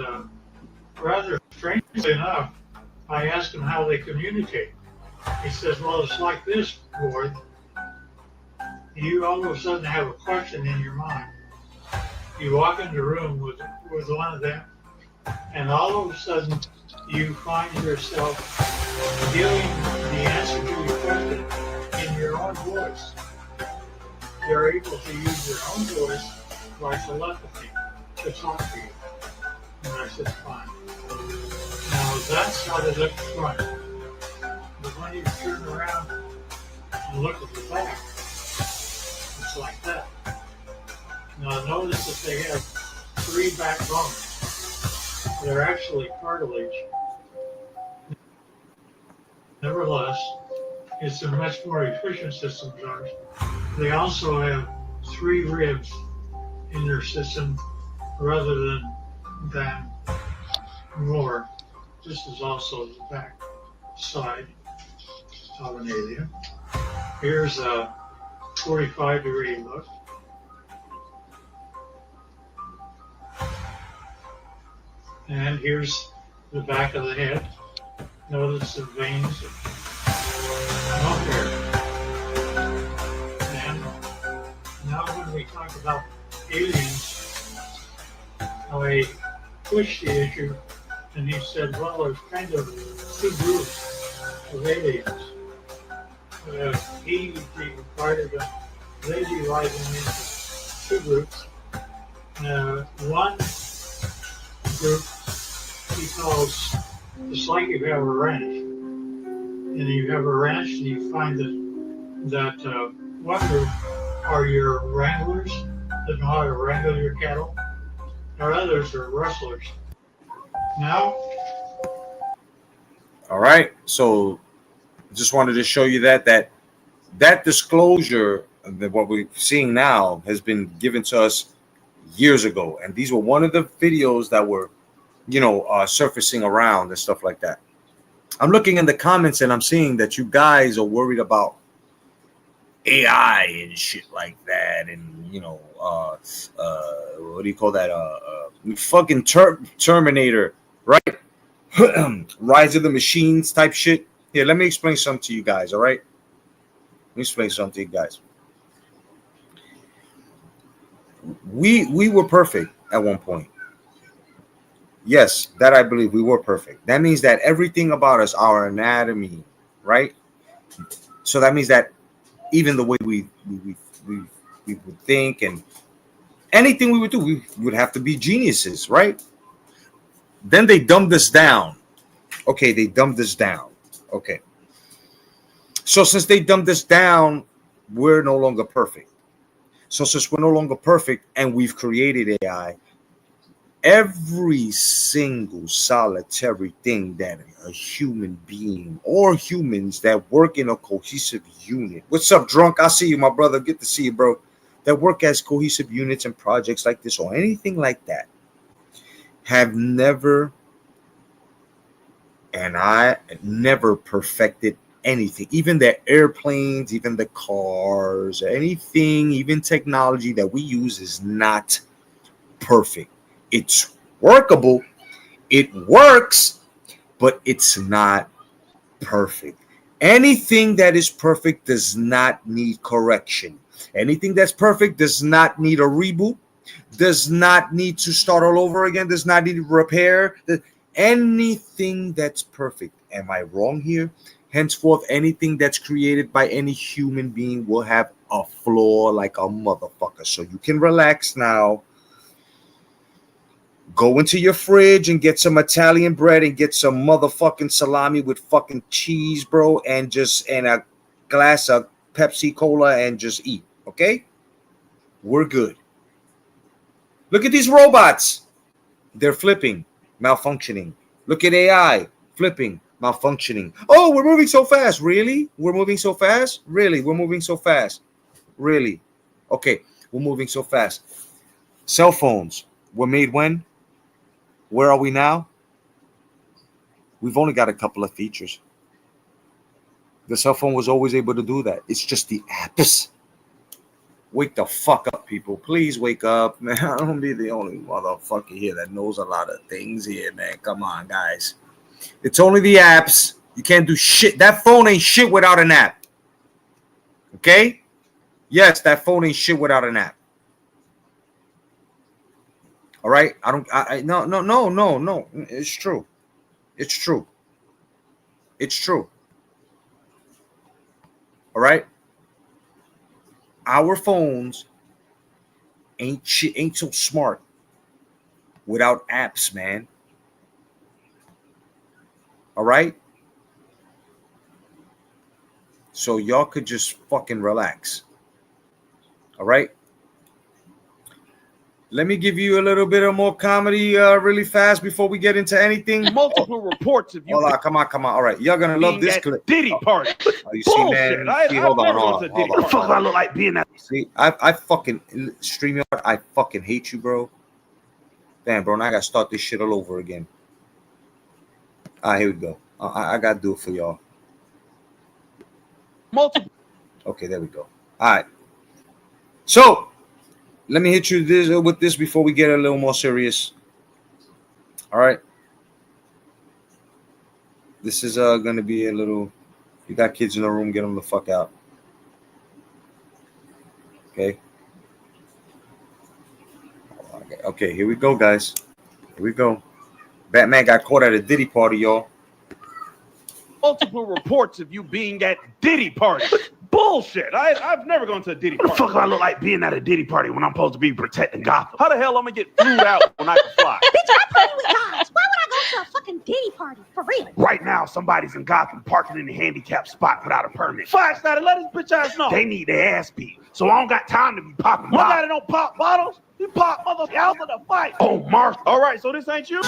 rather strangely enough, I asked him how they communicate. He says, well, it's like this, boy. You all of a sudden have a question in your mind. You walk into a room with one of them, and all of a sudden you find yourself giving the answer to your question in your own voice. They're able to use their own voice by telepathy to talk to you. And I said, fine. Now that's how they look front. But when you turn around and look at the back, it's like that. Now notice that they have 3 backbones. They're actually cartilage. Nevertheless, it's a much more efficient system than ours. They also have 3 ribs in their system rather than more. This is also the back side of an alien. Here's a 45-degree look. And here's the back of the head. Notice the veins. No hair. And now when we talk about aliens, I pushed the issue, and he said, well, there's kind of 2 groups of aliens. He divided them, they divide them into 2 groups. One group he calls, it's like you have a ranch. And you have a ranch and you find that one group are your wranglers that know how to wrangle your cattle. Our others are rustlers. Now, All right. So just wanted to show you that disclosure that what we're seeing now has been given to us years ago. And these were one of the videos that were, surfacing around and stuff like that. I'm looking in the comments and I'm seeing that you guys are worried about AI and shit like that. And, what do you call that? Fucking Terminator, right? Rise of the Machines type shit. Here, let me explain something to you guys, all right? Let me explain something to you guys. We were perfect at one point. Yes, that I believe we were perfect. That means that everything about us, our anatomy, right? So that means that even the way we, we would think and anything we would do, we would have to be geniuses, right? Then they dumbed us down. Okay, they dumbed us down. Okay. So since they dumbed us down, we're no longer perfect. So since we're no longer perfect and we've created AI, every single solitary thing that a human being or humans that work in a cohesive unit. What's up, drunk? I see you, my brother. Good to see you, bro. That work as cohesive units and projects like this or anything like that have never, and I never perfected anything. Even the airplanes, even the cars, anything, even technology that we use is not perfect. It's workable, it works, but it's not perfect. Anything that is perfect does not need correction. Anything that's perfect does not need a reboot, does not need to start all over again, does not need repair. Anything that's perfect. Am I wrong here? Henceforth, anything that's created by any human being will have a flaw like a motherfucker. So you can relax now. Go into your fridge and get some Italian bread and get some motherfucking salami with fucking cheese, bro, and a glass of Pepsi Cola and just eat. Okay? We're good. Look at these robots. They're flipping, malfunctioning. Look at AI, flipping, malfunctioning. Oh, we're moving so fast. Really? We're moving so fast? Really? We're moving so fast. Really? Okay, we're moving so fast. Cell phones were made when? Where are we now? We've only got a couple of features. The cell phone was always able to do that. It's just the apps. Wake the fuck up, people. Please wake up, man. I don't be the only motherfucker here that knows a lot of things here, man. Come on, guys. It's only the apps. You can't do shit. That phone ain't shit without an app. Okay? Yes, that phone ain't shit without an app. All right? No. It's true. It's true. It's true. All right? Our phones ain't so smart without apps, man. All right? So y'all could just fucking relax. All right? Let me give you a little bit of more comedy really fast before we get into anything. Multiple reports of you. Hold on, come on. All right, y'all gonna love this clip. Diddy party. You see, man. Hold on. The fuck I look like being that? See, I fucking StreamYard. I fucking hate you, bro. Damn, bro. Now I gotta start this shit all over again. All right, here we go. I gotta do it for y'all. Multiple. Okay, there we go. All right. So let me hit you with this before we get a little more serious. All right. This is gonna be a little. You got kids in the room, get them the fuck out. Okay. Okay, here we go, guys. Here we go. Batman got caught at a Diddy party, y'all. Multiple reports of you being at Diddy party. Bullshit. I've never gone to a Diddy party. What the fuck do I look like being at a Diddy party when I'm supposed to be protecting Gotham? How the hell am I gonna get flew out when I can fly? Bitch, I party with guys. Why would I go to a fucking Diddy party? For real. Right now, somebody's in Gotham parking in the handicapped spot without a permit. Flash that and let his bitch ass know. They need their ass beat. So I don't got time to be popping bottles. One guy that don't pop bottles, he pop motherfuckers out of the fight. Oh, Mark. All right, so this ain't you?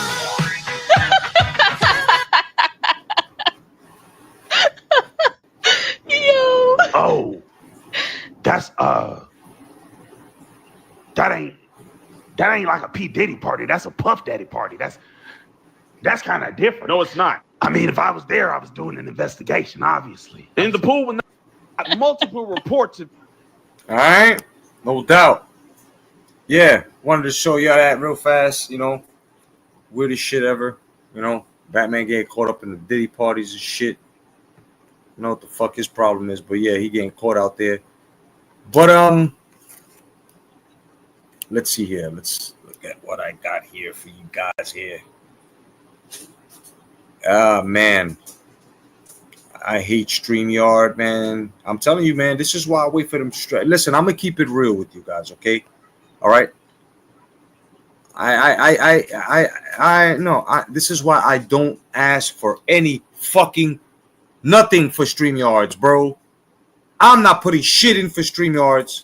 Yo. Oh. That's that ain't like a P. Diddy party. That's a Puff Daddy party. That's kind of different. No, it's not. I mean, if I was there, I was doing an investigation, obviously. In the pool with multiple reports of. All right, no doubt. Yeah, wanted to show y'all that real fast. You know, weirdest shit ever. You know, Batman getting caught up in the Diddy parties and shit. You know what the fuck his problem is, but yeah, he getting caught out there. But let's see here. Let's look at what I got here for you guys here. Man, I hate StreamYard, man. I'm telling you, man, this is why I wait for them to strike. Listen, I'm gonna keep it real with you guys, okay? All right. This is why I don't ask for any fucking nothing for StreamYards, bro. I'm not putting shit in for StreamYards.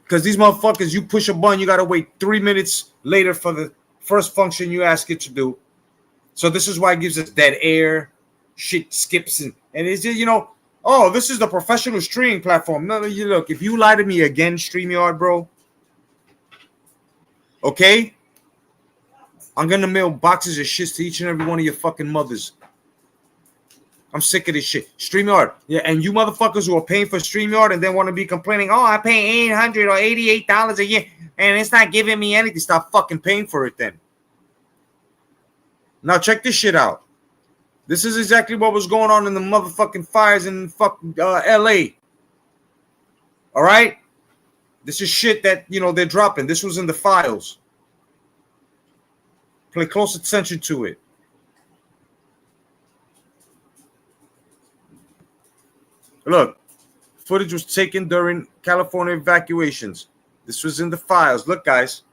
Because these motherfuckers, you push a button, you gotta wait 3 minutes later for the first function you ask it to do. So this is why it gives us dead air, shit skips, and it's just, oh, this is the professional streaming platform. No, you look, if you lie to me again, StreamYard, bro, okay, I'm gonna mail boxes of shit to each and every one of your fucking mothers. I'm sick of this shit. StreamYard, yeah, and you motherfuckers who are paying for StreamYard and then want to be complaining, oh, I pay $800 or $88 a year, and it's not giving me anything. Stop fucking paying for it then. Now check this shit out. This is exactly what was going on in the motherfucking fires in fucking LA. All right? This is shit that, they're dropping. This was in the files. Pay close attention to it. Look, footage was taken during California evacuations. This was in the files. Look, guys.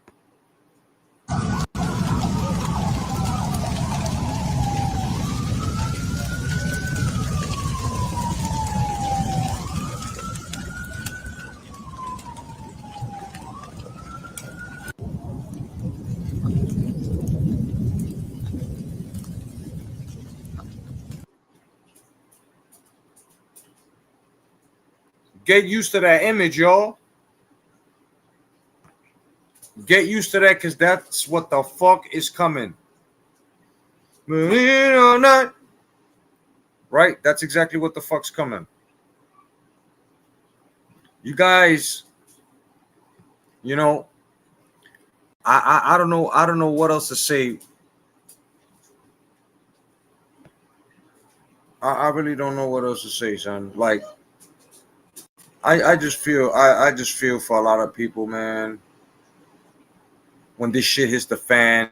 Get used to that image, y'all. Get used to that, because that's what the fuck is coming. Believe it or not. Right? That's exactly what the fuck's coming. You guys, I don't know. I don't know what else to say. I really don't know what else to say, son. Like, I just feel for a lot of people, man. When this shit hits the fan,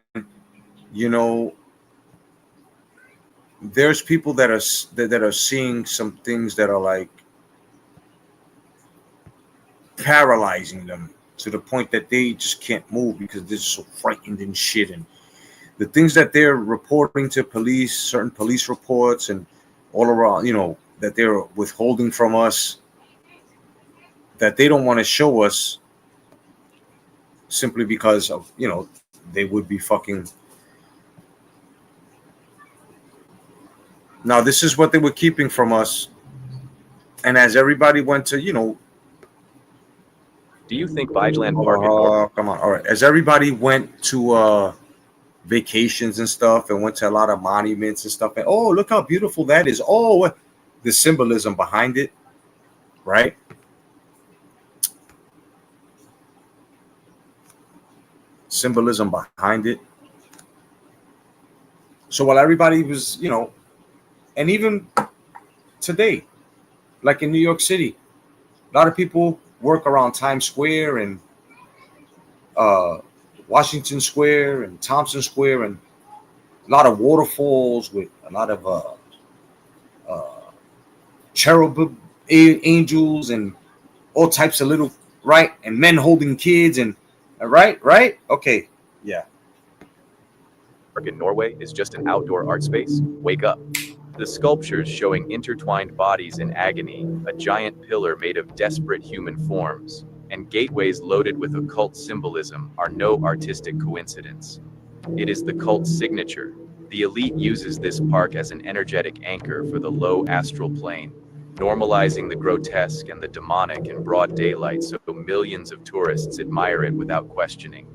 there's people that are seeing some things that are like paralyzing them to the point that they just can't move because they're so frightened and shit. And the things that they're reporting to police, certain police reports, and all around, that they're withholding from us, that they don't want to show us simply because of, they would be fucking. Now, this is what they were keeping from us. And as everybody went to, Do you think Vigeland Park come on. All right. As everybody went to vacations and stuff and went to a lot of monuments and stuff, and oh, look how beautiful that is. Oh, the symbolism behind it, right? Symbolism behind it. So while everybody was, and even today, like in New York City, a lot of people work around Times Square and Washington Square and Thompson Square, and a lot of waterfalls with a lot of cherubim angels and all types of little, right? And men holding kids and right? Okay, yeah. in Norway is just an outdoor art space? Wake up. The sculptures showing intertwined bodies in agony, a giant pillar made of desperate human forms, and gateways loaded with occult symbolism are no artistic coincidence. It is the cult's signature. The elite uses this park as an energetic anchor for the low astral plane, normalizing the grotesque and the demonic in broad daylight so millions of tourists admire it without questioning.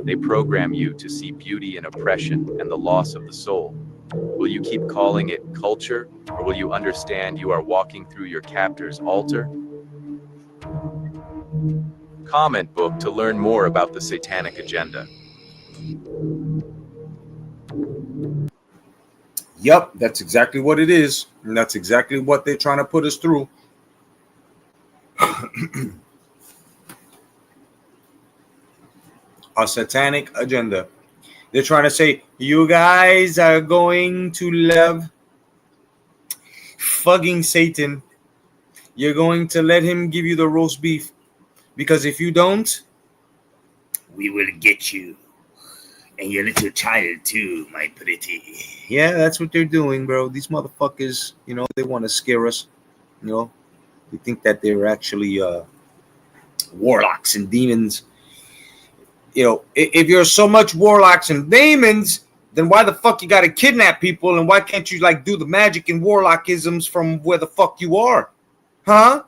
They program you to see beauty in oppression and the loss of the soul. Will you keep calling it culture, or will you understand you are walking through your captor's altar? Comment book to learn more about the satanic agenda. Yep, that's exactly what it is. And that's exactly what they're trying to put us through. A satanic agenda. They're trying to say you guys are going to love fucking Satan. You're going to let him give you the roast beef, because if you don't, we will get you. And your little child too, my pretty. Yeah, that's what they're doing, bro. These motherfuckers, they want to scare us. They think that they're actually warlocks and demons. If you're so much warlocks and demons, then why the fuck you got to kidnap people, and why can't you do the magic and warlockisms from where the fuck you are? Huh?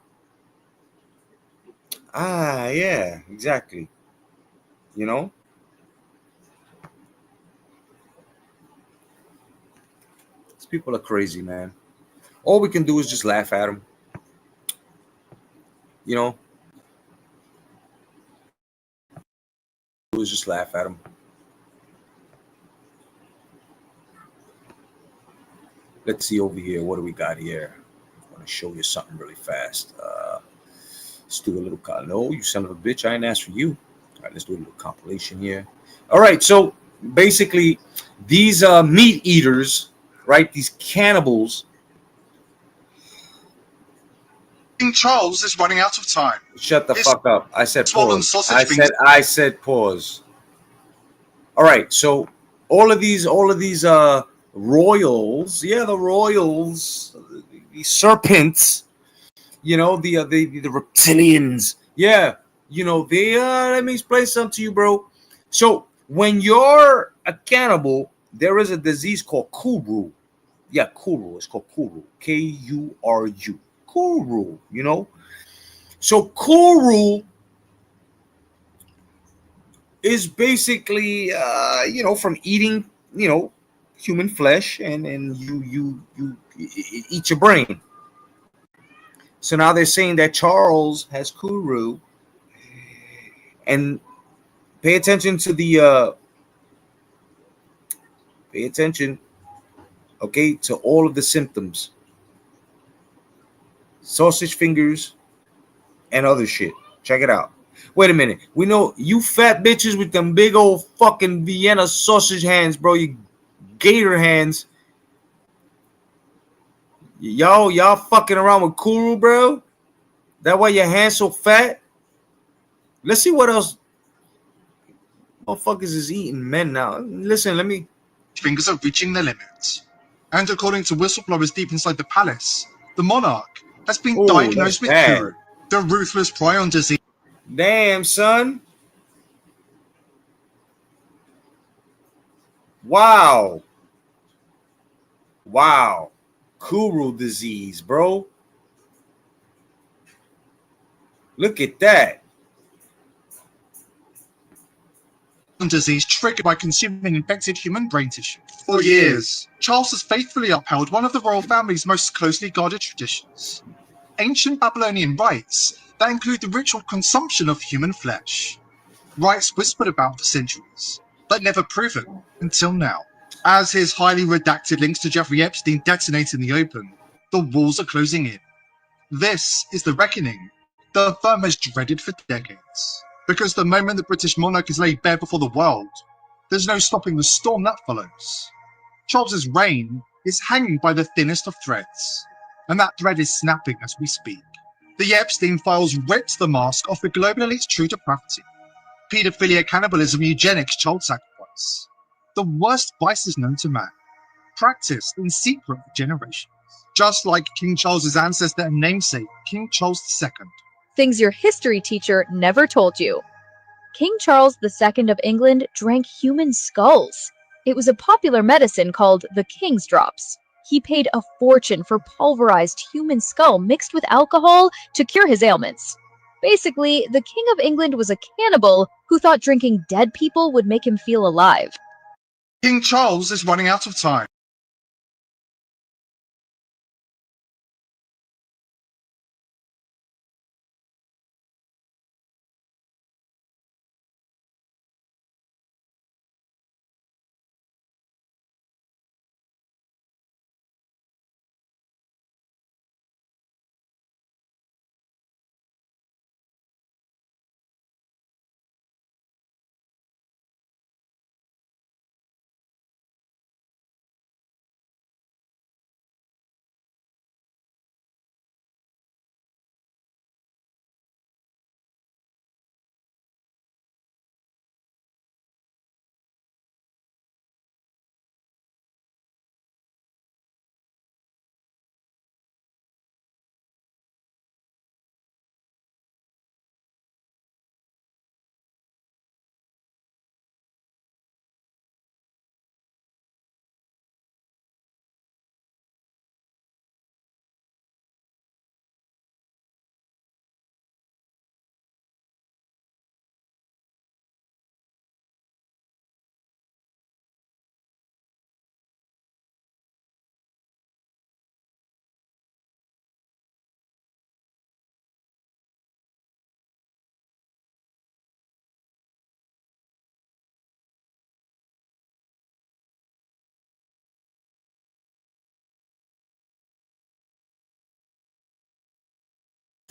Ah, yeah, exactly. These people are crazy, man. All we can do is just laugh at them. Do is just laugh at them. Let's see over here. What do we got here? I want to show you something really fast. Let's do a little. No, you son of a bitch! I ain't asked for you. All right, let's do a little compilation here. All right, so basically, these meat eaters, right? These cannibals. King Charles is running out of time. Shut the fuck up! I said swollen pause. sausage I said pause. All right, so all of these royals, yeah, the royals, the serpents, the reptilians, yeah, they let me explain something to you, bro. So when you're a cannibal, there is a disease called Kuru. Yeah, Kuru. It's called Kuru. Kuru. Kuru. So Kuru is basically from eating human flesh, and you eat your brain. So now they're saying that Charles has Kuru, and pay attention to to all of the symptoms: sausage fingers and other shit. Check it out. Wait a minute. We know you fat bitches with them big old fucking Vienna sausage hands, bro. You gator hands. Y'all fucking around with Kuru, bro. That why your hands so fat? Let's see what else motherfuckers is eating men now. Listen, let me. Fingers are reaching their limits. And according to whistleblowers deep inside the palace, the monarch has been diagnosed with Kuru, the ruthless prion disease. Damn, son. Wow. Kuru disease, bro. Look at that. Disease triggered by consuming infected human brain tissue. For years, Charles has faithfully upheld one of the royal family's most closely guarded traditions: ancient Babylonian rites that include the ritual consumption of human flesh. Rites whispered about for centuries, but never proven until now. As his highly redacted links to Jeffrey Epstein detonate in the open, the walls are closing in. This is the reckoning the firm has dreaded for decades. Because the moment the British monarch is laid bare before the world, there's no stopping the storm that follows. Charles's reign is hanging by the thinnest of threads, and that thread is snapping as we speak. The Epstein files ripped the mask off the global elite's true depravity: paedophilia, cannibalism, eugenics, child sacrifice. The worst vices known to man, practiced in secret for generations. Just like King Charles's ancestor and namesake, King Charles II. Things your history teacher never told you. King Charles II of England drank human skulls. It was a popular medicine called the King's Drops. He paid a fortune for pulverized human skull mixed with alcohol to cure his ailments. Basically, the King of England was a cannibal who thought drinking dead people would make him feel alive. King Charles is running out of time.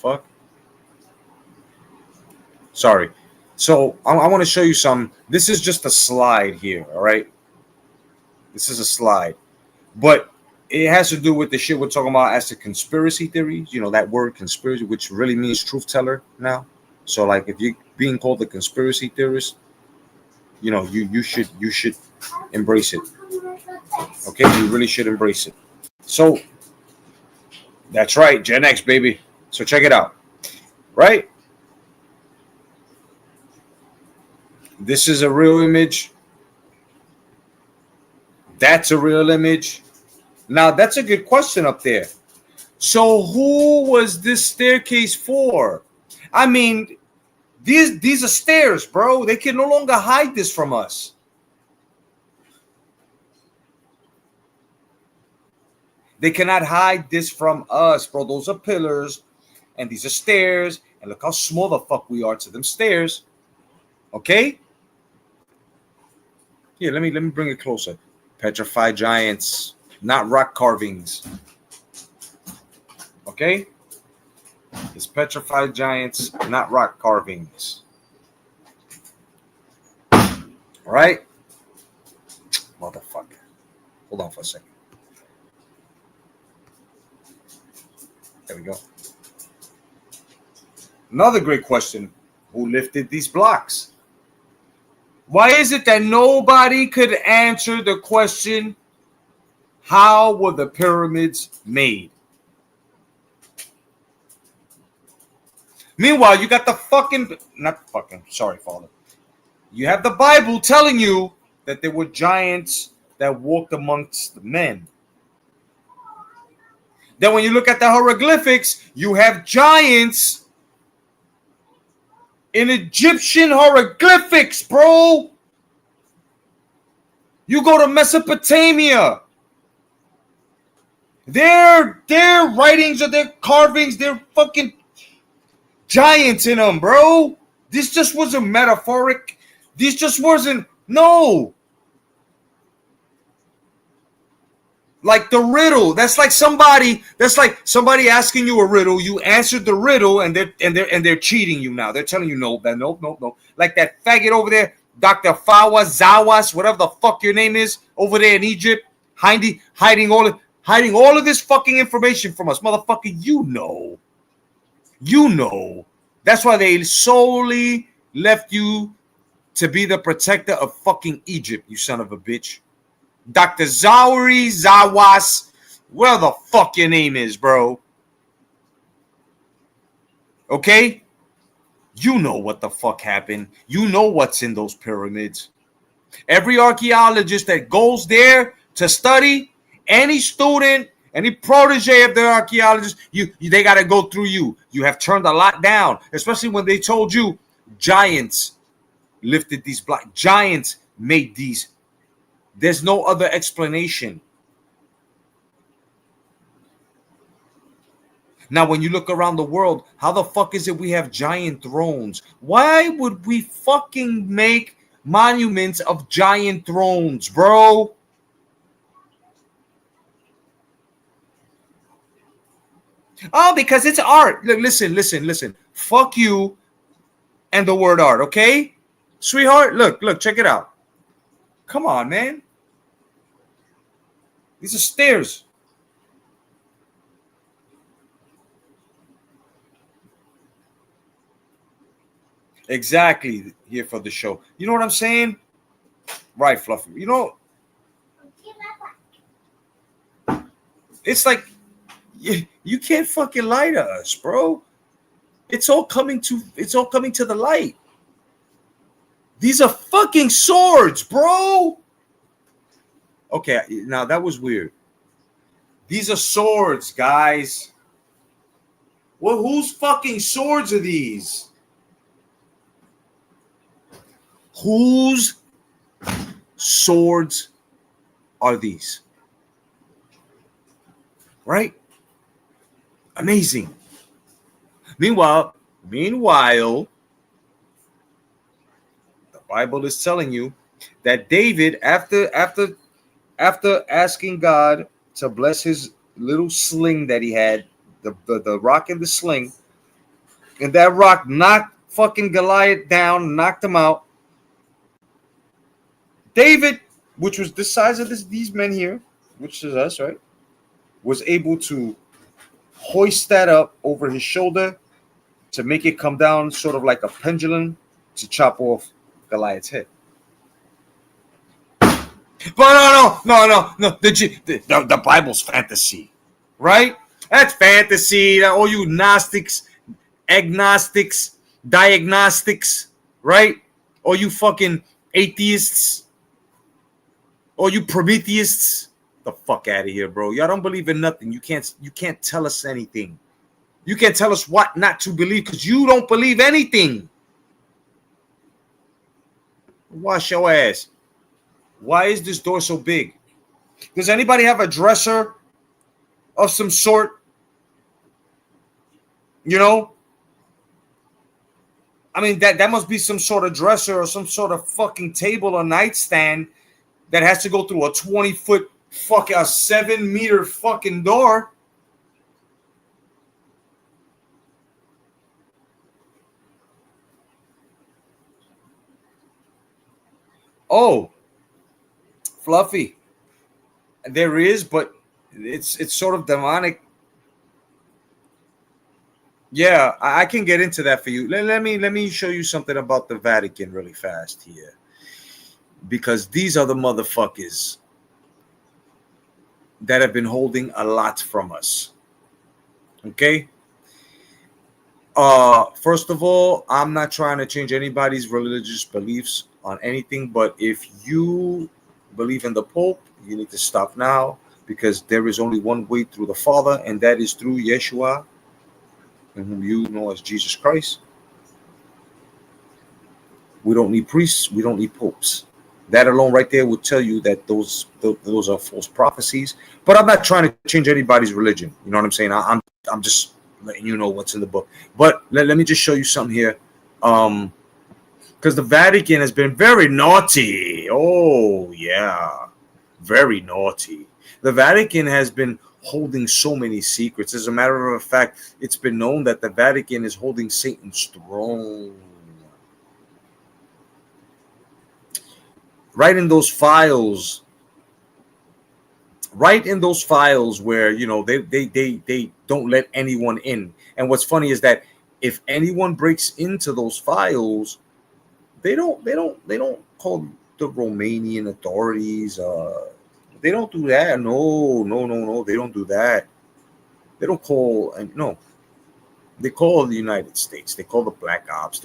Fuck. Sorry. So I want to show you some. This is just a slide here. All right. This is a slide, but it has to do with the shit we're talking about as the conspiracy theories. You know that word conspiracy, which really means truth teller now. So like, if you're being called a conspiracy theorist, you know you should embrace it. Okay, you really should embrace it. So that's right, Gen X, baby. So check it out. Right. This is a real image. That's a real image. Now, that's a good question up there. So who was this staircase for? I mean, these are stairs, bro. They can no longer hide this from us. They cannot hide this from us, bro. Those are pillars, and these are stairs. And look how small the fuck we are to them stairs. Okay? Here, let me bring it closer. Petrified giants, not rock carvings. Okay? It's petrified giants, not rock carvings. All right? Motherfucker. Hold on for a second. There we go. Another great question. Who lifted these blocks? Why is it that nobody could answer the question, how were the pyramids made? Meanwhile, you got the sorry, Father. You have the Bible telling you that there were giants that walked amongst the men. Then when you look at the hieroglyphics, you have giants in Egyptian hieroglyphics, bro. You go to Mesopotamia. Their writings or their carvings, they're fucking giants in them, bro. This just wasn't metaphoric. This just wasn't, no. Like the riddle. That's like somebody asking you a riddle. You answered the riddle and they're cheating you now. They're telling you no. Like that faggot over there, Dr. Fawa Zawas, whatever the fuck your name is, over there in Egypt, hiding all of this fucking information from us. Motherfucker, you know. That's why they solely left you to be the protector of fucking Egypt, you son of a bitch. Dr. Zawas, whatever the fuck your name is, bro. Okay? You know what the fuck happened. You know what's in those pyramids. Every archaeologist that goes there to study, any student, any protege of the archaeologist, they got to go through you. You have turned a lot down, especially when they told you giants lifted these blocks. Giants made these. There's no other explanation. Now, when you look around the world, how the fuck is it we have giant thrones? Why would we fucking make monuments of giant thrones, bro? Oh, because it's art. Look, listen. Fuck you and the word art, okay? Sweetheart, look, check it out. Come on, man. These are stairs. Exactly, here for the show. You know what I'm saying? Right, Fluffy. You know, it's like you can't fucking lie to us, bro. It's all coming to the light. These are fucking swords, bro. Okay, now that was weird. These are swords, guys. Well, whose fucking swords are these? Whose swords are these? Right? Amazing. Meanwhile, the Bible is telling you that David, after asking God to bless his little sling that he had, the rock and the sling, And that rock knocked fucking Goliath down, knocked him out. David, which was the size of these men here, which is us, right, was able to hoist that up over his shoulder to make it come down sort of like a pendulum to chop off Goliath's head. But no. The Bible's fantasy, right? That's fantasy. All you Gnostics, agnostics, diagnostics, right? All you fucking atheists, all you Prometheists, the fuck out of here, bro. Y'all don't believe in nothing. You can't tell us anything. You can't tell us what not to believe because you don't believe anything. Wash your ass. Why is this door so big? Does anybody have a dresser of some sort? You know? I mean, that must be some sort of dresser or some sort of fucking table or nightstand that has to go through a 20-foot fucking, a 7-meter fucking door. Oh, Fluffy. There is, but it's sort of demonic. Yeah, I can get into that for you. Let me show you something about the Vatican really fast here. Because these are the motherfuckers that have been holding a lot from us. Okay? First of all, I'm not trying to change anybody's religious beliefs on anything, but if you believe in the Pope, you need to stop now, because there is only one way through the Father, and that is through Yeshua, whom you know as Jesus Christ. We don't need priests, we don't need popes. That alone right there would tell you that those are false prophecies. But I'm not trying to change anybody's religion. You know what I'm saying? I'm just letting you know what's in the book. But let me just show you something here. Because the Vatican has been very naughty. Oh, yeah. Very naughty. The Vatican has been holding so many secrets. As a matter of fact, it's been known that the Vatican is holding Satan's throne. Right in those files where, you know, they don't let anyone in. And what's funny is that if anyone breaks into those files, they don't call the Romanian authorities. They don't do that. No. They don't do that. They don't call, no. They call the United States. They call the Black Ops.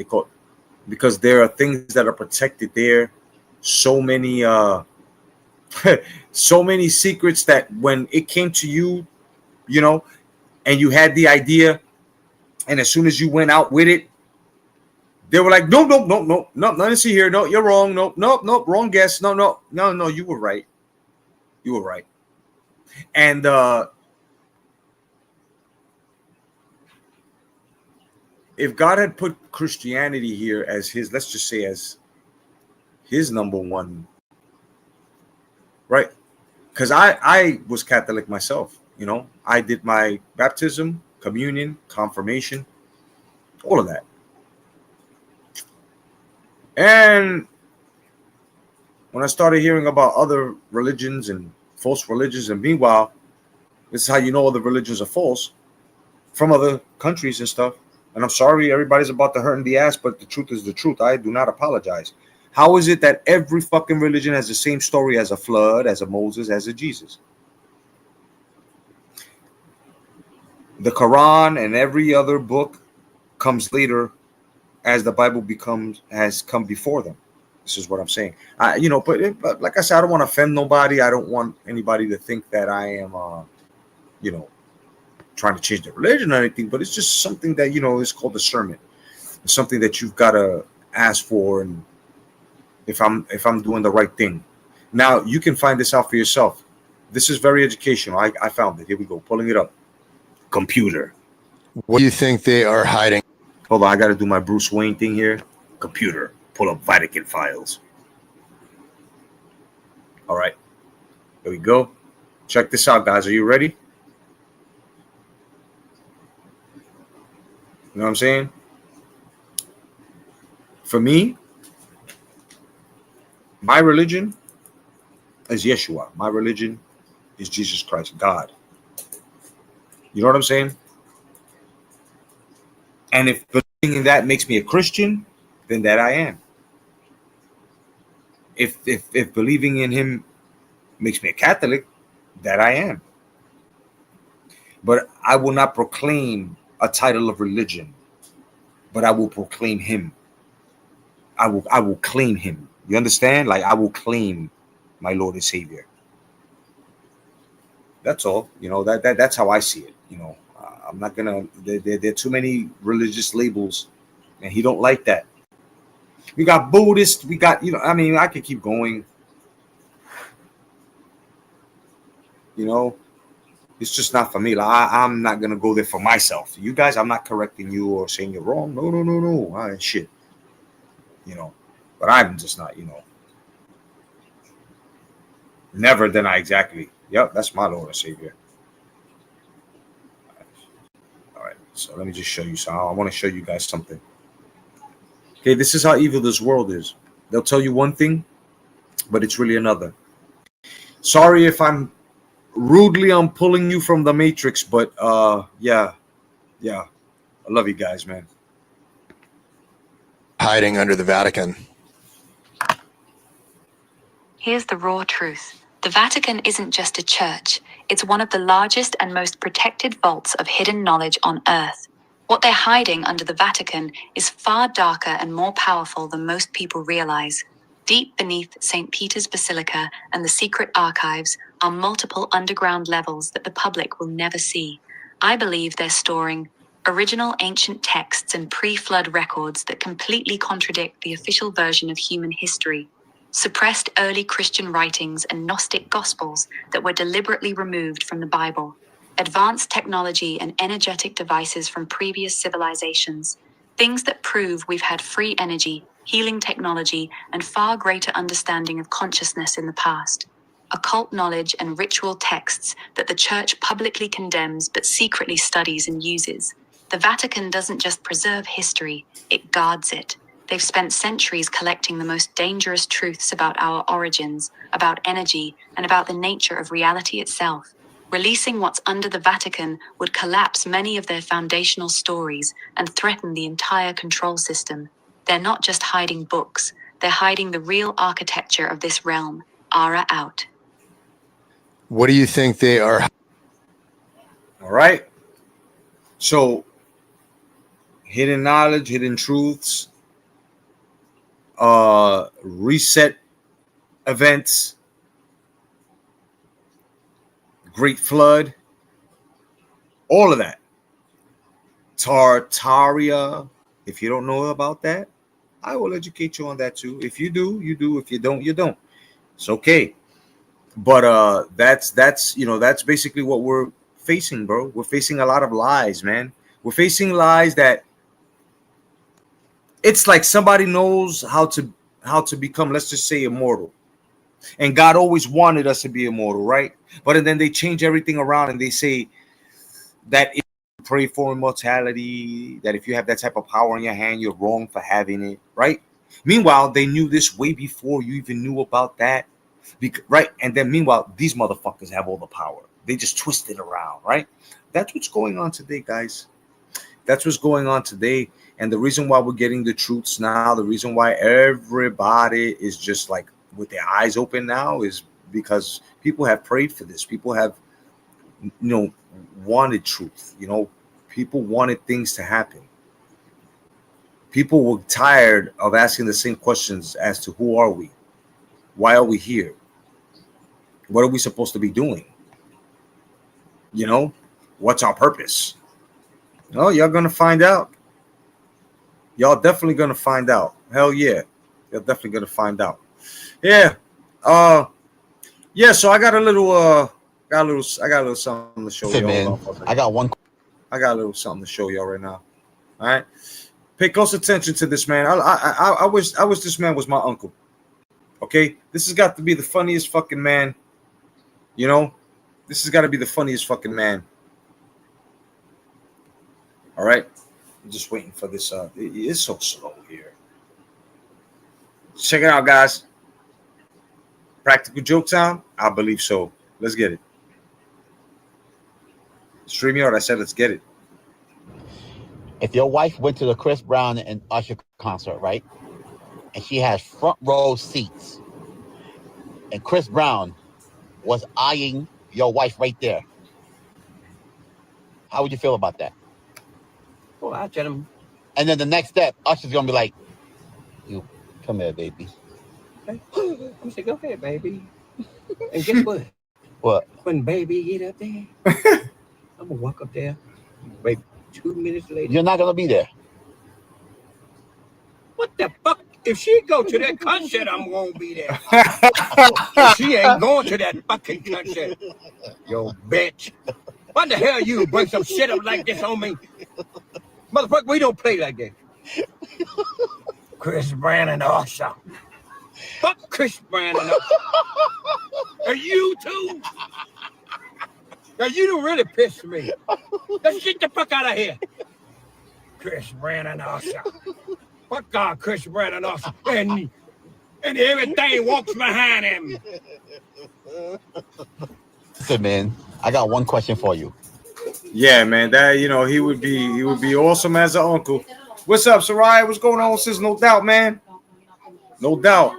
Because there are things that are protected there. So many so many secrets that when it came to you, you know, and you had the idea, and as soon as you went out with it, they were like, no, nothing to see here. No, you're wrong. No, wrong guess. No, you were right. And if God had put Christianity here as his, let's just say as his number one, right? Because I was Catholic myself, you know. I did my baptism, communion, confirmation, all of that. And when I started hearing about other religions and false religions, and meanwhile, this is how you know other religions are false, from other countries and stuff. And I'm sorry, everybody's about to hurt in the ass, but the truth is the truth. I do not apologize. How is it that every fucking religion has the same story as a flood, as a Moses, as a Jesus? The Quran and every other book comes later as the Bible has come before them. This is what I'm saying. But like I said, I don't want to offend nobody. I don't want anybody to think that I am, trying to change their religion or anything. But it's just something that, you know, is called discernment. It's something that you've got to ask for, and if I'm doing the right thing. Now you can find this out for yourself. This is very educational. I found it. Here we go. Pulling it up. Computer. What do you think they are hiding? Hold on, I got to do my Bruce Wayne thing here. Computer. Pull up Vatican files. All right. Here we go. Check this out, guys. Are you ready? You know what I'm saying? For me, my religion is Yeshua. My religion is Jesus Christ, God. You know what I'm saying? And if believing in that makes me a Christian, then that I am. If believing in him makes me a Catholic, that I am. But I will not proclaim a title of religion, but I will proclaim him. I will claim him. You understand? Like, I will claim my Lord and Savior. That's all. You know, that's how I see it. You know, I'm not gonna. There are too many religious labels, and he don't like that. We got Buddhist. We got, you know. I mean, I could keep going. You know, it's just not for me. Like, I'm not gonna go there for myself. You guys, I'm not correcting you or saying you're wrong. No. Shit. You know, but I'm just not. You know, never deny exactly. Yep, that's my Lord and Savior. All right, so let me just show you. So I want to show you guys something. Okay, this is how evil this world is. They'll tell you one thing, but it's really another. Sorry if I'm rudely pulling you from the matrix, but yeah. I love you guys, man. Hiding under the Vatican. Here's the raw truth. The Vatican isn't just a church. It's one of the largest and most protected vaults of hidden knowledge on Earth. What they're hiding under the Vatican is far darker and more powerful than most people realize. Deep beneath St. Peter's Basilica and the secret archives are multiple underground levels that the public will never see. I believe they're storing original ancient texts and pre-flood records that completely contradict the official version of human history. Suppressed early Christian writings and Gnostic gospels that were deliberately removed from the Bible. Advanced technology and energetic devices from previous civilizations. Things that prove we've had free energy, healing technology, and far greater understanding of consciousness in the past. Occult knowledge and ritual texts that the Church publicly condemns but secretly studies and uses. The Vatican doesn't just preserve history, it guards it. They've spent centuries collecting the most dangerous truths about our origins, about energy, and about the nature of reality itself. Releasing what's under the Vatican would collapse many of their foundational stories and threaten the entire control system. They're not just hiding books, they're hiding the real architecture of this realm. Ara out. What do you think they are? All right. So, hidden knowledge, hidden truths, reset events, Great Flood, all of that. Tartaria. If you don't know about that, I will educate you on that too. If you do, you do. If you don't, you don't. It's okay. But that's you know, that's basically what we're facing, bro. We're facing a lot of lies, man. We're facing lies that it's like somebody knows how to become, let's just say, immortal. And God always wanted us to be immortal, right? But then they change everything around and they say that if you pray for immortality, that if you have that type of power in your hand, you're wrong for having it, right? Meanwhile, they knew this way before you even knew about that, right? And then meanwhile, these motherfuckers have all the power. They just twist it around, right? That's what's going on today, guys. That's what's going on today. And the reason why we're getting the truths now, the reason why everybody is just like with their eyes open now is because people have prayed for this. People have, you know, wanted truth. You know, people wanted things to happen. People were tired of asking the same questions as to who are we? Why are we here? What are we supposed to be doing? You know, what's our purpose? Oh, y'all gonna find out. Y'all definitely gonna find out. Hell yeah. You're definitely gonna find out. Yeah. Yeah, so I got a little something to show Hey, y'all. man, I got a little something to show y'all right now. All right. Pay close attention to this, man. I wish this man was my uncle. Okay? This has got to be the funniest fucking man. You know? This has got to be the funniest fucking man. All right? I'm just waiting for this. It is so slow here. Check it out, guys. Practical joke time? I believe so. Let's get it. StreamYard, I said let's get it. If your wife went to the Chris Brown and Usher concert, right? And she has front row seats, and Chris Brown was eyeing your wife right there, how would you feel about that? Well, I tell him. And then the next step, Usher's gonna be like, "You come here, baby." Okay. I'm saying, go ahead, baby. And guess what? What? When baby get up there, I'm gonna walk up there. Wait 2 minutes later. You're not gonna be there. What the fuck? If she go to that concert, I'm gonna be there. If she ain't going to that fucking concert, yo bitch. What the hell you bring some shit up like this on me? Motherfucker, we don't play like that. Chris Brown and Usher. Fuck Chris Brown and Usher. Are you too? Now you don't really piss me. Let's get the fuck out of here. Chris Brown and Usher. Fuck God, Chris Brown and Usher. And everything walks behind him. Listen, man, I got one question for you. Yeah, man, that he would be awesome as an uncle. What's up, Soraya? What's going on, sis? No doubt, man. No doubt.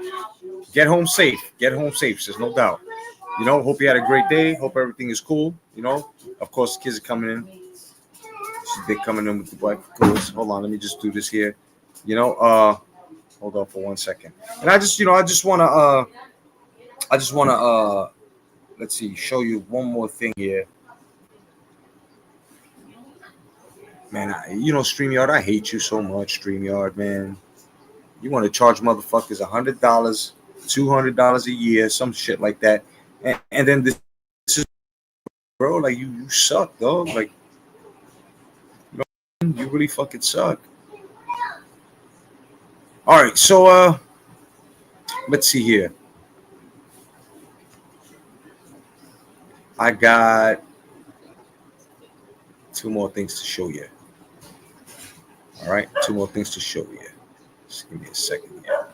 Get home safe. Get home safe, sis. No doubt. Hope you had a great day. Hope everything is cool. Of course, the kids are coming in. They're coming in with the black clothes. Hold on, let me just do this here. Hold on for 1 second. And I just wanna let's see, show you one more thing here. Man, StreamYard, I hate you so much, StreamYard, man. You want to charge motherfuckers $100, $200 a year, some shit like that. And then this is, bro, like you suck, dog. Like, you really fucking suck. All right, so let's see here. I got 2 more things to show you. All right, 2 more things to show you. Just give me a second here.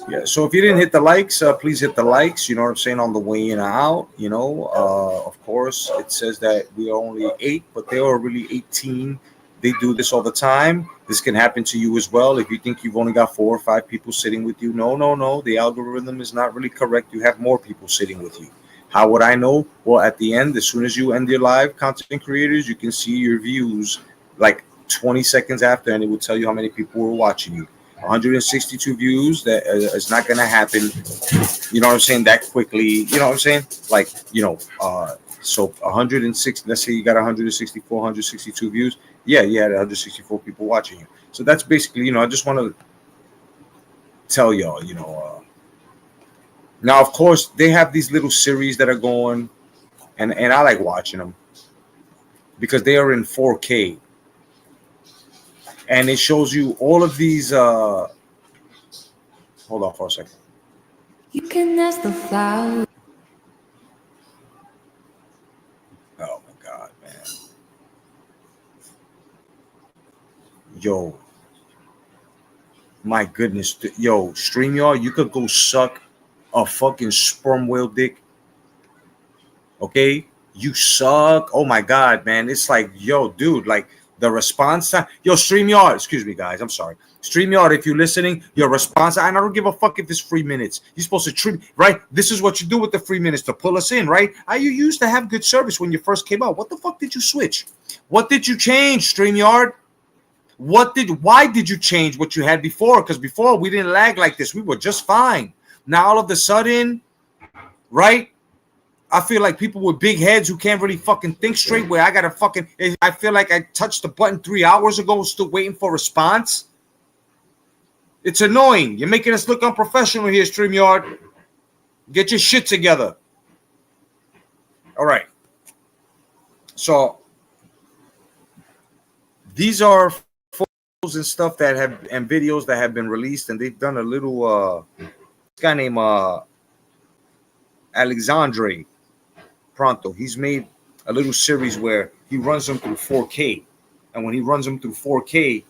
Yeah, so if you didn't hit the likes, please hit the likes. You know what I'm saying, on the way in and out. Of course, it says that we are only 8, but they are really 18. They do this all the time. This can happen to you as well. If you think you've only got 4 or 5 people sitting with you, no. The algorithm is not really correct. You have more people sitting with you. How would I know? Well, at the end, as soon as you end your live, content creators, you can see your views like 20 seconds after, and it will tell you how many people were watching you. 162 views. That is not going to happen. You know what I'm saying? That quickly. You know what I'm saying? Like, so 160. Let's say you got 164, 162 views. Yeah, you had 164 people watching you. So that's basically, I just want to tell y'all, now, of course, they have these little series that are going, and I like watching them because they are in 4K. And it shows you all of these. Hold on for a second. You can ask the flower. Oh my God, man. Yo. My goodness. Yo, StreamYard, you could go suck a fucking sperm whale dick. Okay? You suck. Oh my God, man. It's like, yo, dude, like the response time. Yo, StreamYard, excuse me, guys. I'm sorry. StreamYard, if you're listening, your response, and I don't give a fuck if it's free minutes. You're supposed to treat, right? This is what you do with the free minutes to pull us in, right? You used to have good service when you first came out. What the fuck did you switch? What did you change, StreamYard? Why did you change what you had before? Because before we didn't lag like this. We were just fine. Now all of a sudden, right? I feel like people with big heads who can't really fucking think straight, where I feel like I touched the button 3 hours ago, still waiting for a response. It's annoying. You're making us look unprofessional here, StreamYard. Get your shit together. All right. So these are photos and stuff and videos that have been released, and they've done a little this guy named Alexandre Pronto. He's made a little series where he runs them through 4K, and when he runs them through 4K,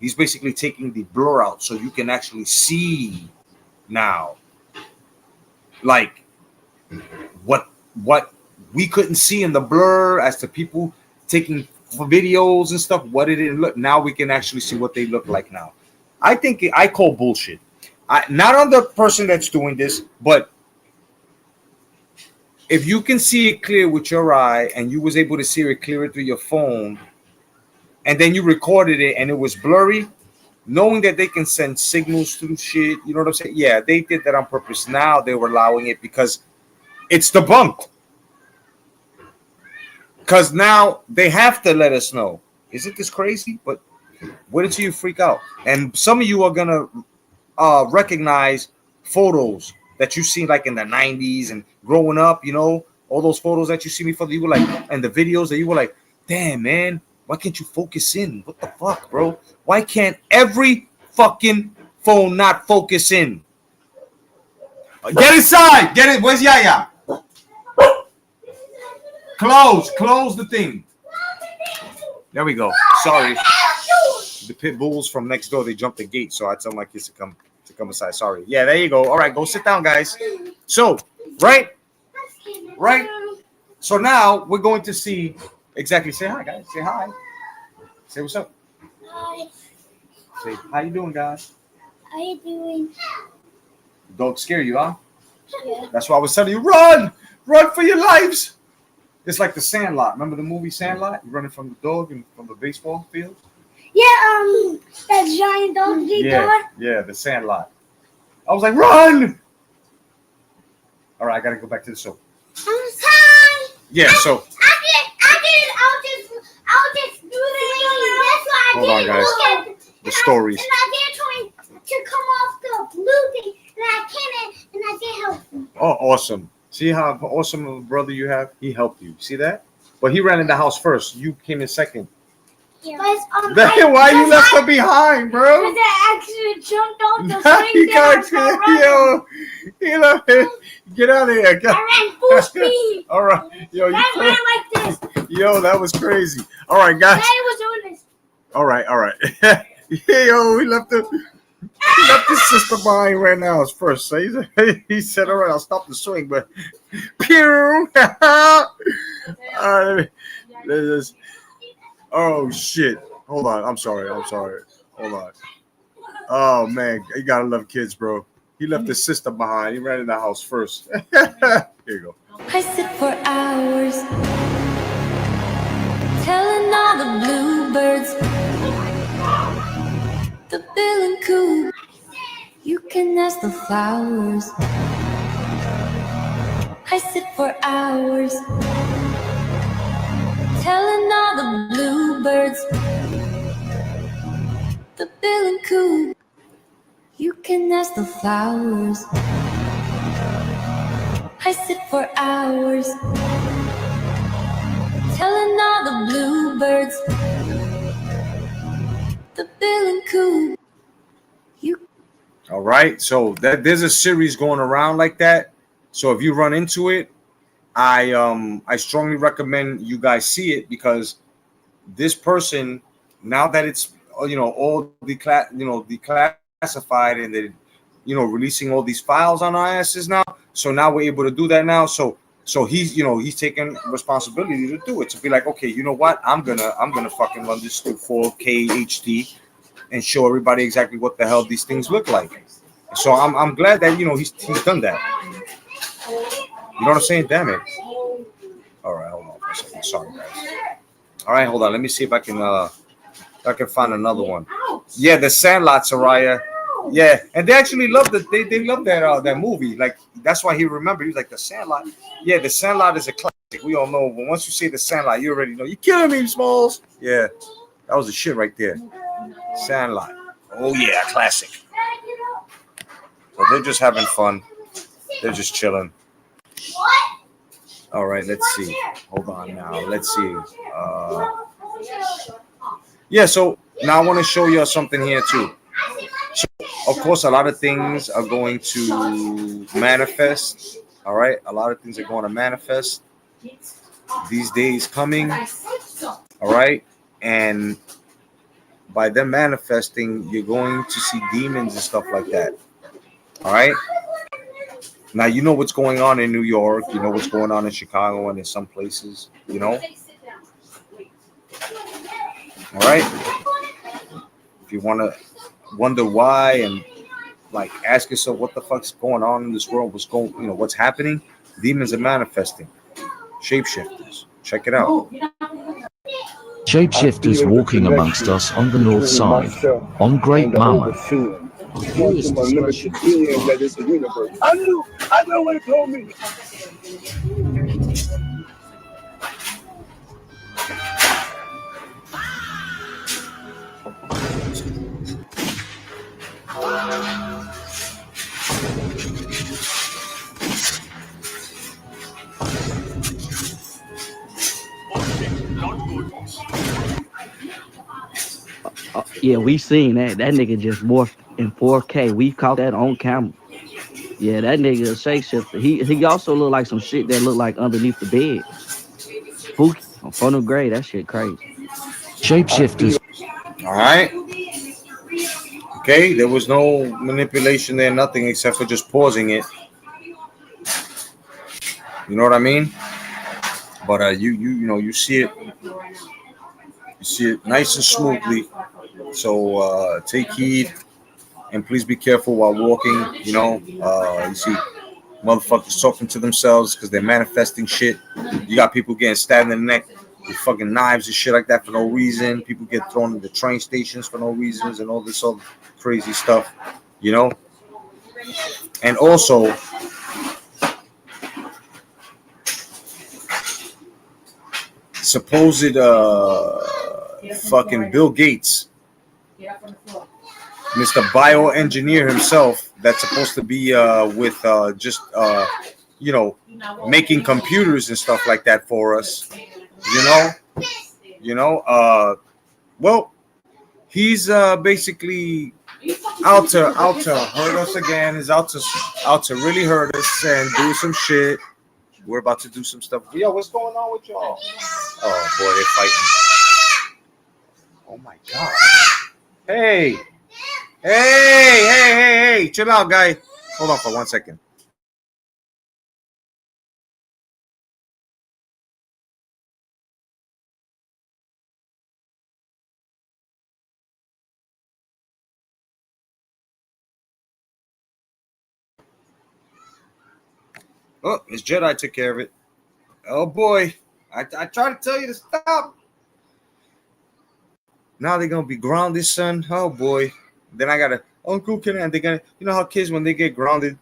He's basically taking the blur out so you can actually see now, like what we couldn't see in the blur as to people taking videos and stuff. What did it look? Now we can actually see what they look like now. I think I call bullshit. Not on the person that's doing this, but if you can see it clear with your eye and you was able to see it clearer through your phone, and then you recorded it and it was blurry, knowing that they can send signals through shit, you know what I'm saying? Yeah, they did that on purpose. Now they were allowing it because it's debunked. Because now they have to let us know. Isn't this crazy? But wait until you freak out. And some of you are gonna recognize photos that you seen like in the 90s and growing up, you know, all those photos that you see me for, you were like, and the videos that you were like, damn man, why can't you focus in? What the fuck, bro? Why can't every fucking phone not focus in? Get inside. Get it. Where's Yaya? Close the thing. There we go. Sorry. The pit bulls from next door, they jumped the gate, so I tell my kids to come inside. Sorry. Yeah, there you go. All right, go sit down, guys. So, right? So now we're going to see exactly. Say hi, guys. Say hi. Say what's up. Hi. Say, how you doing, guys? How you doing? Dog scare you, huh? Yeah. That's why I was telling you, run for your lives. It's like the Sandlot. Remember the movie Sandlot? You're running from the dog and from the baseball field. Yeah, that giant dog Yeah, the Sandlot. I was like, run! All right, I gotta go back to the show. Hi. Yeah, so I'll just do the that's why hold on, guys. The stories. And I did trying to come off the blue thing, and I can't, and I did help him. Oh, awesome. See how awesome of a brother you have? He helped you. See that? But he ran in the house first. You came in second. Yeah. Why you left her behind, bro? Because I actually jumped off the swing. He left it. Get out of here. I ran full speed. All right. Yo, you I ran like this. Yo, that was crazy. All right, guys. Daddy was doing this. All right. Yo, he left his sister behind right now first. So he said, all right, I'll stop the swing, but pew. All right, oh shit. Hold on. I'm sorry. Hold on. Oh man, you gotta love kids, bro. He left his sister behind. He ran in the house first. Here you go. I sit for hours telling all the bluebirds, the bill and coo. You can ask the flowers. I sit for hours telling all the bluebirds, the bill and coo. You can ask the flowers. I sit for hours telling all the bluebirds, the bill and coo. All right, so there's a series going around like that. So if you run into it, I strongly recommend you guys see it, because this person, now that it's all declassified and they releasing all these files on our asses now. So now we're able to do that now. So he's taking responsibility to do it, to be like, okay, you know what, I'm gonna fucking run this through 4K HD and show everybody exactly what the hell these things look like. So I'm glad that he's done that. You know what I'm saying? Damn it. All right, hold on for a second. Sorry, guys. All right, hold on. Let me see if I can find another one. Yeah, the Sandlot, Soraya. Yeah, and they actually loved it. They loved that movie. Like, that's why he remembered. He was like, the Sandlot. Yeah, the Sandlot is a classic. We all know. But once you say the Sandlot, you already know. You're killing me, Smalls. Yeah, that was the shit right there. Sandlot. Oh yeah, classic. So they're just having fun. They're just chilling. All right, let's see. Hold on now. Let's see. Yeah, so now I want to show you something here too. So, of course, a lot of things are going to manifest. All right, a lot of things are going to manifest these days coming. All right, and by them manifesting, you're going to see demons and stuff like that. All right. Now you know what's going on in New York. You know what's going on in Chicago and in some places. You know. All right. If you want to wonder why and like ask yourself what the fuck's going on in this world, what's happening, demons are manifesting. Shapeshifters. Check it out. Shapeshifters walking amongst us on the north side, on Great Mama. Curious unlimited being that is the universe. I know what it told me. Yeah, we seen that. That nigga just morphed in 4K. We caught that on camera. Yeah, that nigga a shapeshifter. He also look like some shit that look like underneath the bed. Spooky. On front of gray, that shit crazy. Shapeshifters. All right. Okay, there was no manipulation there, nothing except for just pausing it. You know what I mean? But you see it. You see it nice and smoothly. So take heed and please be careful while walking. You see motherfuckers talking to themselves because they're manifesting shit. You got people getting stabbed in the neck with fucking knives and shit like that for no reason. People get thrown into train stations for no reasons and all this other crazy stuff, And also, supposed fucking Bill Gates, Mr. Bioengineer himself, that's supposed to be making computers and stuff like that for us. Well, he's basically out to hurt us again. He's out to really hurt us and do some shit. We're about to do some stuff. Yo, what's going on with y'all? Oh boy, they're fighting. Oh my god. Hey, chill out, guy. Hold on for 1 second. Oh, Miss Jedi took care of it. Oh boy, I tried to tell you to stop. Now they're gonna be grounded, son. Oh boy. Then I gotta Uncle Kenan. They're gonna, how kids when they get grounded,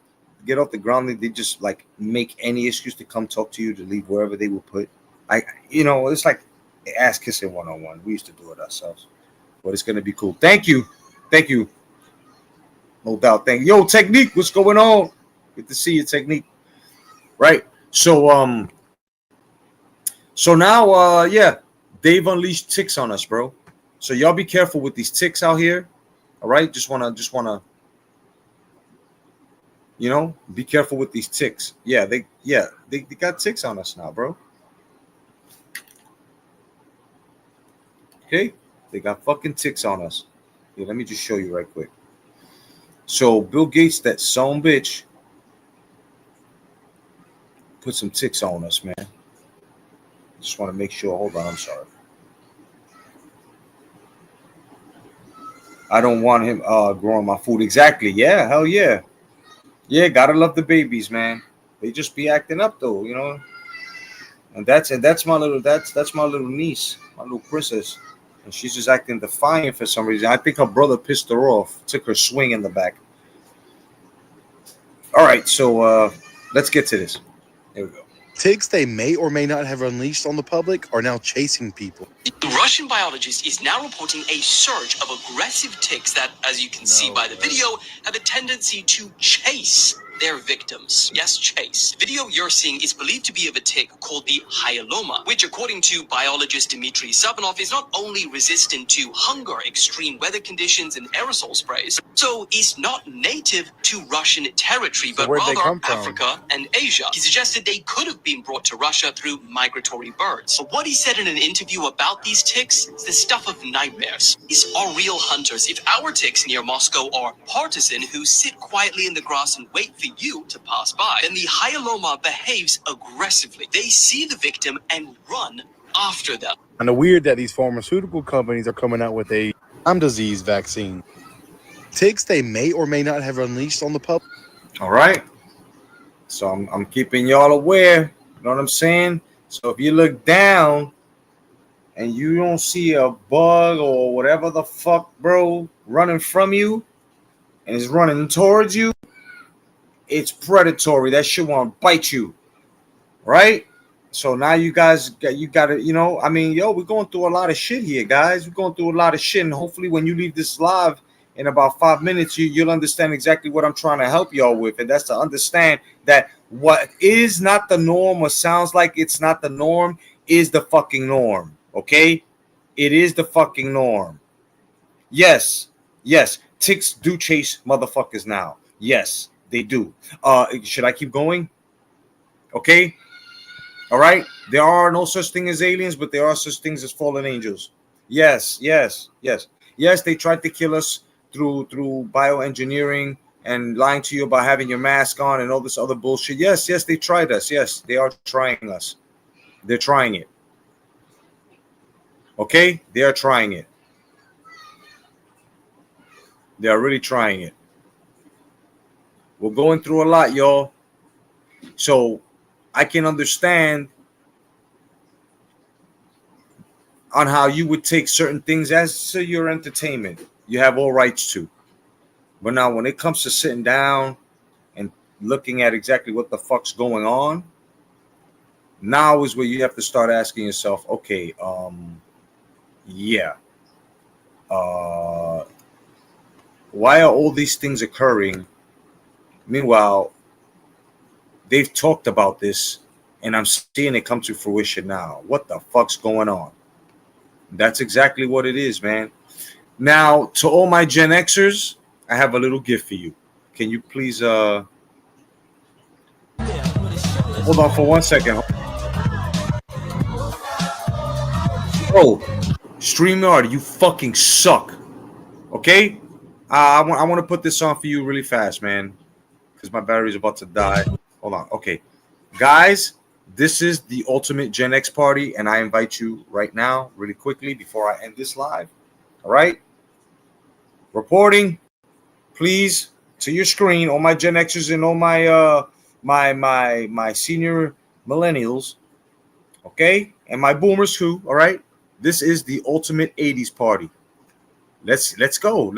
get off the grounding, they just like make any excuse to come talk to you to leave wherever they will put. It's like ass kissing 101. We used to do it ourselves, but it's gonna be cool. Thank you, no doubt. Thank you. Yo, Technique, what's going on? Good to see you, Technique. Right. So now they've unleashed ticks on us, bro. So y'all be careful with these ticks out here. All right, just wanna be careful with these ticks. Yeah, they got ticks on us now, bro. Okay, they got fucking ticks on us. Here, let me just show you right quick. So Bill Gates, that son bitch, put some ticks on us, man. Just want to make sure. Hold on, I'm sorry. I don't want him growing my food. Exactly. Yeah, hell yeah. Yeah, gotta love the babies, man. They just be acting up though, And that's my little niece, my little princess. And she's just acting defiant for some reason. I think her brother pissed her off, took her swing in the back. All right, so let's get to this. Here we go. Ticks they may or may not have unleashed on the public are now chasing people. The Russian biologist is now reporting a surge of aggressive ticks that, as you can see by the video, have a tendency to chase their victims. Yes, chase. The video you're seeing is believed to be of a tick called the hyaloma, which according to biologist Dmitry Sabanov is not only resistant to hunger, extreme weather conditions, and aerosol sprays, so is not native to Russian territory, but where'd they rather come from? Africa and Asia. He suggested they could have been brought to Russia through migratory birds. But what he said in an interview about about these ticks is the stuff of nightmares. These are real hunters. If our ticks near Moscow are partisan who sit quietly in the grass and wait for you to pass by, then the hyaloma behaves aggressively. They see the victim and run after them. And the weird that these pharmaceutical companies are coming out with a Lyme disease vaccine. Ticks they may or may not have unleashed on the public. All right. So I'm keeping y'all aware. You know what I'm saying? So if you look down and you don't see a bug or whatever the fuck, bro, running from you and it's running towards you, it's predatory. That shit want to bite you, right? So now you guys got to, you know, I mean, yo, we're going through a lot of shit here, guys. We're going through a lot of shit, and hopefully when you leave this live in about 5 minutes, you'll understand exactly what I'm trying to help y'all with, and that's to understand that what is not the norm or sounds like it's not the norm is the fucking norm, okay? It is the fucking norm. Yes, ticks do chase motherfuckers now. Yes, they do. Should I keep going? Okay. All right. There are no such thing as aliens, but there are such things as fallen angels. Yes. They tried to kill us through bioengineering and lying to you about having your mask on and all this other bullshit. Yes, they tried us. Yes, they are trying us. They're trying it. Okay? They are trying it. They are really trying it. We're going through a lot, y'all. So I can understand on how you would take certain things as to your entertainment. You have all rights to. But now when it comes to sitting down and looking at exactly what the fuck's going on, now is where you have to start asking yourself, okay, why are all these things occurring? Meanwhile, they've talked about this and I'm seeing it come to fruition now. What the fuck's going on? That's exactly what it is, man. Now, to all my Gen Xers, I have a little gift for you. Can you please hold on for 1 second? Bro, StreamYard, you fucking suck. Okay? I want to put this on for you really fast, man, because my battery's about to die. Hold on. Okay. Guys, this is the ultimate Gen X party, and I invite you right now, really quickly, before I end this live. All right? Reporting, please, to your screen, all my Gen Xers and all my my senior millennials, okay, and my boomers too. All right, this is the ultimate '80s party. Let's go.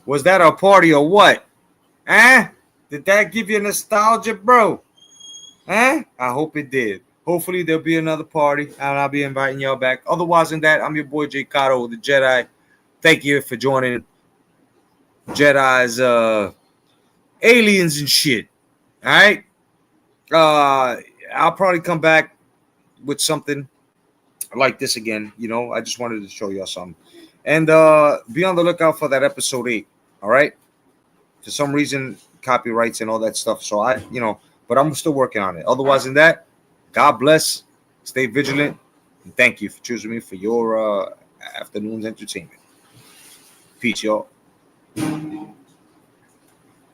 Was that a party or what? Huh? Did that give you nostalgia, bro? Huh? I hope it did. Hopefully there'll be another party and I'll be inviting y'all back. Otherwise than that, I'm your boy J. Cotto, the Jedi. Thank you for joining Jedi's aliens and shit. All right. I'll probably come back with something like this again. You know, I just wanted to show y'all something. And be on the lookout for that episode 8. All right. For some reason, copyrights and all that stuff. So but I'm still working on it. Otherwise than that, God bless. Stay vigilant. And thank you for choosing me for your afternoon's entertainment. Peace, y'all.